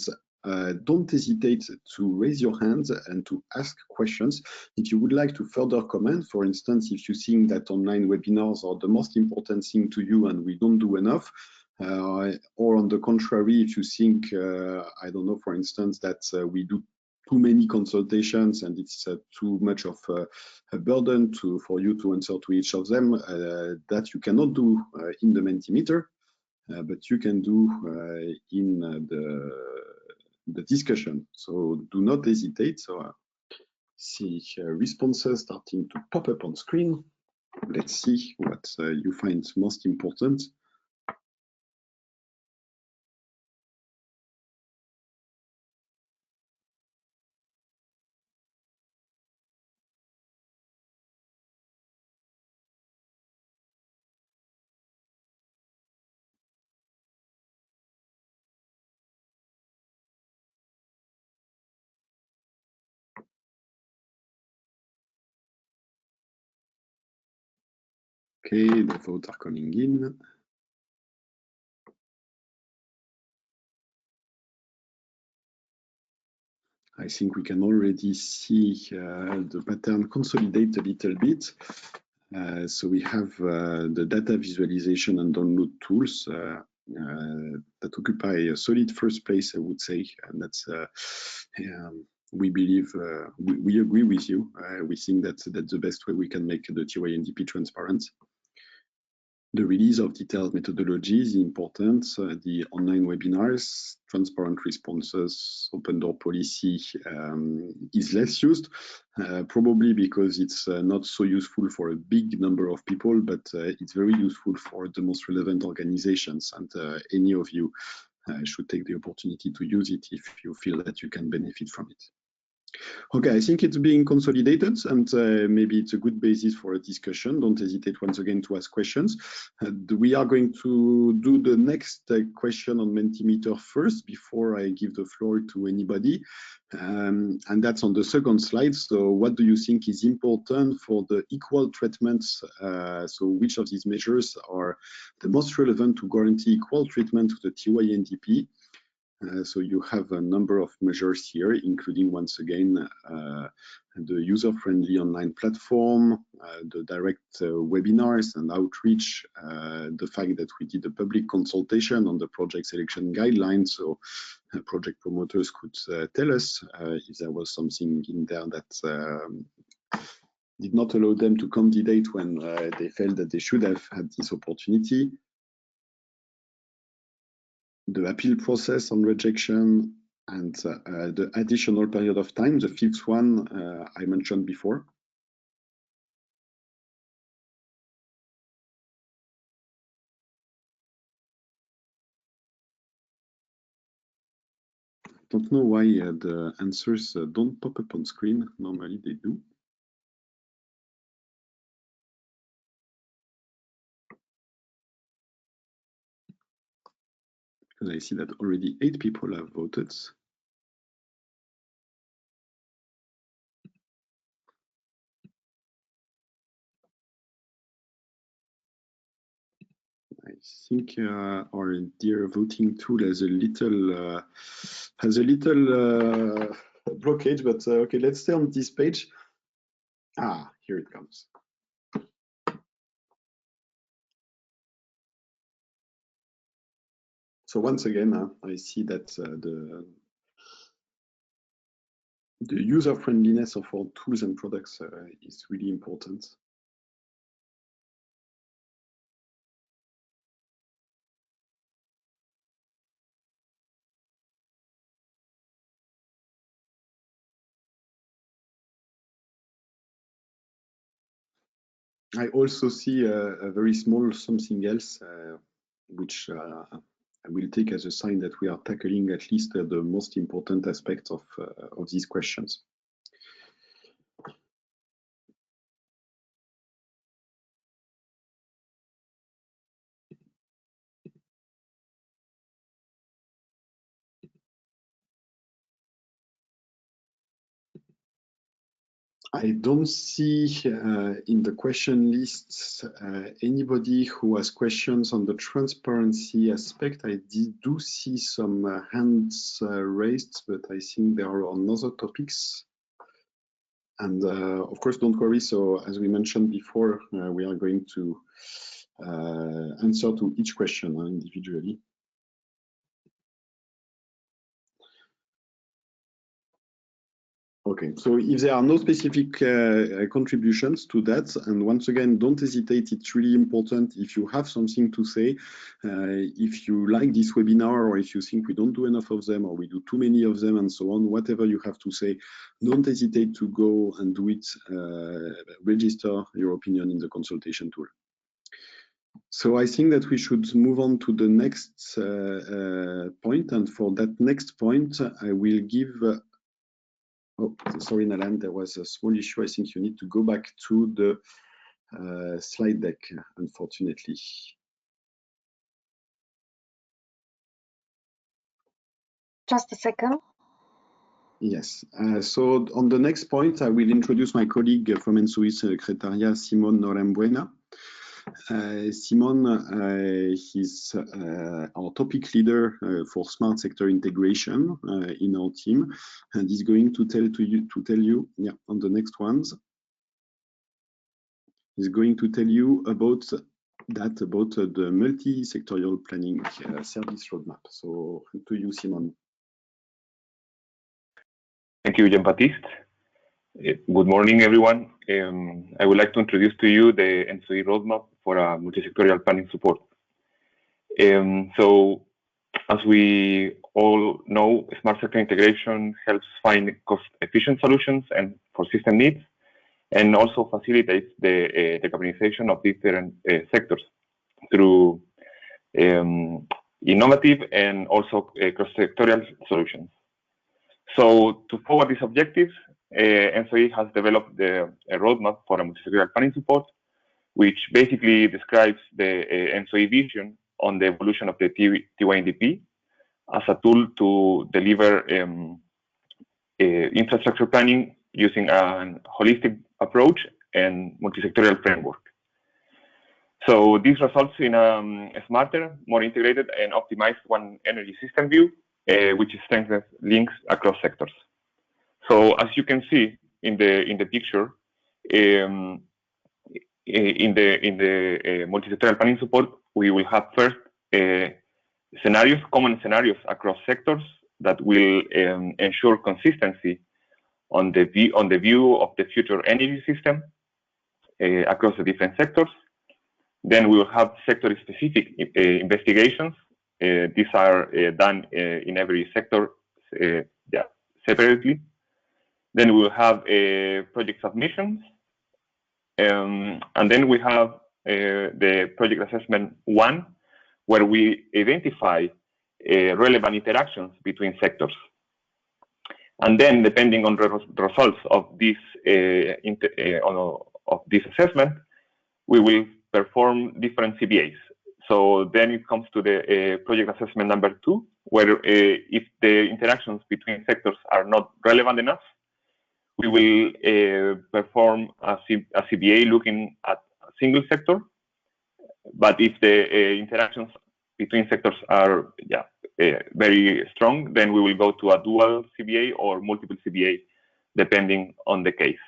don't hesitate to raise your hands and to ask questions. If you would like to further comment, for instance, if you think that online webinars are the most important thing to you and we don't do enough, or on the contrary, if you think, I don't know, for instance, that we do too many consultations and it's too much of a burden for you to answer to each of them, that you cannot do in the Mentimeter, but you can do in the discussion. So do not hesitate. So see responses starting to pop up on screen. Let's see what you find most important. Okay, the votes are coming in. I think we can already see the pattern consolidate a little bit. So we have the data visualization and download tools that occupy a solid first place, I would say, and that's we believe we agree with you. We think that's the best way we can make the TYNDP transparent. The release of detailed methodology is important. The online webinars, transparent responses, open door policy is less used, probably because it's not so useful for a big number of people, but it's very useful for the most relevant organizations. And any of you should take the opportunity to use it if you feel that you can benefit from it. Okay, I think it's being consolidated and maybe it's a good basis for a discussion. Don't hesitate once again to ask questions. We are going to do the next question on Mentimeter first before I give the floor to anybody. And that's on the second slide. So what do you think is important for the equal treatment? So which of these measures are the most relevant to guarantee equal treatment to the TYNDP? So you have a number of measures here, including once again the user-friendly online platform, the direct webinars and outreach, the fact that we did a public consultation on the project selection guidelines, so project promoters could tell us if there was something in there that did not allow them to candidate when they felt that they should have had this opportunity. The appeal process on rejection, and the additional period of time, the fifth one I mentioned before. I don't know why the answers don't pop up on screen. Normally they do. Because I see that already 8 people have voted. I think our dear voting tool has a little blockage, but okay, let's stay on this page. Ah, here it comes. So once again, I see that the user friendliness of our tools and products is really important. I also see a very small something else, which I will take as a sign that we are tackling at least the most important aspects of these questions. I don't see in the question lists anybody who has questions on the transparency aspect. I do see some hands raised, but I think there are on other topics. And of course, don't worry. So as we mentioned before, we are going to answer to each question individually. Okay, so if there are no specific contributions to that, and once again, don't hesitate, it's really important if you have something to say, if you like this webinar, or if you think we don't do enough of them, or we do too many of them, and so on, whatever you have to say, don't hesitate to go and do it, register your opinion in the consultation tool. So I think that we should move on to the next point, and for that next point, I will give oh, sorry, Nalan, there was a small issue. I think you need to go back to the slide deck, unfortunately. Just a second. Yes. So on the next point, I will introduce my colleague from ENTSO-E Secretariat, Simon Norambuena. Simon, he's our topic leader for smart sector integration in our team, and he's going to tell you, yeah, on the next ones. He's going to tell you about the multi-sectorial planning service roadmap. So to you, Simon. Thank you, Jean-Baptiste. Good morning, everyone. I would like to introduce to you the ENTSO-E roadmap for a multi-sectorial planning support. So, as we all know, smart sector integration helps find cost-efficient solutions and for system needs, and also facilitates the decarbonization of different sectors through innovative and also cross-sectorial solutions. So, to forward these objectives, ENTSO-E has developed a roadmap for a multi-sectorial planning support, which basically describes the ENTSO-E vision on the evolution of the TYNDP as a tool to deliver infrastructure planning using a holistic approach and multi-sectorial framework. So this results in a smarter, more integrated and optimized one energy system view, which strengthens links across sectors. So as you can see in the picture, in the multi-sectorial planning support, we will have first common scenarios across sectors that will ensure consistency on the view of the future energy system across the different sectors. Then we will have sector-specific investigations. These are done in every sector separately. Then we will have project submissions. And then we have the project assessment 1, where we identify relevant interactions between sectors. And then, depending on the results of this assessment, we will perform different CBAs. So then it comes to the project assessment number 2, where if the interactions between sectors are not relevant enough, we will perform a CBA looking at a single sector. But if the interactions between sectors are very strong, then we will go to a dual CBA or multiple CBA, depending on the case.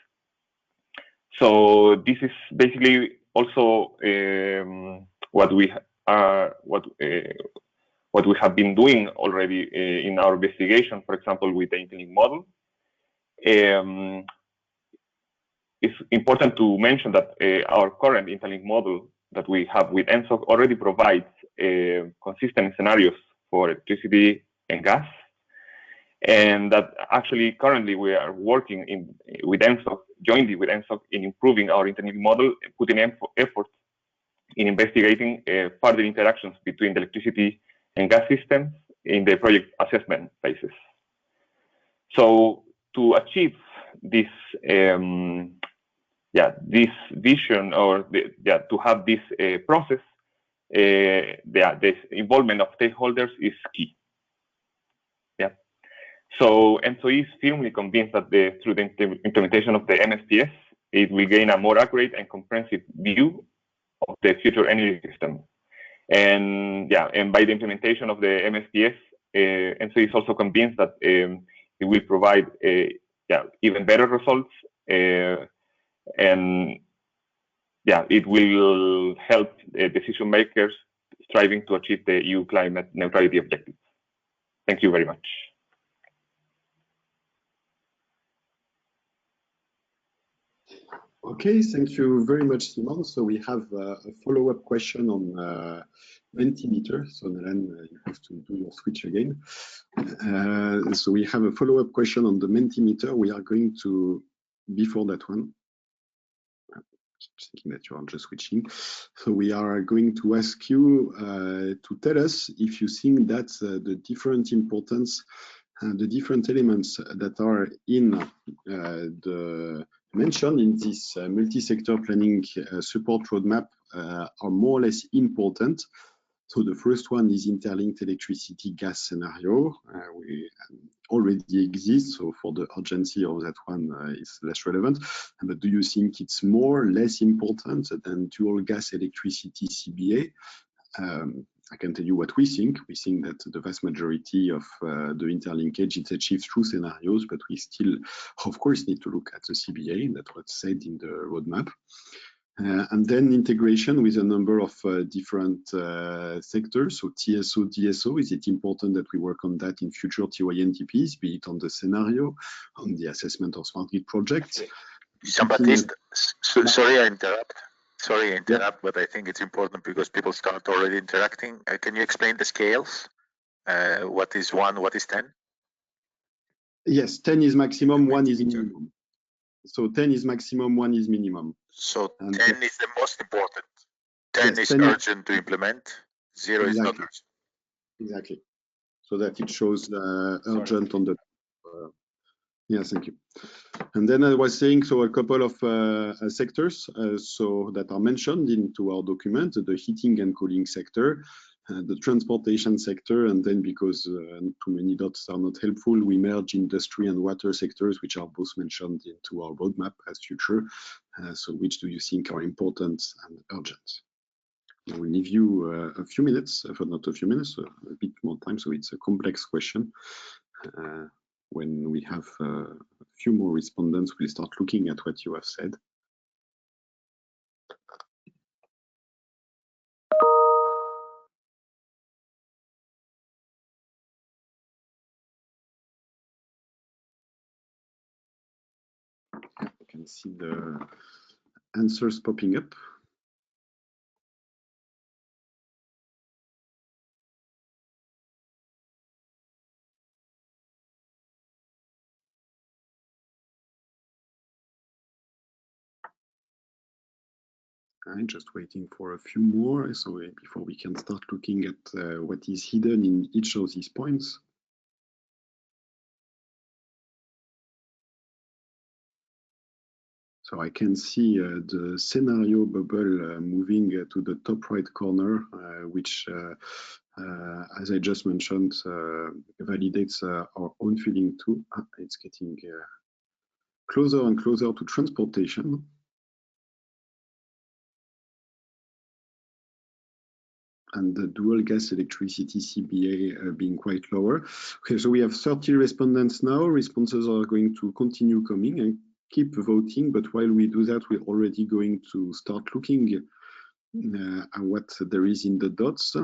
So this is basically also what we have been doing already in our investigation, for example, with the interlink model. It's important to mention that our current interlink model that we have with ENTSO already provides consistent scenarios for electricity and gas, and that actually currently we are working with ENTSO, jointly with ENTSO, in improving our interlink model, putting effort in investigating further interactions between the electricity and gas systems in the project assessment phases. So to achieve this, this vision, or to have this process, the involvement of stakeholders is key. So ENTSO-E is firmly convinced that through the implementation of the MSPS, it will gain a more accurate and comprehensive view of the future energy system. And by the implementation of the MSPS, ENTSO-E is also convinced that it will provide even better results, and it will help decision makers striving to achieve the EU climate neutrality objectives. Thank you very much. Okay, thank you very much, Simon. So we have a follow-up question on Mentimeter. So Nelen, you have to do your switch again. So we have a follow-up question on the Mentimeter. We are going to, before that one, thinking that you are just switching. So we are going to ask you to tell us if you think that the different importance and the different elements that are in mentioned in this multi-sector planning support roadmap are more or less important. So the first one is interlinked electricity gas scenario. We already exist, so for the urgency of that one is less relevant. But do you think it's more or less important than dual gas electricity CBA? I can tell you what we think. We think that the vast majority of the interlinkage is achieved through scenarios, but we still, of course, need to look at the CBA. That's what's said in the roadmap. And then integration with a number of different sectors. So TSO, DSO, is it important that we work on that in future TYNDPs, be it on the scenario, on the assessment of smart grid projects? Jean-Baptiste, sorry I interrupt. Sorry, I interrupt, but I think it's important because people start already interacting. Can you explain the scales? What is 1, what is 10? Yes, 10 is maximum, 1 is minimum. So 10 is maximum, 1 is minimum. So and 10 is the most important. 10 is urgent to implement, 0 is not urgent. Exactly. So that it shows urgent on the... yeah, thank you. And then I was saying, so a couple of sectors so that are mentioned into our document, the heating and cooling sector, the transportation sector, and then because too many dots are not helpful, we merge industry and water sectors, which are both mentioned into our roadmap as future. So which do you think are important and urgent? I will leave you a few minutes, not a few minutes, a bit more time, so it's a complex question. When we have a few more respondents, we'll start looking at what you have said. You can see the answers popping up. I'm just waiting for a few more, so before we can start looking at what is hidden in each of these points. So I can see the scenario bubble moving to the top right corner, which, as I just mentioned, validates our own feeling too. It's getting closer and closer to transportation. And the dual gas electricity CBA being quite lower. Okay, so we have 30 respondents now. Responses are going to continue coming and keep voting, but while we do that, we're already going to start looking at what there is in the dots.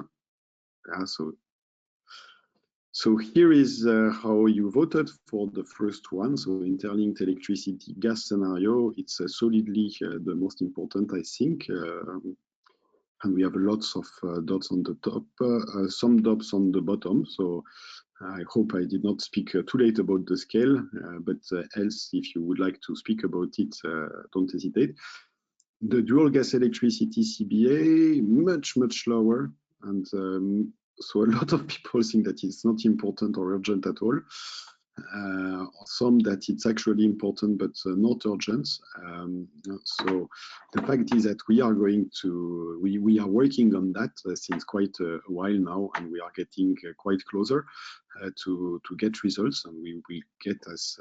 So here is how you voted for the first one. So interlinked electricity gas scenario, it's solidly the most important, I think. And we have lots of dots on the top, some dots on the bottom. So I hope I did not speak too late about the scale, but else, if you would like to speak about it, don't hesitate. The dual gas electricity CBA, much, much lower. And so a lot of people think that it's not important or urgent at all. Some that it's actually important but not urgent. So the fact is that we are going to, we are working on that since quite a while now, and we are getting quite closer to get results, and we will get as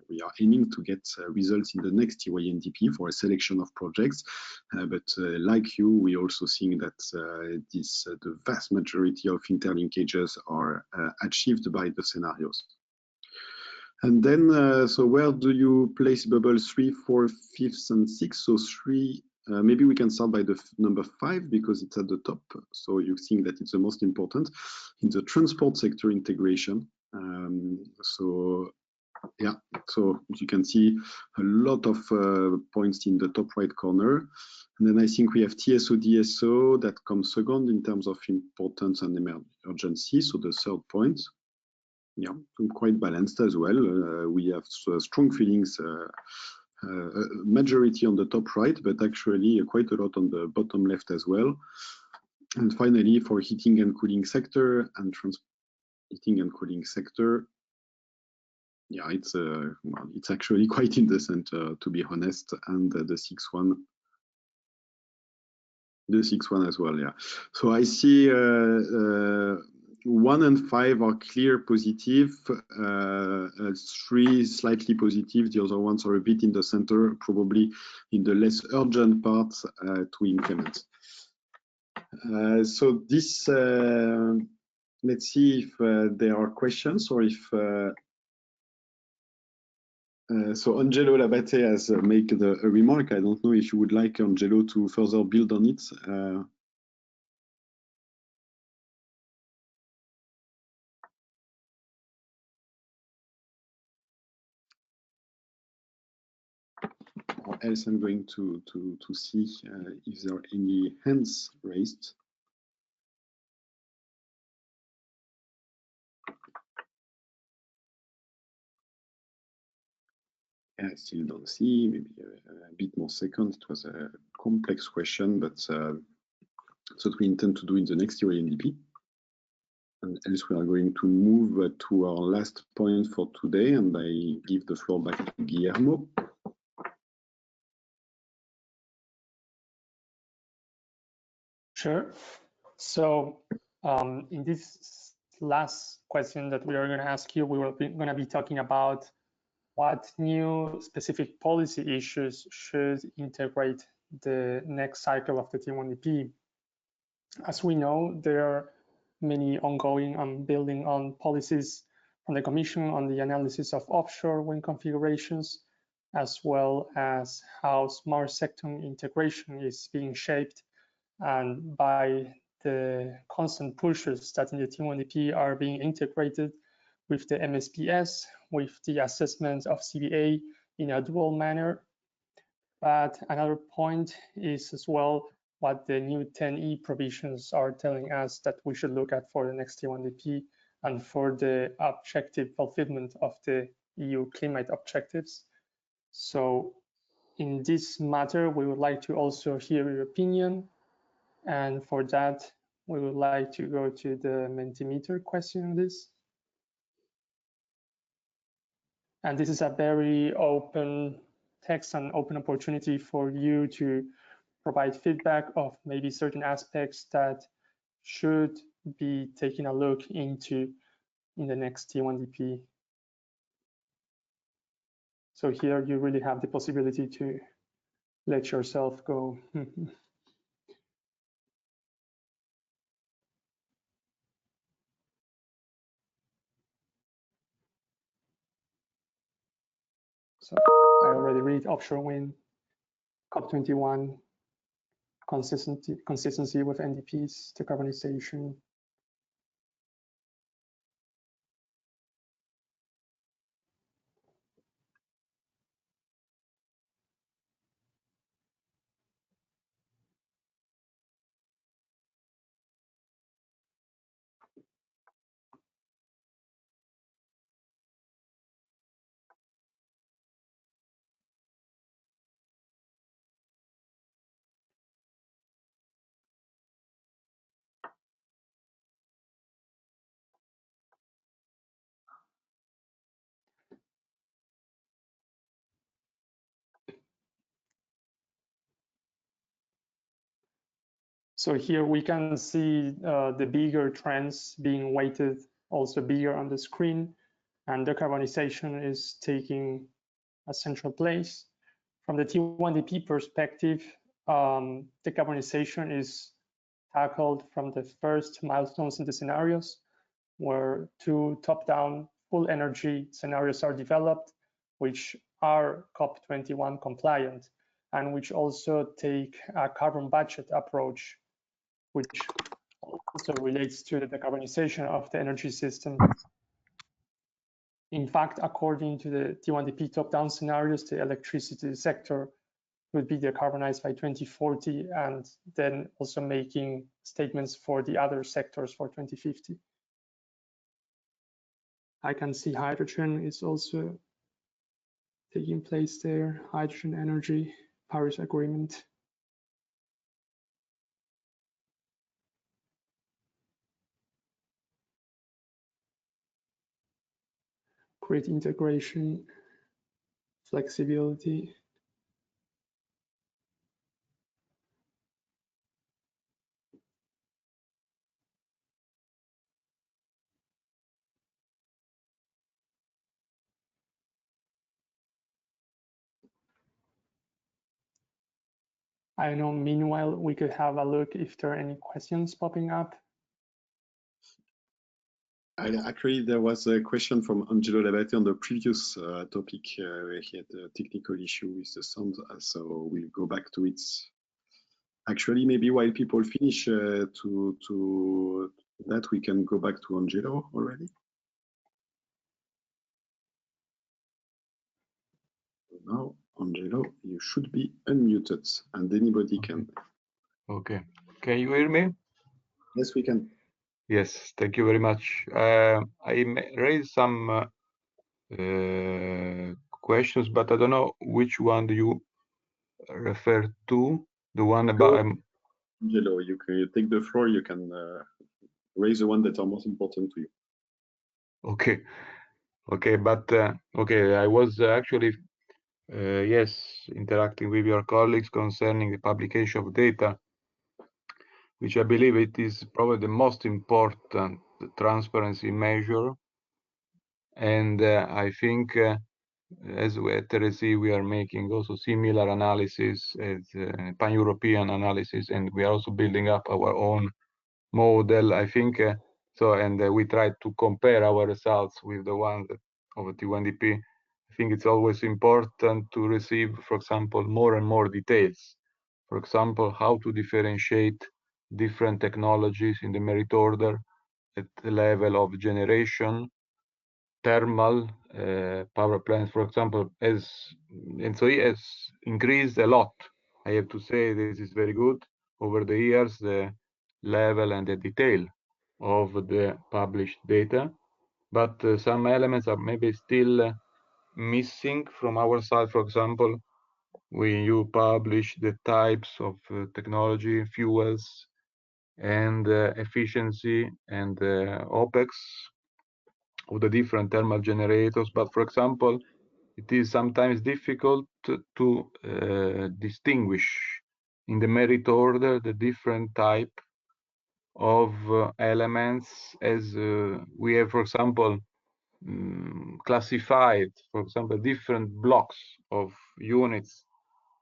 we are aiming to get results in the next TYNDP for a selection of projects. But like you, we also think that the vast majority of interlinkages are achieved by the scenarios. And then, so where do you place bubble 3, 4, 5, and 6? So 3, maybe we can start by the number 5 because it's at the top. So you think that it's the most important in the transport sector integration. So yeah, so you can see a lot of points in the top right corner. And then I think we have TSO, DSO that comes second in terms of importance and emergency. So the third point, yeah, quite balanced as well. We have strong feelings, majority on the top right, but actually quite a lot on the bottom left as well. And finally, for heating and cooling sector and heating and cooling sector, yeah, it's well, it's actually quite in the center, to be honest, and the sixth one as well. Yeah, so I see 1 and 5 are clear positive, 3 slightly positive. The other ones are a bit in the center, probably in the less urgent part to implement. So this, let's see if there are questions or if. So Angelo Labate has made a remark. I don't know if you would like Angelo to further build on it. Or else I'm going to see if there are any hands raised. I still don't see, maybe a bit more second. It was a complex question, but that's what we intend to do in the next TYNDP. And else we are going to move to our last point for today, and I give the floor back to Guillermo. Sure. So in this last question that we are going to ask you, we will be going to be talking about what new specific policy issues should integrate the next cycle of the TYNDP. As we know, there are many ongoing and building on policies from the Commission on the analysis of offshore wind configurations, as well as how smart sector integration is being shaped and by the constant pushes that in the TYNDP are being integrated with the MSPS, with the assessment of CBA in a dual manner. But another point is as well what the new 10E provisions are telling us that we should look at for the next TYNDP and for the objective fulfillment of the EU climate objectives. So in this matter, we would like to also hear your opinion. And for that, we would like to go to the Mentimeter question on this. And this is a very open text and open opportunity for you to provide feedback of maybe certain aspects that should be taken a look into in the next TYNDP. So here you really have the possibility to let yourself go. So I already read offshore wind, COP21, consistency with NDPs, decarbonization. So here we can see the bigger trends being weighted also bigger on the screen, and decarbonization is taking a central place. From the T1DP perspective, decarbonization is tackled from the first milestones in the scenarios, where 2 top-down full energy scenarios are developed, which are COP21 compliant, and which also take a carbon budget approach, which also relates to the decarbonization of the energy system. In fact, according to the T1DP top-down scenarios, the electricity sector would be decarbonized by 2040, and then also making statements for the other sectors for 2050. I can see hydrogen is also taking place there, hydrogen energy, Paris Agreement. Grid integration, flexibility. I know, meanwhile, we could have a look if there are any questions popping up. Actually, there was a question from Angelo Labate on the previous topic. He had a technical issue with the sound, so we'll go back to it. Actually, maybe while people finish to that, we can go back to Angelo already. Now, Angelo, you should be unmuted, and anybody can. Okay. Can you hear me? Yes, we can. Yes, thank you very much. I raised some questions, but I don't know which one do you refer to. The one about Angelo, you can take the floor. You can raise the one that are most important to you. Okay, okay, but okay, I was actually yes, interacting with your colleagues concerning the publication of data, which I believe it is probably the most important transparency measure. And I think as at TRC, we are making also similar analysis as pan-European analysis, and we are also building up our own model. I think so, and we try to compare our results with the ones of T1DP. I think it's always important to receive, for example, more and more details. For example, how to differentiate different technologies in the merit order at the level of generation, thermal power plants, for example, as ENTSO-E has increased a lot. I have to say this is very good over the years, the level and the detail of the published data, but some elements are maybe still missing from our side. For example, when you publish the types of technology, fuels, and efficiency and OPEX of the different thermal generators. But for example, it is sometimes difficult to distinguish in the merit order the different type of elements, as we have, for example, classified, for example, different blocks of units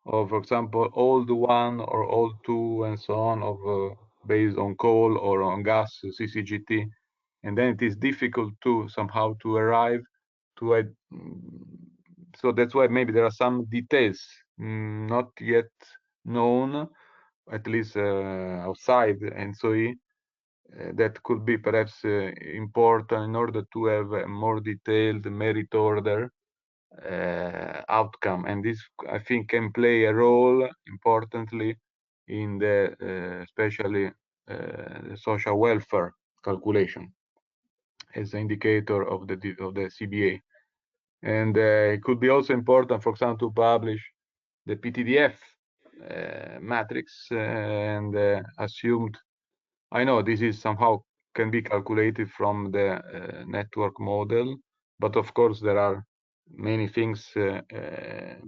of, for example, old 1 or old 2 and so on, of based on coal or on gas, CCGT. And then it is difficult to somehow to arrive to a, so that's why maybe there are some details not yet known, at least outside ENTSO-E, that could be perhaps important in order to have a more detailed merit order outcome. And this, I think, can play a role importantly in the especially the social welfare calculation as an indicator of the CBA. And it could be also important, for example, to publish the PTDF matrix and assumed. I know this is somehow can be calculated from the network model, but of course there are many things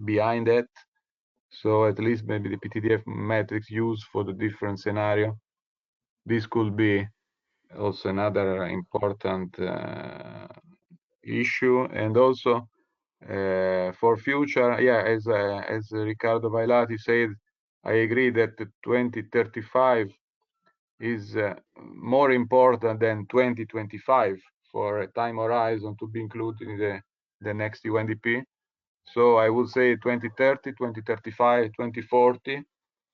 behind that. So at least maybe the PTDF metrics used for the different scenario. This could be also another important issue, and also for future, yeah, as Riccardo Vailati said, I agree that 2035 is more important than 2025 for a time horizon to be included in the next UNDP. So I would say 2030, 2035, 2040,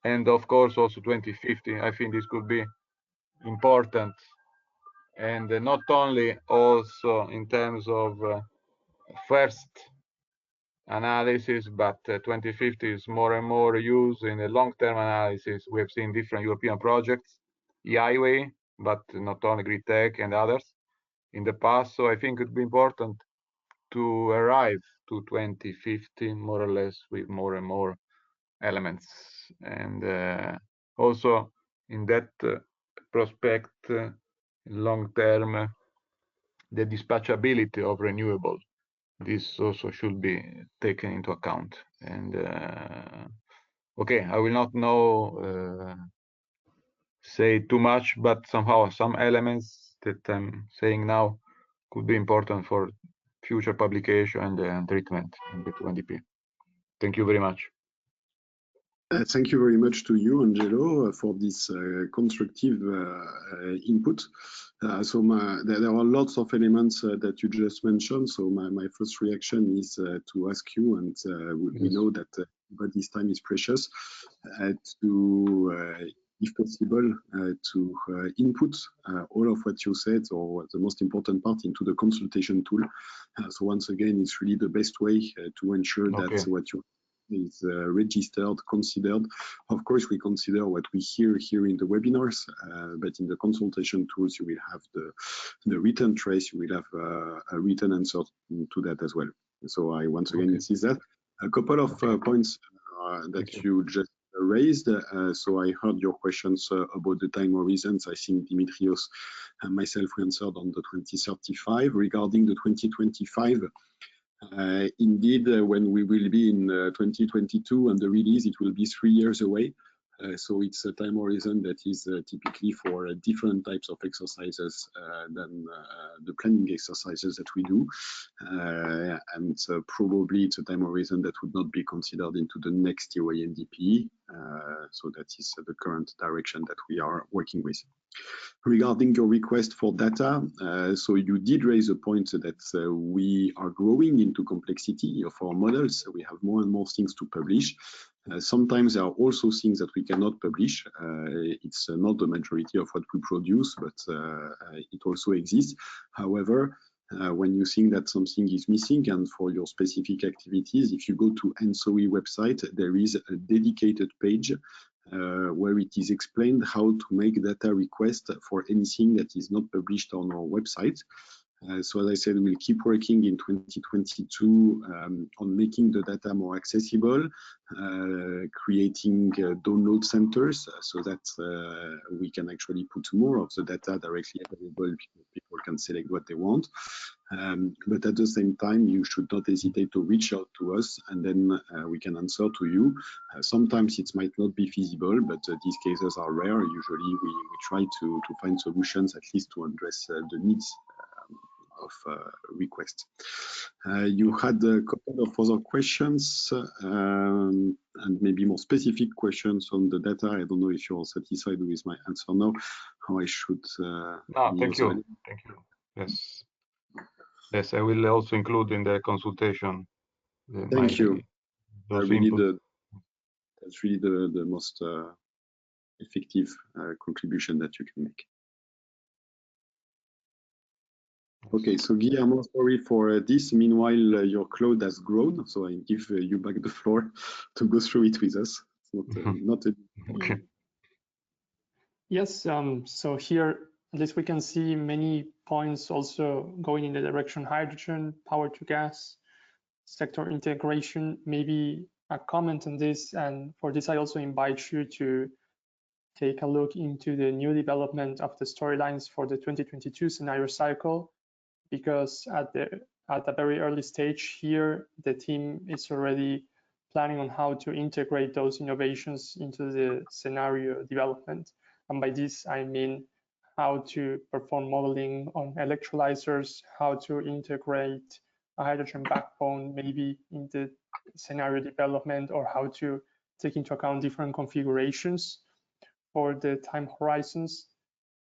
and of course also 2050. I think this could be important, and not only also in terms of first analysis, but 2050 is more and more used in the long-term analysis. We have seen different European projects, highway, but not only grid tech and others in the past. So I think it would be important to arrive to 2050 more or less with more and more elements. And also in that prospect, long term, the dispatchability of renewable, this also should be taken into account. And okay, I will not say too much, but somehow some elements that I'm saying now could be important for future publication and treatment in the TYNDP. Thank you very much. Thank you very much to you, Angelo, for this constructive input. There are lots of elements that you just mentioned. So my first reaction is to ask you, and we know that everybody's time is precious, to, if possible, to input all of what you said, or the most important part, into the consultation tool. So once again, it's really the best way to ensure that what you is registered, considered. Of course, we consider what we hear here in the webinars, but in the consultation tools, you will have the written trace, you will have a written answer to that as well. So I once again insist that. A couple of points that you just raised. So I heard your questions about the time horizons. I think Dimitrios and myself answered on the 2035. Regarding the 2025, indeed, when we will be in 2022 and the release, it will be 3 years away. So it's a time horizon that is typically for different types of exercises than the planning exercises that we do. And probably it's a time horizon that would not be considered into the next UNDP. So that is the current direction that we are working with. Regarding your request for data, so you did raise a point that we are growing into complexity of our models. We have more and more things to publish. Sometimes there are also things that we cannot publish. It's not the majority of what we produce, but it also exists. However, when you think that something is missing, and for your specific activities, if you go to ENTSO-E website, there is a dedicated page where it is explained how to make data requests for anything that is not published on our website. So as I said, we'll keep working in 2022 on making the data more accessible, creating download centers so that we can actually put more of the data directly available. People can select what they want. But at the same time, you should not hesitate to reach out to us, and then we can answer to you. Sometimes it might not be feasible, but these cases are rare. Usually we try to find solutions at least to address the needs of requests. You had a couple of other questions and maybe more specific questions on the data. I don't know if you're satisfied with my answer now. How I should? No, thank you. Thank you. Yes. Yes, I will also include in the consultation. Thank you. That's really the most effective contribution that you can make. Okay, so Guillermo, sorry for this. Meanwhile, your cloud has grown, so I give you back the floor to go through it with us. It's not okay. Yes, so here at least we can see many points also going in the direction hydrogen, power to gas, sector integration. Maybe a comment on this, and for this I also invite you to take a look into the new development of the storylines for the 2022 scenario cycle, because at a very early stage here, the team is already planning on how to integrate those innovations into the scenario development. And by this, I mean how to perform modeling on electrolyzers, how to integrate a hydrogen backbone maybe in the scenario development, or how to take into account different configurations for the time horizons.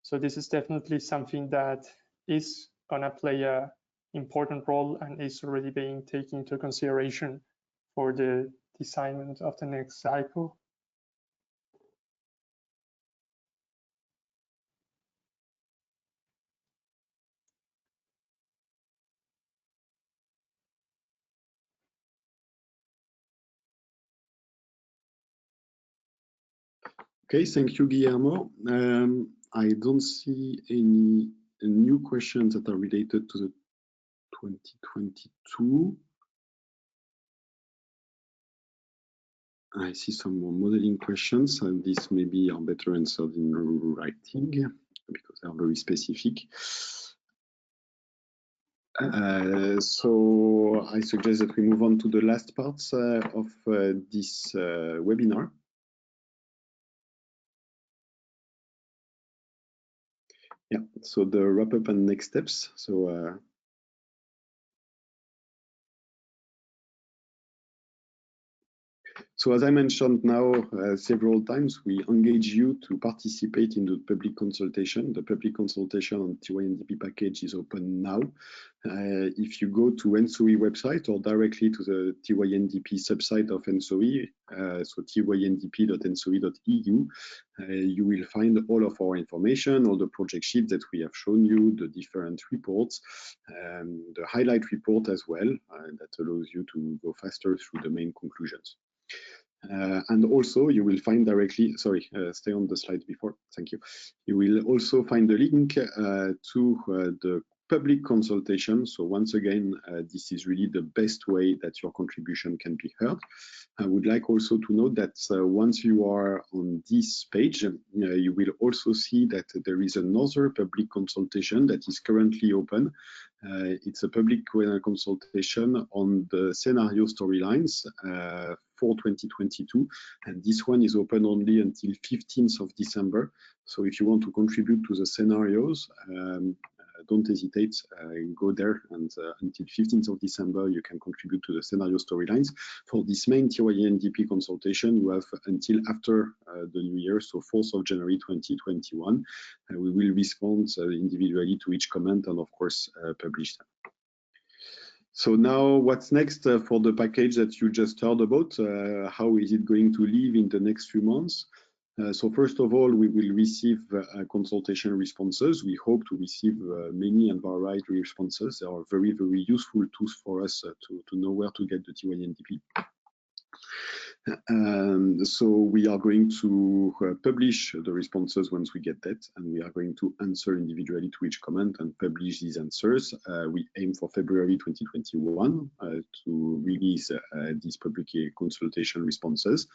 So this is definitely something that is gonna play a important role and is already being taken into consideration for the design of the next cycle. Okay, thank you, Guillermo. I don't see any new questions that are related to the 2022. I see some more modeling questions, and these maybe are better answered in writing because they are very specific. So I suggest that we move on to the last parts of this webinar. Yeah, so the wrap up and next steps. So as I mentioned now several times, we engage you to participate in the public consultation. The public consultation on TYNDP package is open now. If you go to ENTSO-E website or directly to the TYNDP subsite of ENTSO-E, so tyndp.entsoe.eu, you will find all of our information, all the project sheets that we have shown you, the different reports, the highlight report as well, that allows you to go faster through the main conclusions. And also you will find directly, sorry, stay on the slide before, thank you. You will also find the link to the public consultation. So once again, this is really the best way that your contribution can be heard. I would like also to note that once you are on this page, you will also see that there is another public consultation that is currently open. It's a public consultation on the scenario storylines for 2022, and this one is open only until 15th of December. So if you want to contribute to the scenarios, don't hesitate, go there, and until 15th of December you can contribute to the scenario storylines. For this main TYNDP consultation, you have until after the new year, so 4th of January 2021. We will respond individually to each comment and of course publish them. So now what's next for the package that you just heard about? How is it going to live in the next few months? So first of all, we will receive consultation responses. We hope to receive many and varied responses. They are very, very useful tools for us to know where to get the TYNDP. So we are going to publish the responses once we get that, and we are going to answer individually to each comment and publish these answers. We aim for February 2021 to release these public consultation responses,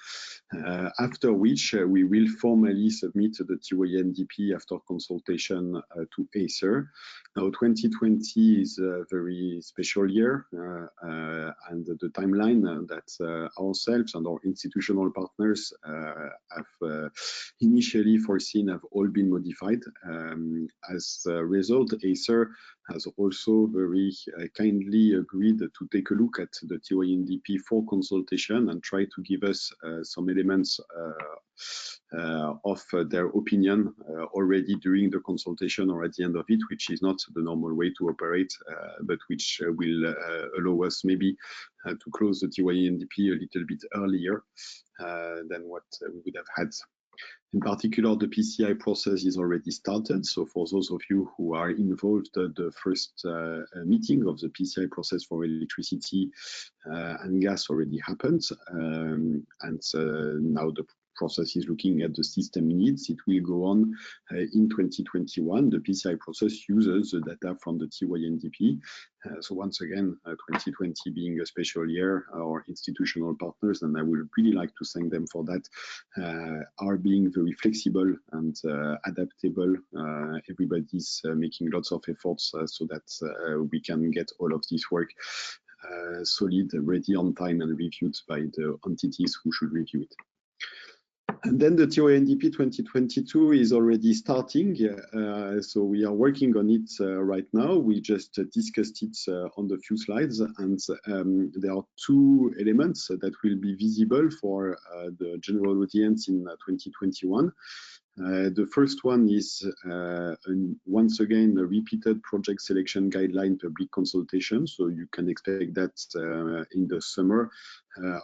after which we will formally submit the TYNDP after consultation to ACER. Now 2020 is a very special year, and the timeline that ourselves and our institutional partners have initially foreseen have all been modified. As a result, ACER has also very kindly agreed to take a look at the TYNDP for consultation and try to give us some elements of their opinion already during the consultation or at the end of it, which is not the normal way to operate, but which will allow us maybe to close the TYNDP a little bit earlier than what we would have had. In particular, the PCI process is already started. So for those of you who are involved, the first meeting of the PCI process for electricity and gas already happened. And now the process is looking at the system needs. It will go on in 2021. The PCI process uses the data from the TYNDP. So once again, 2020 being a special year, our institutional partners, and I would really like to thank them for that, are being very flexible and adaptable. Everybody's making lots of efforts so that we can get all of this work solid, ready on time, and reviewed by the entities who should review it. And then the TYNDP 2022 is already starting, so we are working on it right now. We just discussed it on the few slides, and there are two elements that will be visible for the general audience in 2021. The first one is, once again, a repeated project selection guideline public consultation. So you can expect that in the summer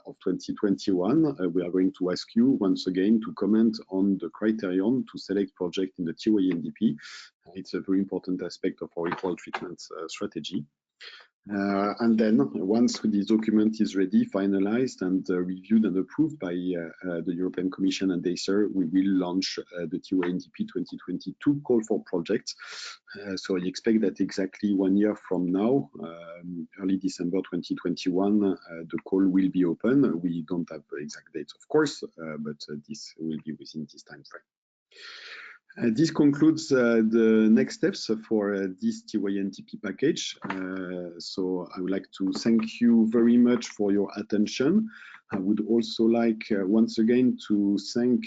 of 2021. We are going to ask you once again to comment on the criterion to select project in the TYNDP. It's a very important aspect of our equal treatment strategy. And then once this document is ready, finalized and reviewed and approved by the European Commission and ENTSO-E, we will launch the TYNDP 2022 call for projects. So I expect that exactly 1 year from now, early December 2021, the call will be open. We don't have exact dates, of course, but this will be within this time frame. This concludes the next steps for this TYNDP package. So I would like to thank you very much for your attention. I would also like once again to thank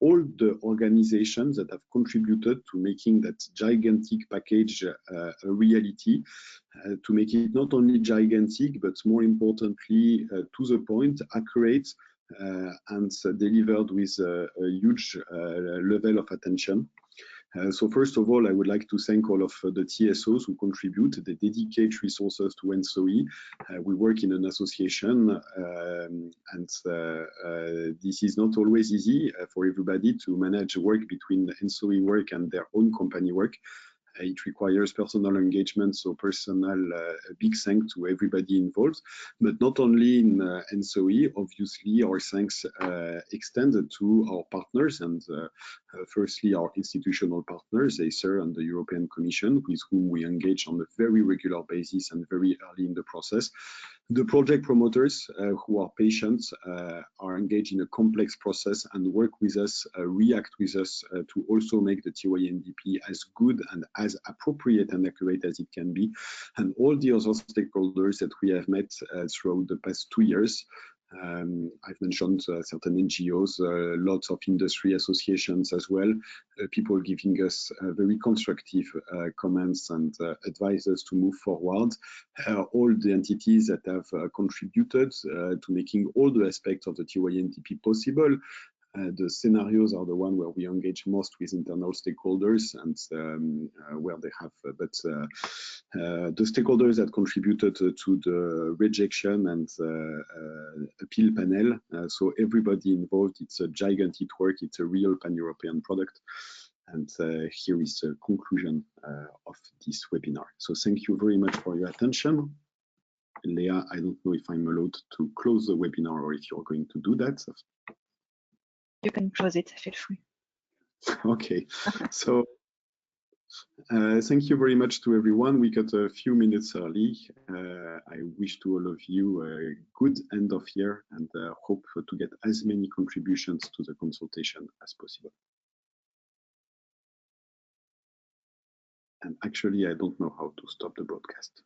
all the organizations that have contributed to making that gigantic package a reality, to make it not only gigantic, but more importantly, to the point, accurate, and delivered with a huge level of attention. So first of all, I would like to thank all of the TSOs who contribute, they dedicate resources to ENTSO-E. We work in an association, and this is not always easy for everybody to manage work between ENTSO-E work and their own company work. It requires personal engagement, so a big thanks to everybody involved, but not only in ENTSO-E. Obviously, our thanks extended to our partners, and firstly, our institutional partners, ENTSO-E and the European Commission, with whom we engage on a very regular basis and very early in the process. The project promoters who are patient, are engaged in a complex process and work with us, react with us to also make the TYNDP as good and as appropriate and accurate as it can be. And all the other stakeholders that we have met throughout the past 2 years. I've mentioned certain NGOs, lots of industry associations as well, people giving us very constructive comments and advice to move forward. All the entities that have contributed to making all the aspects of the TYNDP possible. The scenarios are the one where we engage most with internal stakeholders, and where they have, the stakeholders that contributed to the rejection and appeal panel. So everybody involved, it's a gigantic work, it's a real pan-European product. And here is the conclusion of this webinar. So thank you very much for your attention. Leah, I don't know if I'm allowed to close the webinar or if you're going to do that. You can close it, feel free. Okay, so thank you very much to everyone. We got a few minutes early. I wish to all of you a good end of year, and hope to get as many contributions to the consultation as possible. And actually, I don't know how to stop the broadcast.